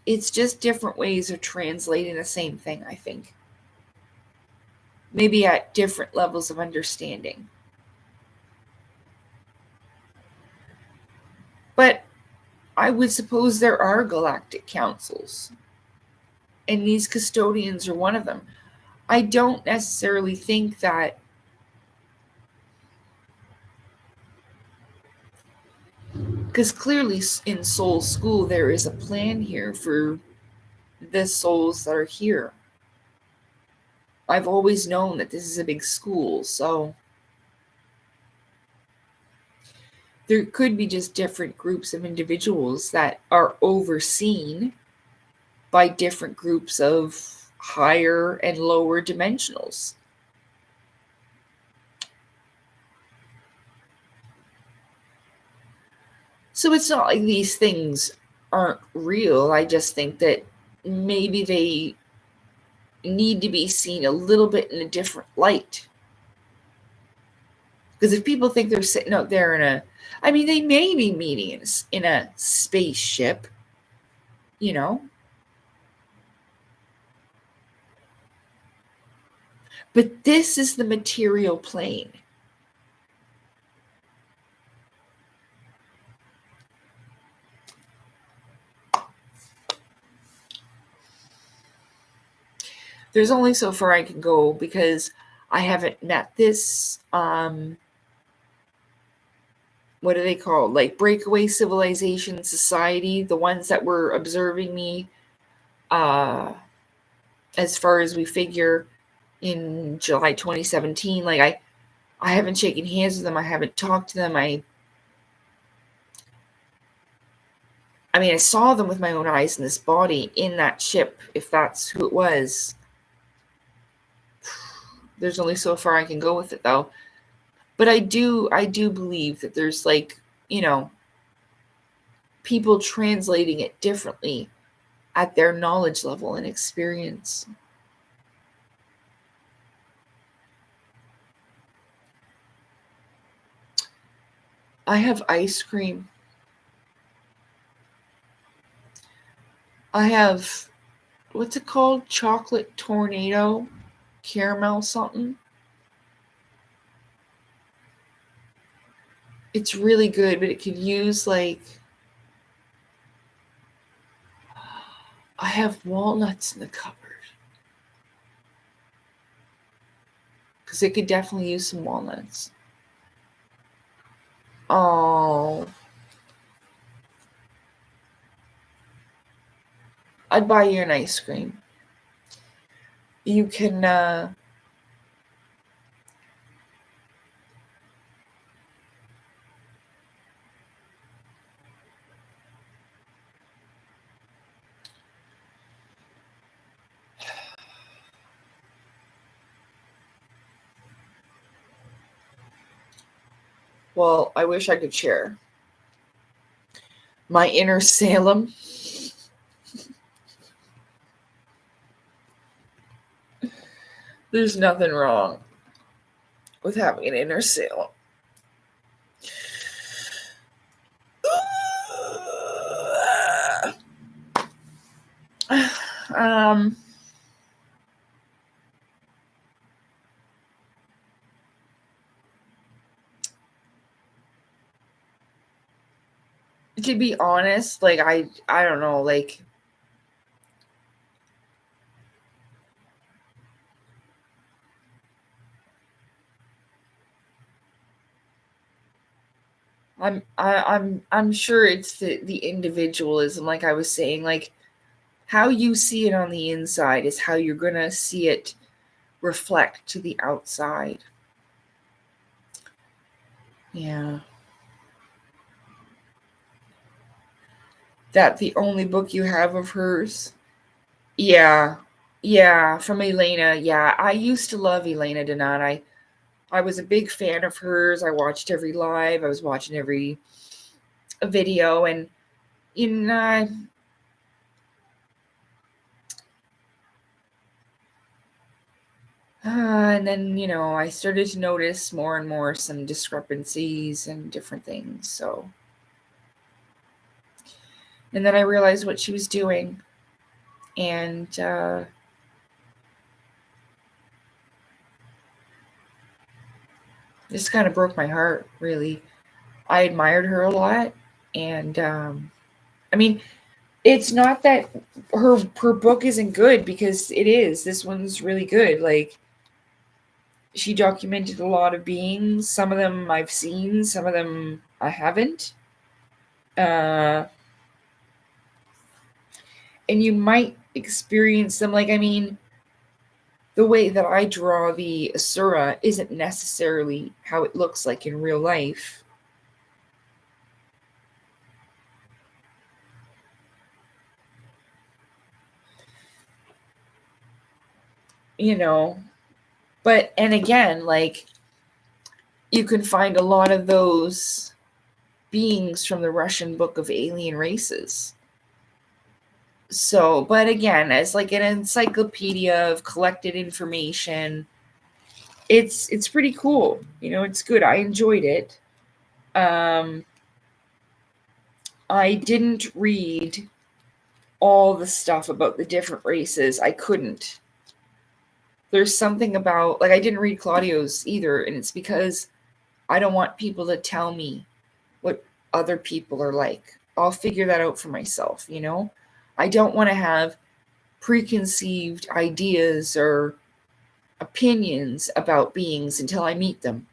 It's just different ways of translating the same thing, I think. Maybe at different levels of understanding. But I would suppose there are galactic councils, and these custodians are one of them. I don't necessarily think that because clearly in Soul School there is a plan here for the souls that are here. I've always known that this is a big school, so there could be just different groups of individuals that are overseen by different groups of higher and lower dimensionals. So it's not like these things aren't real. I just think that maybe they need to be seen a little bit in a different light. Because if people think they're sitting out there I mean, they may be meeting in a spaceship, you know, but this is the material plane. There's only so far I can go because I haven't met this what do they call, like, breakaway civilization society, the ones that were observing me uh as far as we figure in July 2017. Like, I haven't shaken hands with them. I haven't talked to them. I mean, I saw them with my own eyes in this body in that ship, if that's who it was. There's only so far I can go with it, though. But I do believe that there's, like, you know, people translating it differently at their knowledge level and experience. I have ice cream. I have, what's it called? Chocolate tornado, caramel something. It's really good, but it could use, like, I have walnuts in the cupboard. Because it could definitely use some walnuts. Oh. I'd buy you an ice cream. You can, well, I wish I could share my inner Salem. There's nothing wrong with having an inner Salem. Um, to be honest, like, I don't know, like, I'm sure it's the individualism, like I was saying, like, how you see it on the inside is how you're gonna see it reflect to the outside. Yeah. That the only book you have of hers? Yeah. Yeah, from Elena. Yeah, I used to love Elena Donan. I was a big fan of hers. I watched every live. I was watching every video, and in and then, I started to notice more and more some discrepancies and different things. So, and then I realized what she was doing, and this kind of broke my heart. Really, I admired her a lot, and I mean, it's not that her book isn't good, because it is. This one's really good. Like, she documented a lot of beings. Some of them I've seen, some of them I haven't. Uh, and you might experience them. Like, I mean, the way that I draw the Asura isn't necessarily how it looks like in real life. you know, but, and again, like, you can find a lot of those beings from the Russian Book of Alien Races. So, but again, as like an encyclopedia of collected information, it's pretty cool. You know, it's good. I enjoyed it. I didn't read all the stuff about the different races. I couldn't. There's something about, like, I didn't read Claudio's either, and it's because I don't want people to tell me what other people are like. I'll figure that out for myself, you know? I don't want to have preconceived ideas or opinions about beings until I meet them,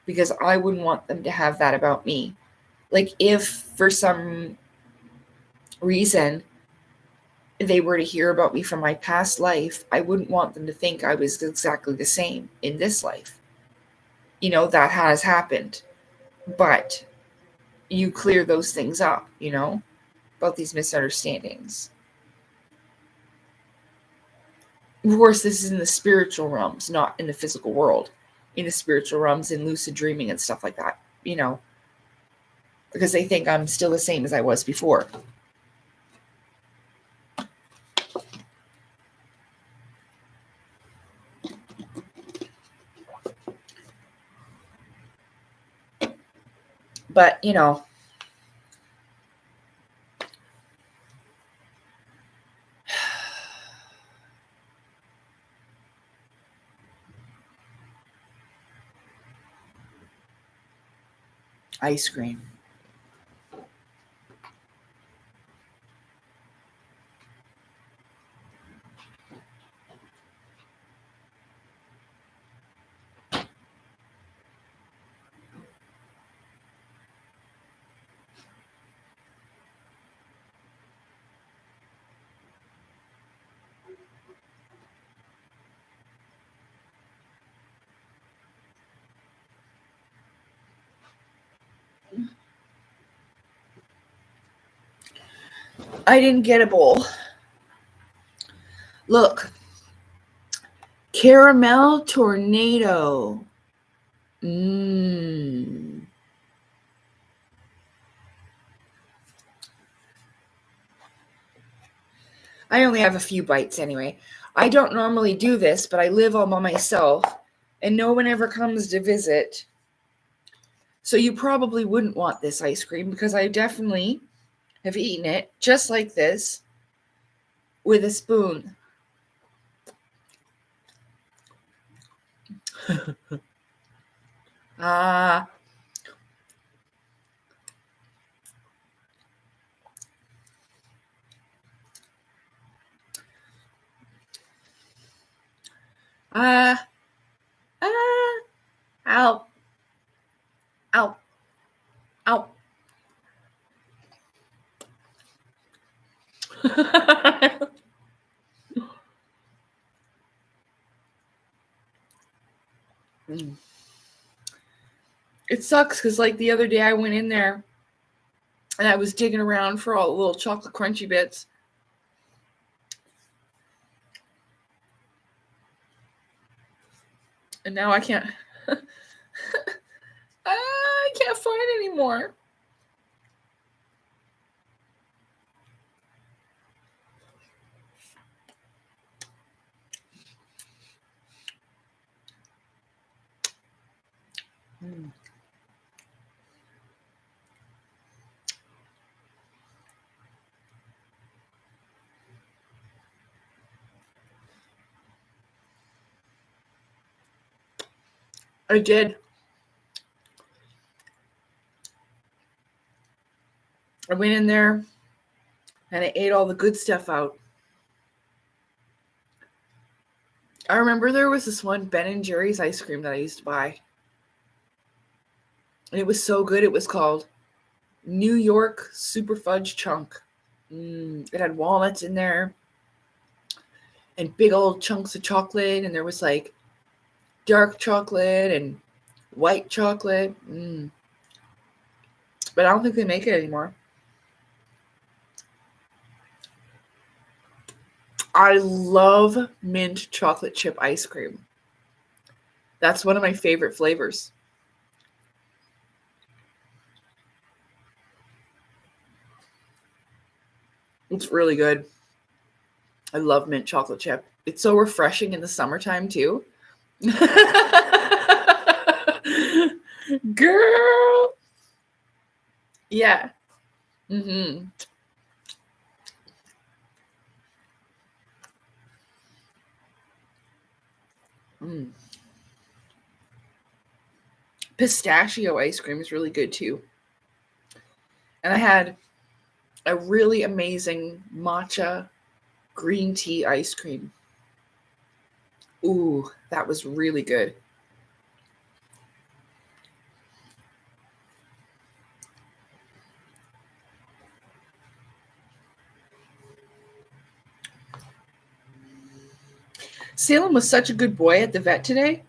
because I wouldn't want them to have that about me. Like, if for some reason they were to hear about me from my past life, I wouldn't want them to think I was exactly the same in this life. You know, that has happened. But you clear those things up, you know, about these misunderstandings. Of course, this is in the spiritual realms, not in the physical world. In the spiritual realms, in lucid dreaming and stuff like that, you know, because they think I'm still the same as I was before. But, you know, ice cream. I didn't get a bowl. Look, caramel tornado. Mmm. I only have a few bites anyway. I don't normally do this, but I live all by myself, and no one ever comes to visit. So you probably wouldn't want this ice cream, because I definitely have eaten it just like this with a spoon. Ah. Ah. Ah. Ow. Ow. Ow. Mm. It sucks because, like, the other day I went in there and I was digging around for all the little chocolate crunchy bits. And now I can't. I can't find it anymore. Mm. I did. I went in there and I ate all the good stuff out. I remember there was this one Ben and Jerry's ice cream that I used to buy. And it was so good. It was called New York Super Fudge Chunk. It had walnuts in there and big old chunks of chocolate. And there was like dark chocolate and white chocolate. But I don't think they make it anymore. I love mint chocolate chip ice cream. That's one of my favorite flavors. It's really good. I love mint chocolate chip. It's so refreshing in the summertime too. Girl. Yeah. Mm-hmm. Mm. Pistachio ice cream is really good too. And I had a really amazing matcha green tea ice cream. Ooh, that was really good. Salem was such a good boy at the vet today.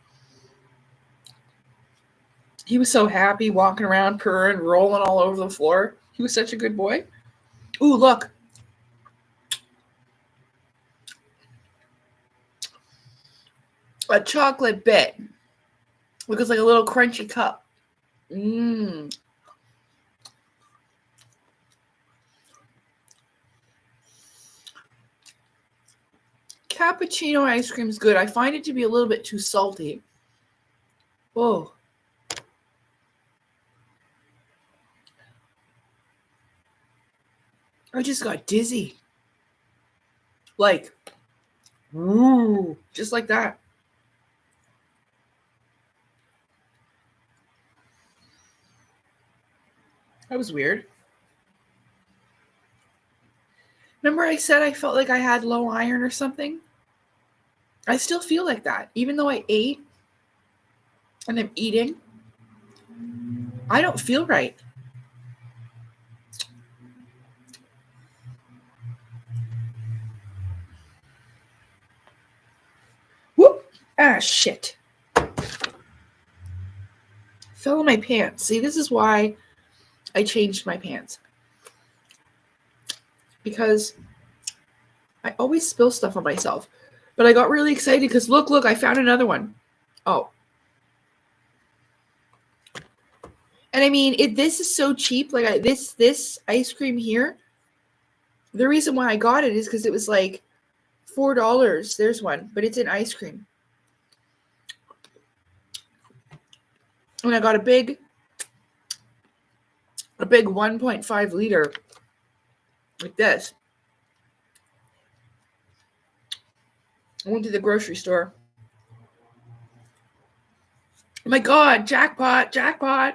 He was so happy walking around, purring, rolling all over the floor. He was such a good boy. Ooh, look. A chocolate bit. Looks like a little crunchy cup. Mmm. Cappuccino ice cream is good. I find it to be a little bit too salty. Oh. I just got dizzy. Like, woo, just like that. That was weird. Remember I said I felt like I had low iron or something? I still feel like that. Even though I ate and I'm eating, I don't feel right. Whoop! Ah, shit. Fell in my pants. See, this is why I changed my pants. Because I always spill stuff on myself. But I got really excited because look, I found another one. Oh. And I mean, this is so cheap. Like this ice cream here, the reason why I got it is because it was like $4. There's one, but it's an ice cream. And I got a big 1.5 liter like this. I went to the grocery store. Oh my God, jackpot. I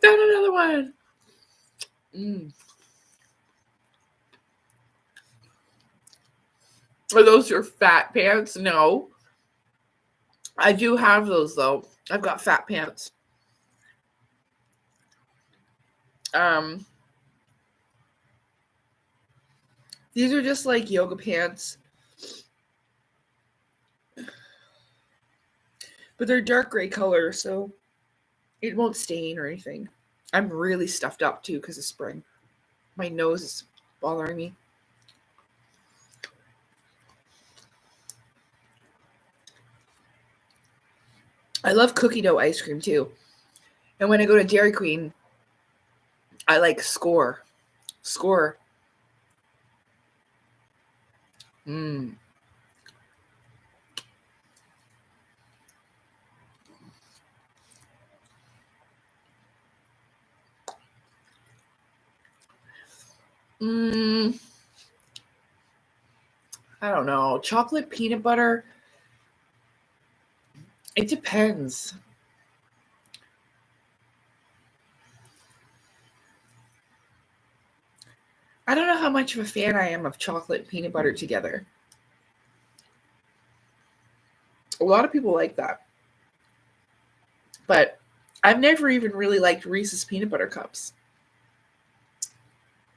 found another one. Are those your fat pants? No. I do have those though. I've got fat pants. These are just like yoga pants. But they're dark gray color, so it won't stain or anything. I'm really stuffed up too because of spring. My nose is bothering me. I love cookie dough ice cream too. And when I go to Dairy Queen, I like Score. Score. Mmm. Mmm. I don't know. Chocolate peanut butter. It depends. I don't know how much of a fan I am of chocolate and peanut butter together. A lot of people like that. But I've never even really liked Reese's peanut butter cups.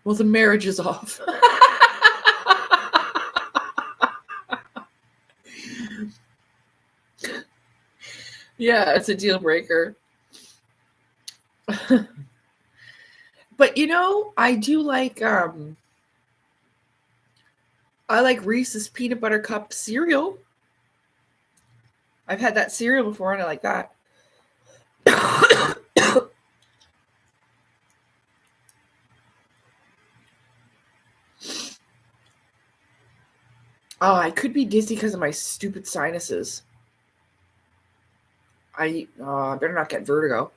Well, the marriage is off. Yeah, it's a deal breaker. But I do like I like Reese's peanut butter cup cereal. I've had that cereal before and I like that. Oh, I could be dizzy because of my stupid sinuses. I better not get vertigo.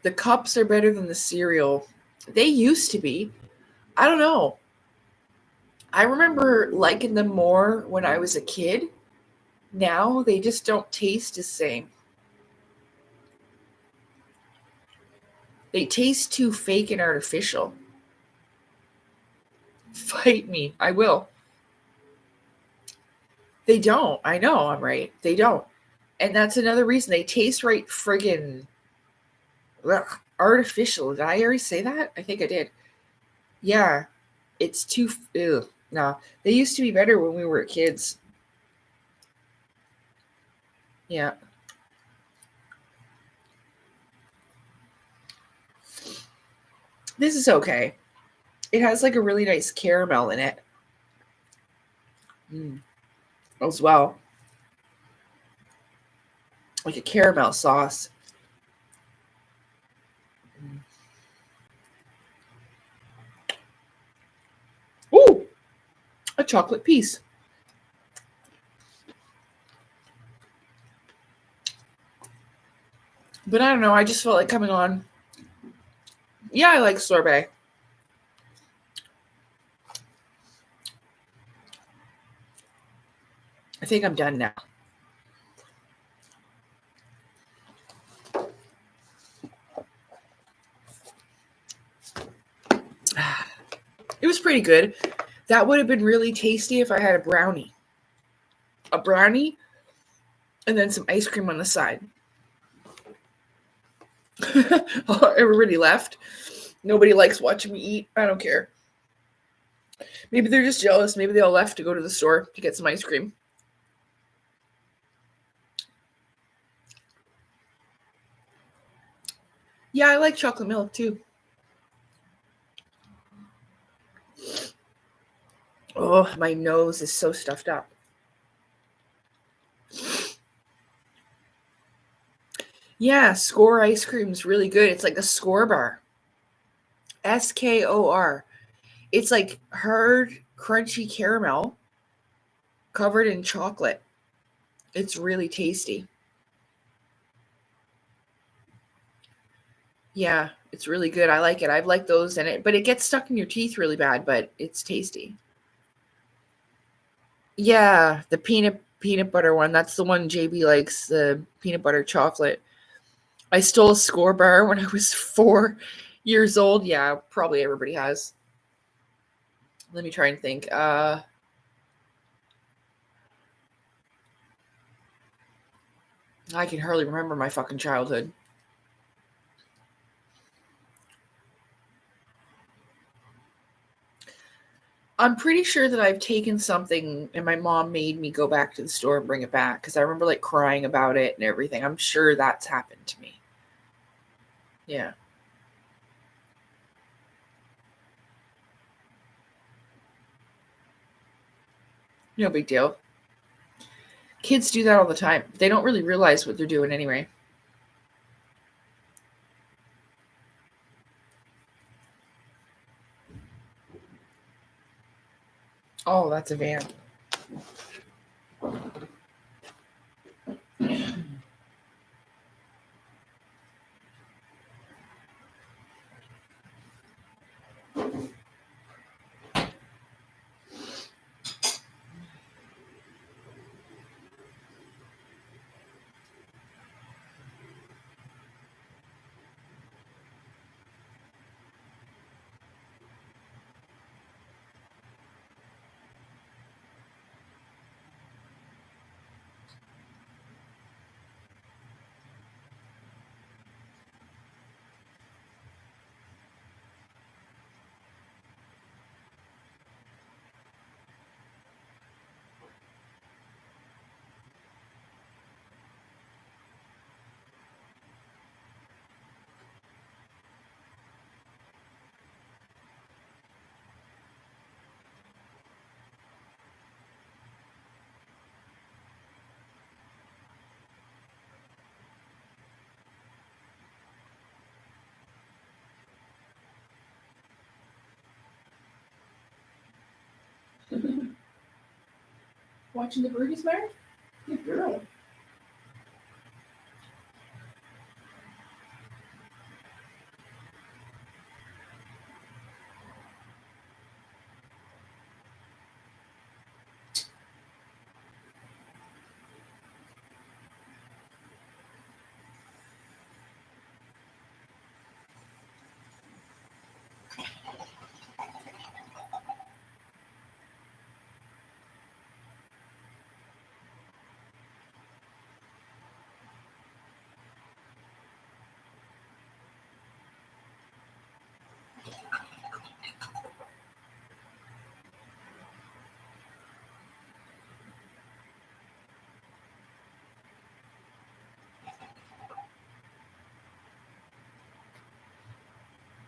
The cups are better than the cereal. They used to be. I don't know. I remember liking them more when I was a kid. Now they just don't taste the same. They taste too fake and artificial. Fight me. I will. They don't. I know I'm right. They don't. And that's another reason they taste right friggin' artificial. Did I already say that? I think I did. Yeah. It's too. Ew. No. They used to be better when we were kids. Yeah. This is okay. It has like a really nice caramel in it. As well. Like a caramel sauce. Ooh, a chocolate piece. But I don't know. I just felt like coming on. Yeah, I like sorbet. I think I'm done now. It was pretty good. That would have been really tasty if I had a brownie. A brownie and then some ice cream on the side. Everybody left. Nobody likes watching me eat. I don't care. Maybe they're just jealous. Maybe they all left to go to the store to get some ice cream. Yeah, I like chocolate milk too. Oh, my nose is so stuffed up. Yeah, Skor ice cream is really good. It's like a Skor bar. Skor. It's like hard, crunchy caramel covered in chocolate. It's really tasty. Yeah, it's really good. I like it. I've liked those in it, but it gets stuck in your teeth really bad, but it's tasty. Yeah, the peanut butter one. That's the one JB likes, the peanut butter chocolate. I stole a Skor bar when I was 4 years old. Yeah, probably everybody has. Let me try and think. I can hardly remember my fucking childhood. I'm pretty sure that I've taken something and my mom made me go back to the store and bring it back because I remember like crying about it and everything. I'm sure that's happened to me. Yeah. No big deal. Kids do that all the time. They don't really realize what they're doing anyway. Oh, that's a van. Watching the birdies, Mary? Good girl.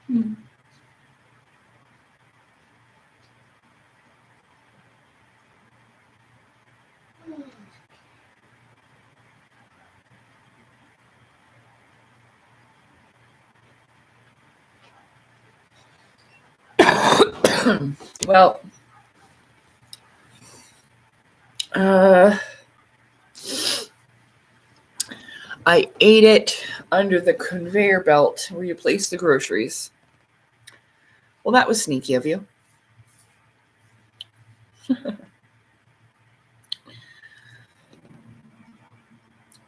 Hmm. Well, I ate it under the conveyor belt where you place the groceries. Well, that was sneaky of you.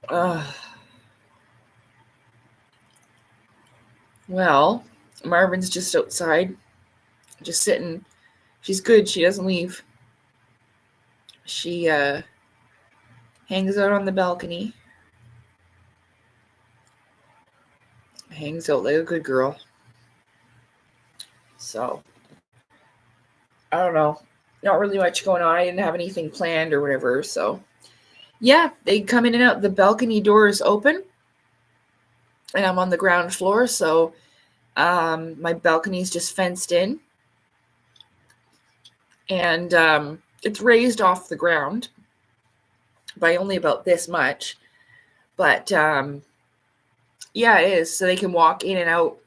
Uh, well, Marvin's just outside, just sitting. She's good. She doesn't leave. She hangs out on the balcony. Hangs out like a good girl. So, I don't know. Not really much going on. I didn't have anything planned or whatever. So, yeah, they come in and out. The balcony door is open, and I'm on the ground floor. So, my balcony is just fenced in, and it's raised off the ground by only about this much. But yeah, it is. So they can walk in and out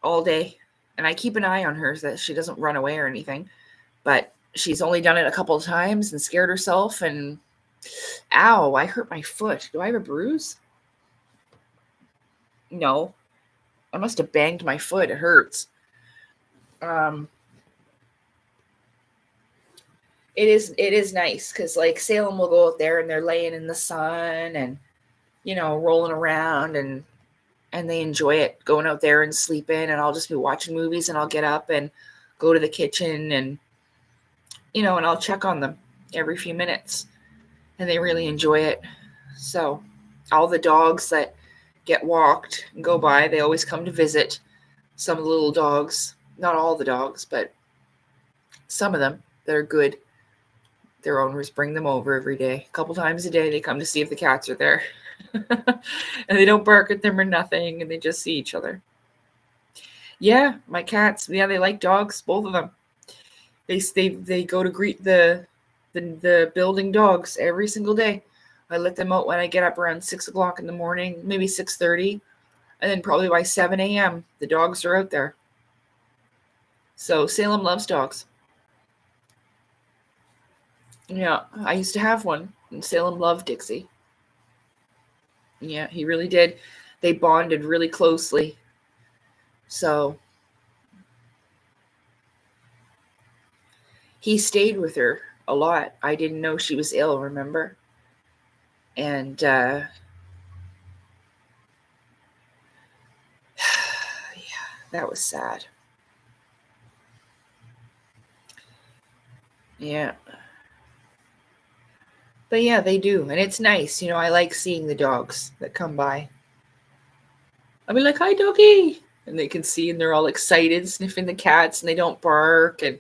all day. And I keep an eye on her so that she doesn't run away or anything. But she's only done it a couple of times and scared herself. And ow, I hurt my foot. Do I have a bruise? No. I must have banged my foot. It hurts. It is nice because like Salem will go out there and they're laying in the sun and rolling around and they enjoy it going out there and sleeping, and I'll just be watching movies and I'll get up and go to the kitchen and and I'll check on them every few minutes, and they really enjoy it. So all the dogs that get walked and go by, they always come to visit. Some of the little dogs, not all the dogs, but some of them that are good, their owners bring them over every day. A couple times a day they come to see if the cats are there. And they don't bark at them or nothing, and they just see each other. Yeah, my cats, yeah, they like dogs, both of them. They go to greet the building dogs every single day. I let them out when I get up around 6 o'clock in the morning, maybe 6:30, and then probably by 7 a.m. the dogs are out there. So Salem loves dogs. Yeah, I used to have one, and Salem loved Dixie. Yeah, he really did. They bonded really closely. So he stayed with her a lot. I didn't know she was ill, remember? And yeah, that was sad. Yeah. But yeah, they do. And it's nice. I like seeing the dogs that come by. I'll be like, hi, doggy. And they can see and they're all excited, sniffing the cats, and they don't bark. And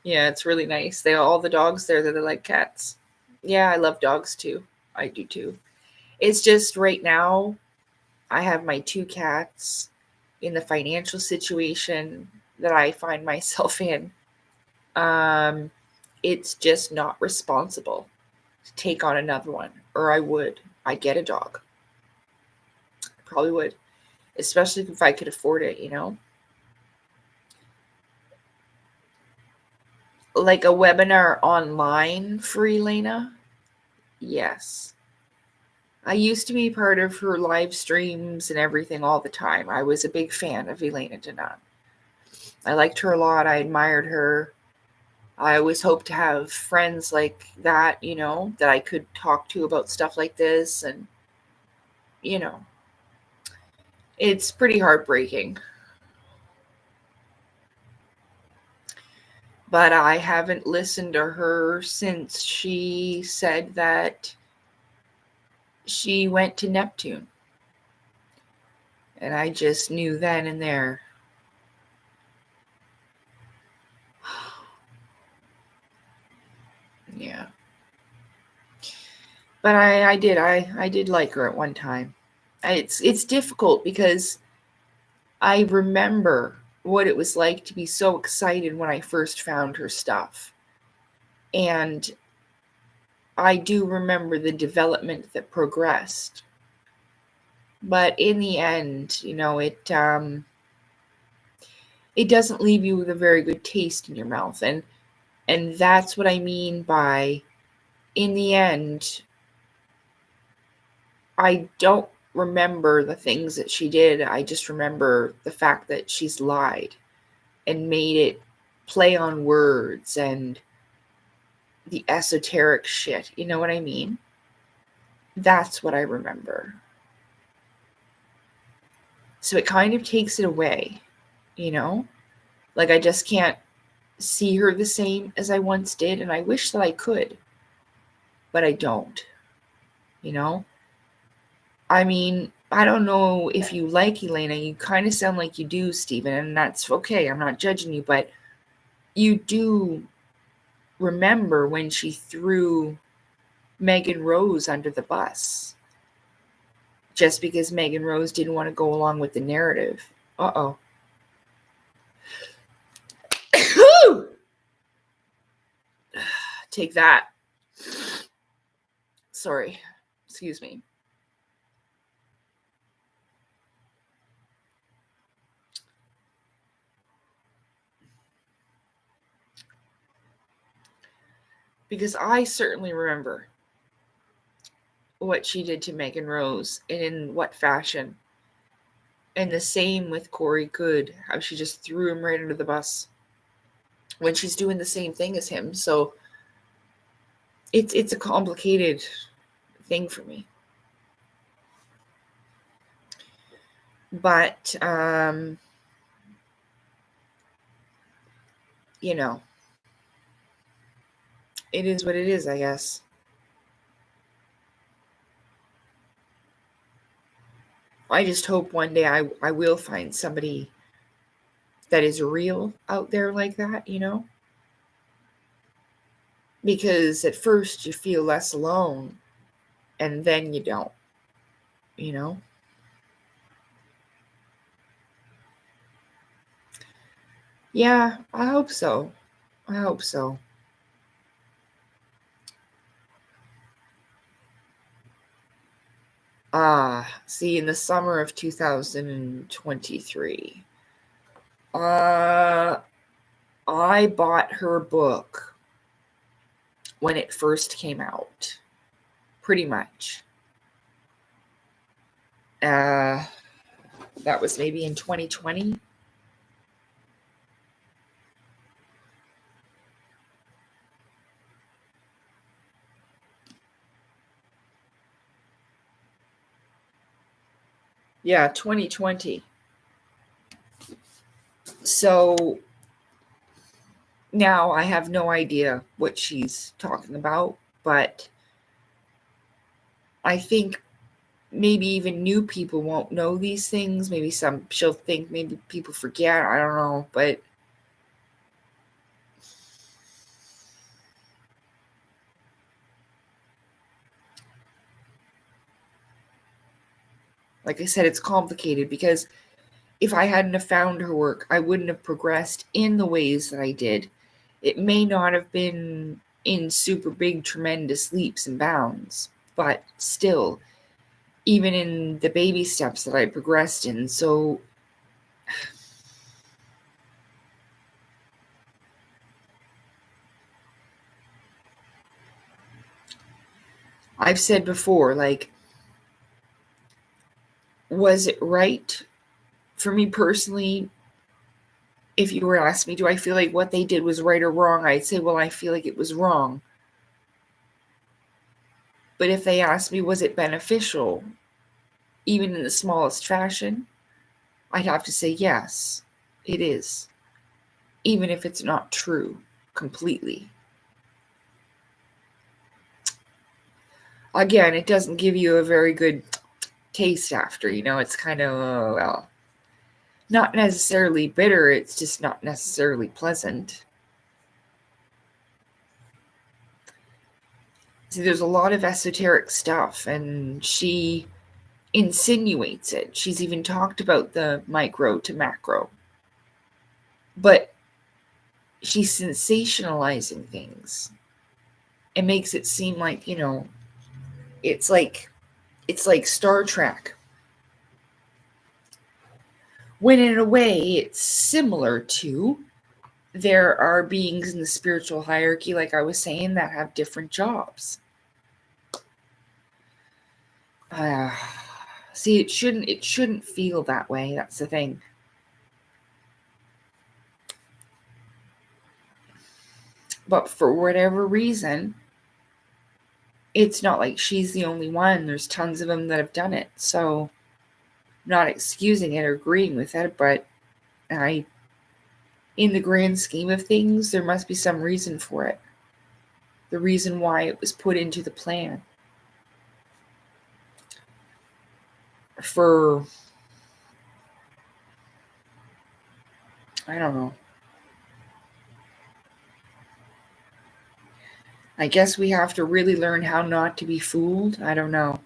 yeah, it's really nice. All the dogs there that are like cats. Yeah, I love dogs too. I do too. It's just right now, I have my two cats in the financial situation that I find myself in. Um, it's just not responsible to take on another one, or I would. I'd get a dog. I probably would, especially if I could afford it. Like a webinar online for Elena? Yes. I used to be part of her live streams and everything all the time. I was a big fan of Elena Denon. I liked her a lot. I admired her. I always hoped to have friends like that, that I could talk to about stuff like this. And, it's pretty heartbreaking. But I haven't listened to her since she said that she went to Neptune. And I just knew then and there. Yeah. But I did like her at one time. It's difficult because I remember what it was like to be so excited when I first found her stuff. And I do remember the development that progressed. But in the end, it doesn't leave you with a very good taste in your mouth. And that's what I mean by, in the end, I don't remember the things that she did. I just remember the fact that she's lied and made it play on words and the esoteric shit. You know what I mean? That's what I remember. So it kind of takes it away, Like I just can't see her the same as I once did, and I wish that I could, but I don't, I mean, I don't know if you like Elena. You kind of sound like you do, Stephen, and that's okay. I'm not judging you, but you do remember when she threw Megan Rose under the bus just because Megan Rose didn't want to go along with the narrative. Uh-oh. Take that. Sorry. Excuse me. Because I certainly remember what she did to Megan Rose and in what fashion. And the same with Corey Good, how she just threw him right under the bus when she's doing the same thing as him. So it's a complicated thing for me. But it is what it is, I guess. I just hope one day I will find somebody that is real out there like that, Because at first you feel less alone and then you don't, Yeah, I hope so. I hope so. See, in the summer of 2023, I bought her book when it first came out, pretty much. That was maybe in 2020. Yeah, 2020. So now I have no idea what she's talking about, but I think maybe even new people won't know these things. Maybe she'll think maybe people forget. I don't know, but like I said, it's complicated because if I hadn't have found her work, I wouldn't have progressed in the ways that I did. It may not have been in super big, tremendous leaps and bounds, but still, even in the baby steps that I progressed in. So I've said before, like, was it right? For me personally, if you were to ask me, do I feel like what they did was right or wrong? I'd say, well, I feel like it was wrong. But if they asked me, was it beneficial, even in the smallest fashion, I'd have to say, yes, it is. Even if it's not true completely. Again, it doesn't give you a very good taste after, it's kind of, well, not necessarily bitter, it's just not necessarily pleasant. See, there's a lot of esoteric stuff, and she insinuates it. She's even talked about the micro to macro. But she's sensationalizing things. It makes it seem like, it's like Star Trek. When in a way it's similar to, there are beings in the spiritual hierarchy, like I was saying, that have different jobs. See, it shouldn't feel that way. That's the thing. But for whatever reason, it's not like she's the only one. There's tons of them that have done it. So, I'm not excusing it or agreeing with it, but in the grand scheme of things, there must be some reason for it. The reason why it was put into the plan. For, I don't know. I guess we have to really learn how not to be fooled. I don't know.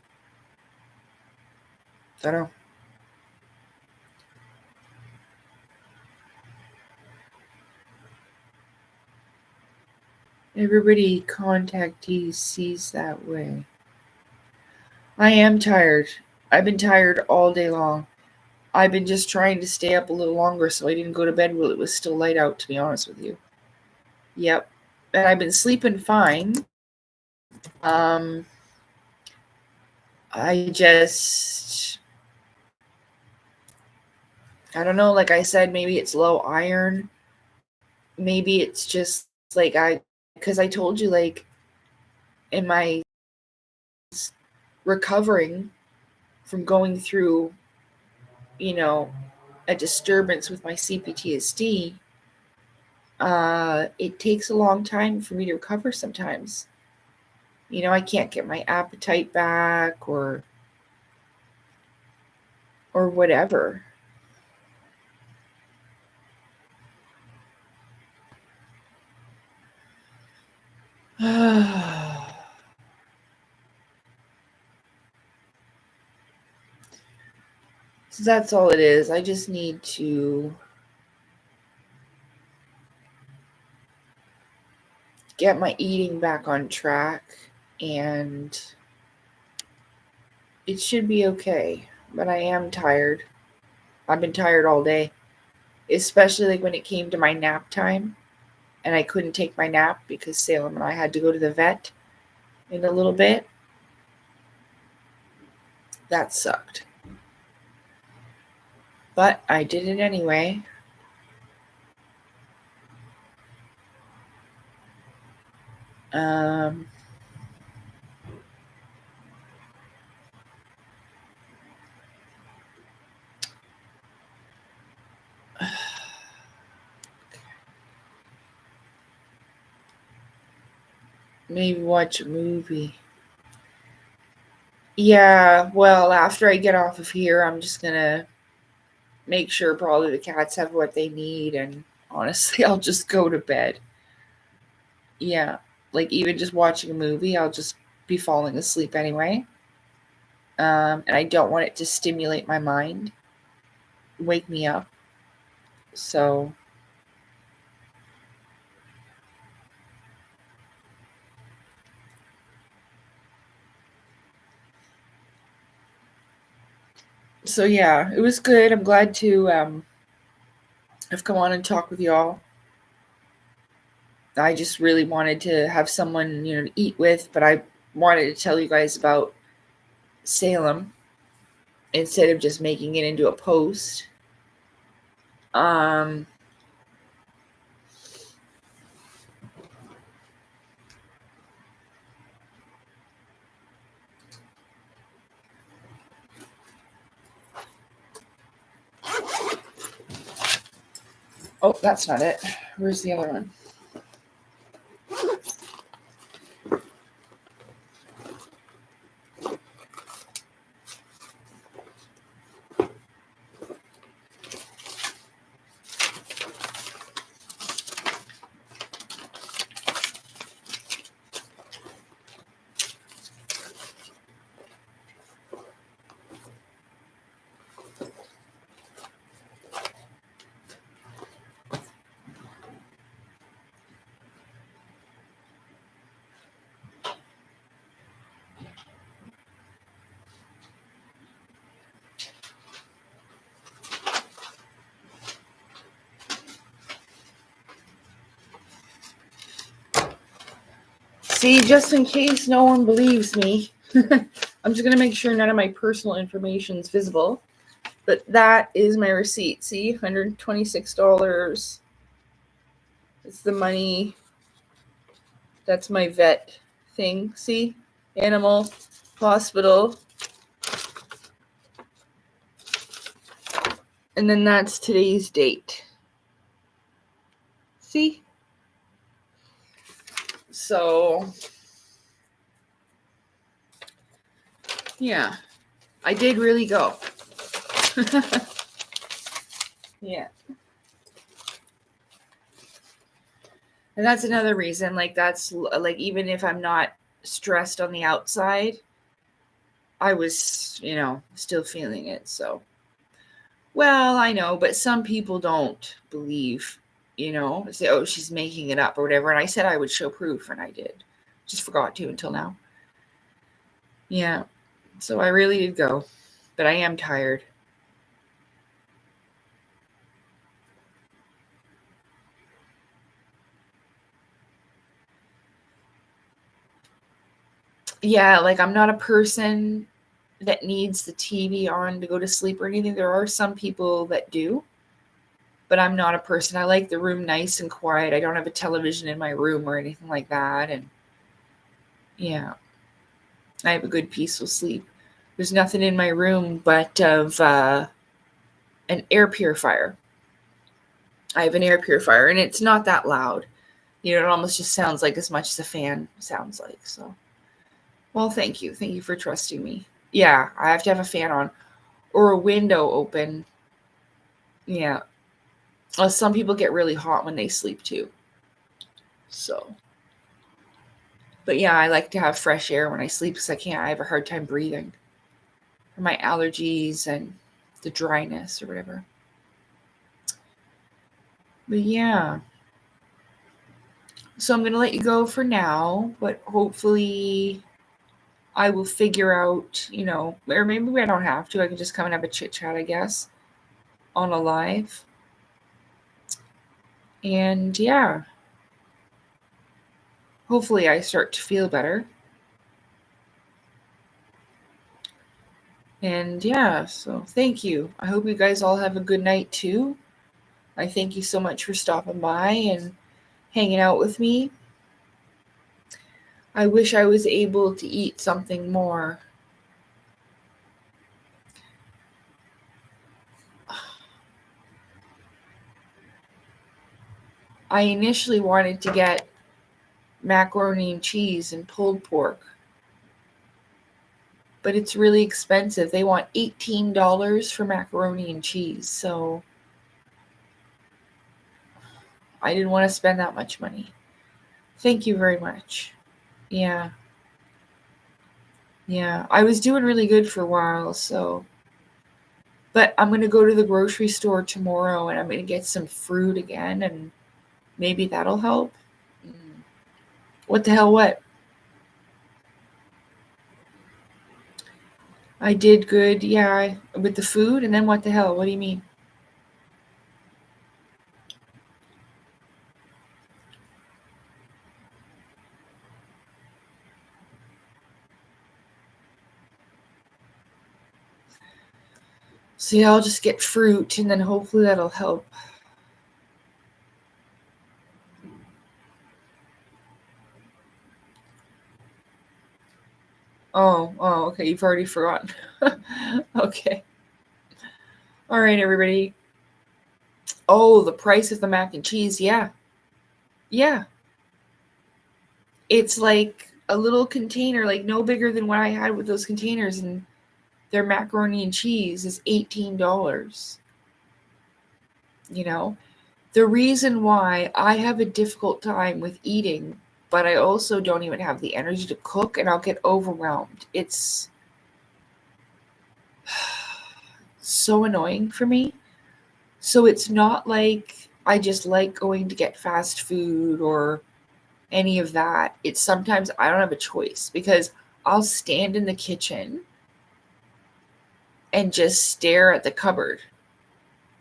Everybody contactee sees that way. I am tired. I've been tired all day long. I've been just trying to stay up a little longer so I didn't go to bed while it was still light out, to be honest with you. Yep. And I've been sleeping fine. I don't know, like I said, maybe it's low iron. Maybe it's just like because I told you, like, in my recovering from going through, a disturbance with my CPTSD, it takes a long time for me to recover sometimes. I can't get my appetite back or whatever. So that's all it is. I just need to get my eating back on track, and it should be okay. But I am tired. I've been tired all day, especially like when it came to my nap time, and I couldn't take my nap because Salem and I had to go to the vet in a little bit. That sucked. But I did it anyway. Maybe watch a movie. Yeah, well, after I get off of here, I'm just gonna make sure probably the cats have what they need, and honestly, I'll just go to bed. Yeah, like even just watching a movie, I'll just be falling asleep anyway. And I don't want it to stimulate my mind, wake me up. So yeah, it was good. I'm glad to have come on and talk with y'all. I just really wanted to have someone, to eat with, but wanted to tell you guys about Salem instead of just making it into a post. Um, oh, that's not it. Where's the other one? See, just in case no one believes me, I'm just going to make sure none of my personal information is visible. But that is my receipt. See, $126. It's the money. That's my vet thing. See? Animal hospital. And then that's today's date. See? So, yeah. I did really go. Yeah. And that's another reason, like, that's, like, even if I'm not stressed on the outside, I was, still feeling it, so. Well, I know, but some people don't believe, say, oh, she's making it up or whatever, and I said I would show proof, and I did. Just forgot to until now. Yeah, so I really did go, but I am tired. Yeah, like, I'm not a person that needs the TV on to go to sleep or anything. There are some people that do, but I'm not a person. I like the room nice and quiet. I don't have a television in my room or anything like that. And yeah, I have a good peaceful sleep. There's nothing in my room but of an air purifier. I have an air purifier, and it's not that loud. It almost just sounds like as much as a fan sounds like. So, well, thank you. Thank you for trusting me. Yeah, I have to have a fan on or a window open. Yeah. Well, some people get really hot when they sleep too. So, but yeah, I like to have fresh air when I sleep because I have a hard time breathing for my allergies and the dryness or whatever. But yeah. So I'm going to let you go for now, but hopefully I will figure out, or maybe I don't have to. I can just come and have a chit chat, I guess, on a live. And yeah, hopefully I start to feel better. And yeah, so thank you. I hope you guys all have a good night too. I thank you so much for stopping by and hanging out with me. I wish I was able to eat something more. I initially wanted to get macaroni and cheese and pulled pork, but it's really expensive. They want $18 for macaroni and cheese, so I didn't want to spend that much money. Thank you very much. Yeah. Yeah. I was doing really good for a while, so. But I'm going to go to the grocery store tomorrow and I'm going to get some fruit again, and maybe that'll help. What the hell, what? I did good, yeah, with the food, and then what the hell? What do you mean? So yeah, I'll just get fruit and then hopefully that'll help. Oh, okay. You've already forgotten. Okay. All right, everybody. Oh, the price of the mac and cheese. Yeah. Yeah. It's like a little container, like no bigger than what I had with those containers, and their macaroni and cheese is $18. You know, the reason why I have a difficult time with eating, but I also don't even have the energy to cook and I'll get overwhelmed. It's so annoying for me. So it's not like I just like going to get fast food or any of that. It's sometimes I don't have a choice because I'll stand in the kitchen and just stare at the cupboard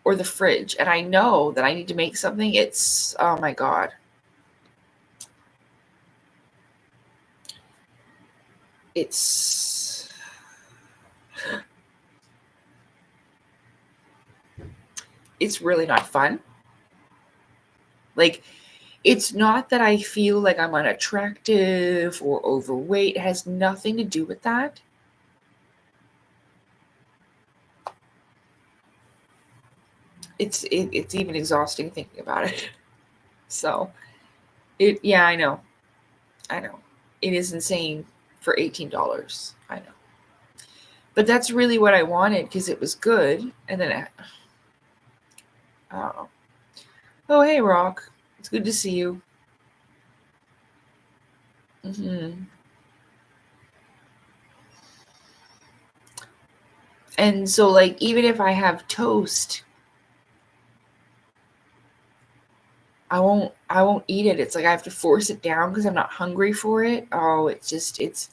or the fridge and I know that I need to make something. It's, oh my God. It's really not fun. Like, it's not that I feel like I'm unattractive or overweight. It has nothing to do with that. It's even exhausting thinking about it. So yeah, I know. It is insane for $18. I know. But that's really what I wanted because it was good. And then I don't know. Oh, hey, Rock. It's good to see you. And so, like, even if I have toast, I won't eat it. It's like I have to force it down because I'm not hungry for it. Oh, it's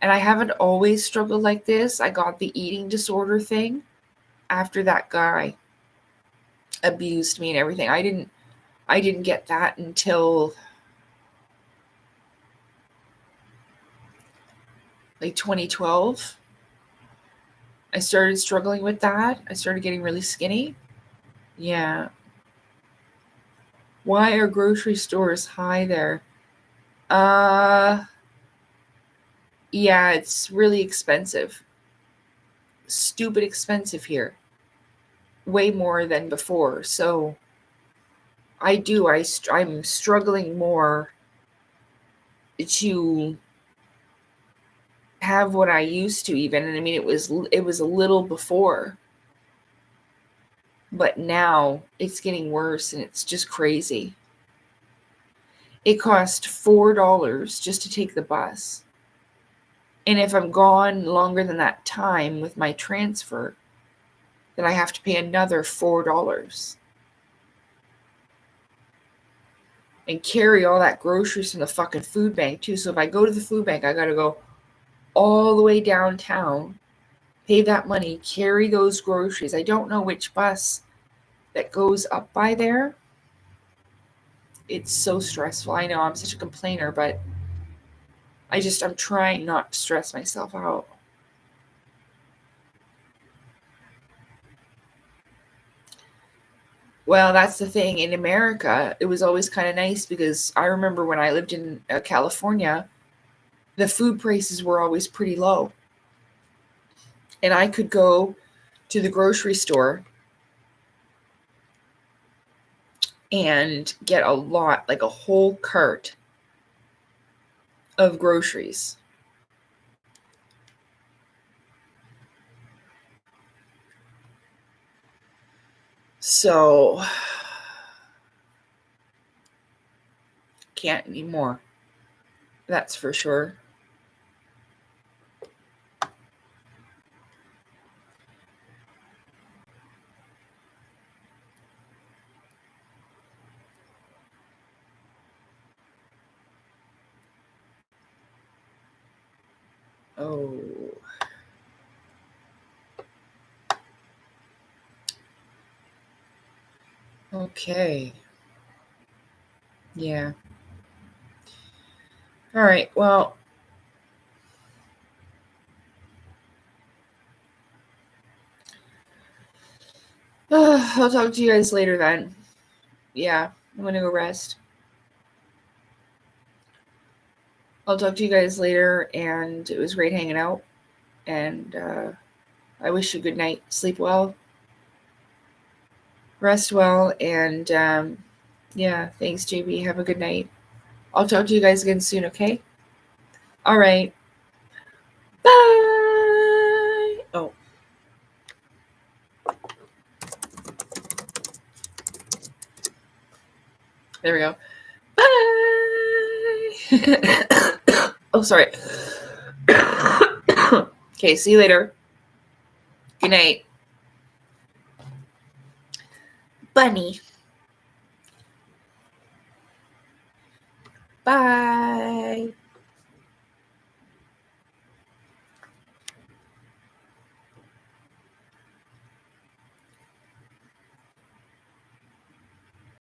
and I haven't always struggled like this. I got the eating disorder thing after that guy abused me and everything. I didn't get that until like 2012. I started struggling with that. I started getting really skinny. Yeah. Why are grocery stores high there? Uh yeah, it's really expensive. Stupid expensive here. Way more than before. So I'm struggling more to have what I used to even. And I mean it was a little before, but now it's getting worse and it's just crazy. It cost $4 just to take the bus. And if I'm gone longer than that time with my transfer, then I have to pay another $4 and carry all that groceries from the fucking food bank too. So if I go to the food bank, I got to go all the way downtown, pay that money, carry those groceries. I don't know which bus that goes up by there. It's so stressful. I know I'm such a complainer, but I'm trying not to stress myself out. Well, that's the thing. In America, it was always kind of nice because I remember when I lived in California, the food prices were always pretty low. And I could go to the grocery store and get a lot, like a whole cart of groceries. So, can't anymore. That's for sure. Oh. Okay. Yeah. All right. Well, I'll talk to you guys later then. Yeah, I'm going to go rest. I'll talk to you guys later, and it was great hanging out. And I wish you a good night. Sleep well. Rest well. And yeah, thanks, JB. Have a good night. I'll talk to you guys again soon, okay? All right. Bye. Oh. There we go. Bye. Oh, sorry. Okay, see you later. Good night. Bunny. Bye.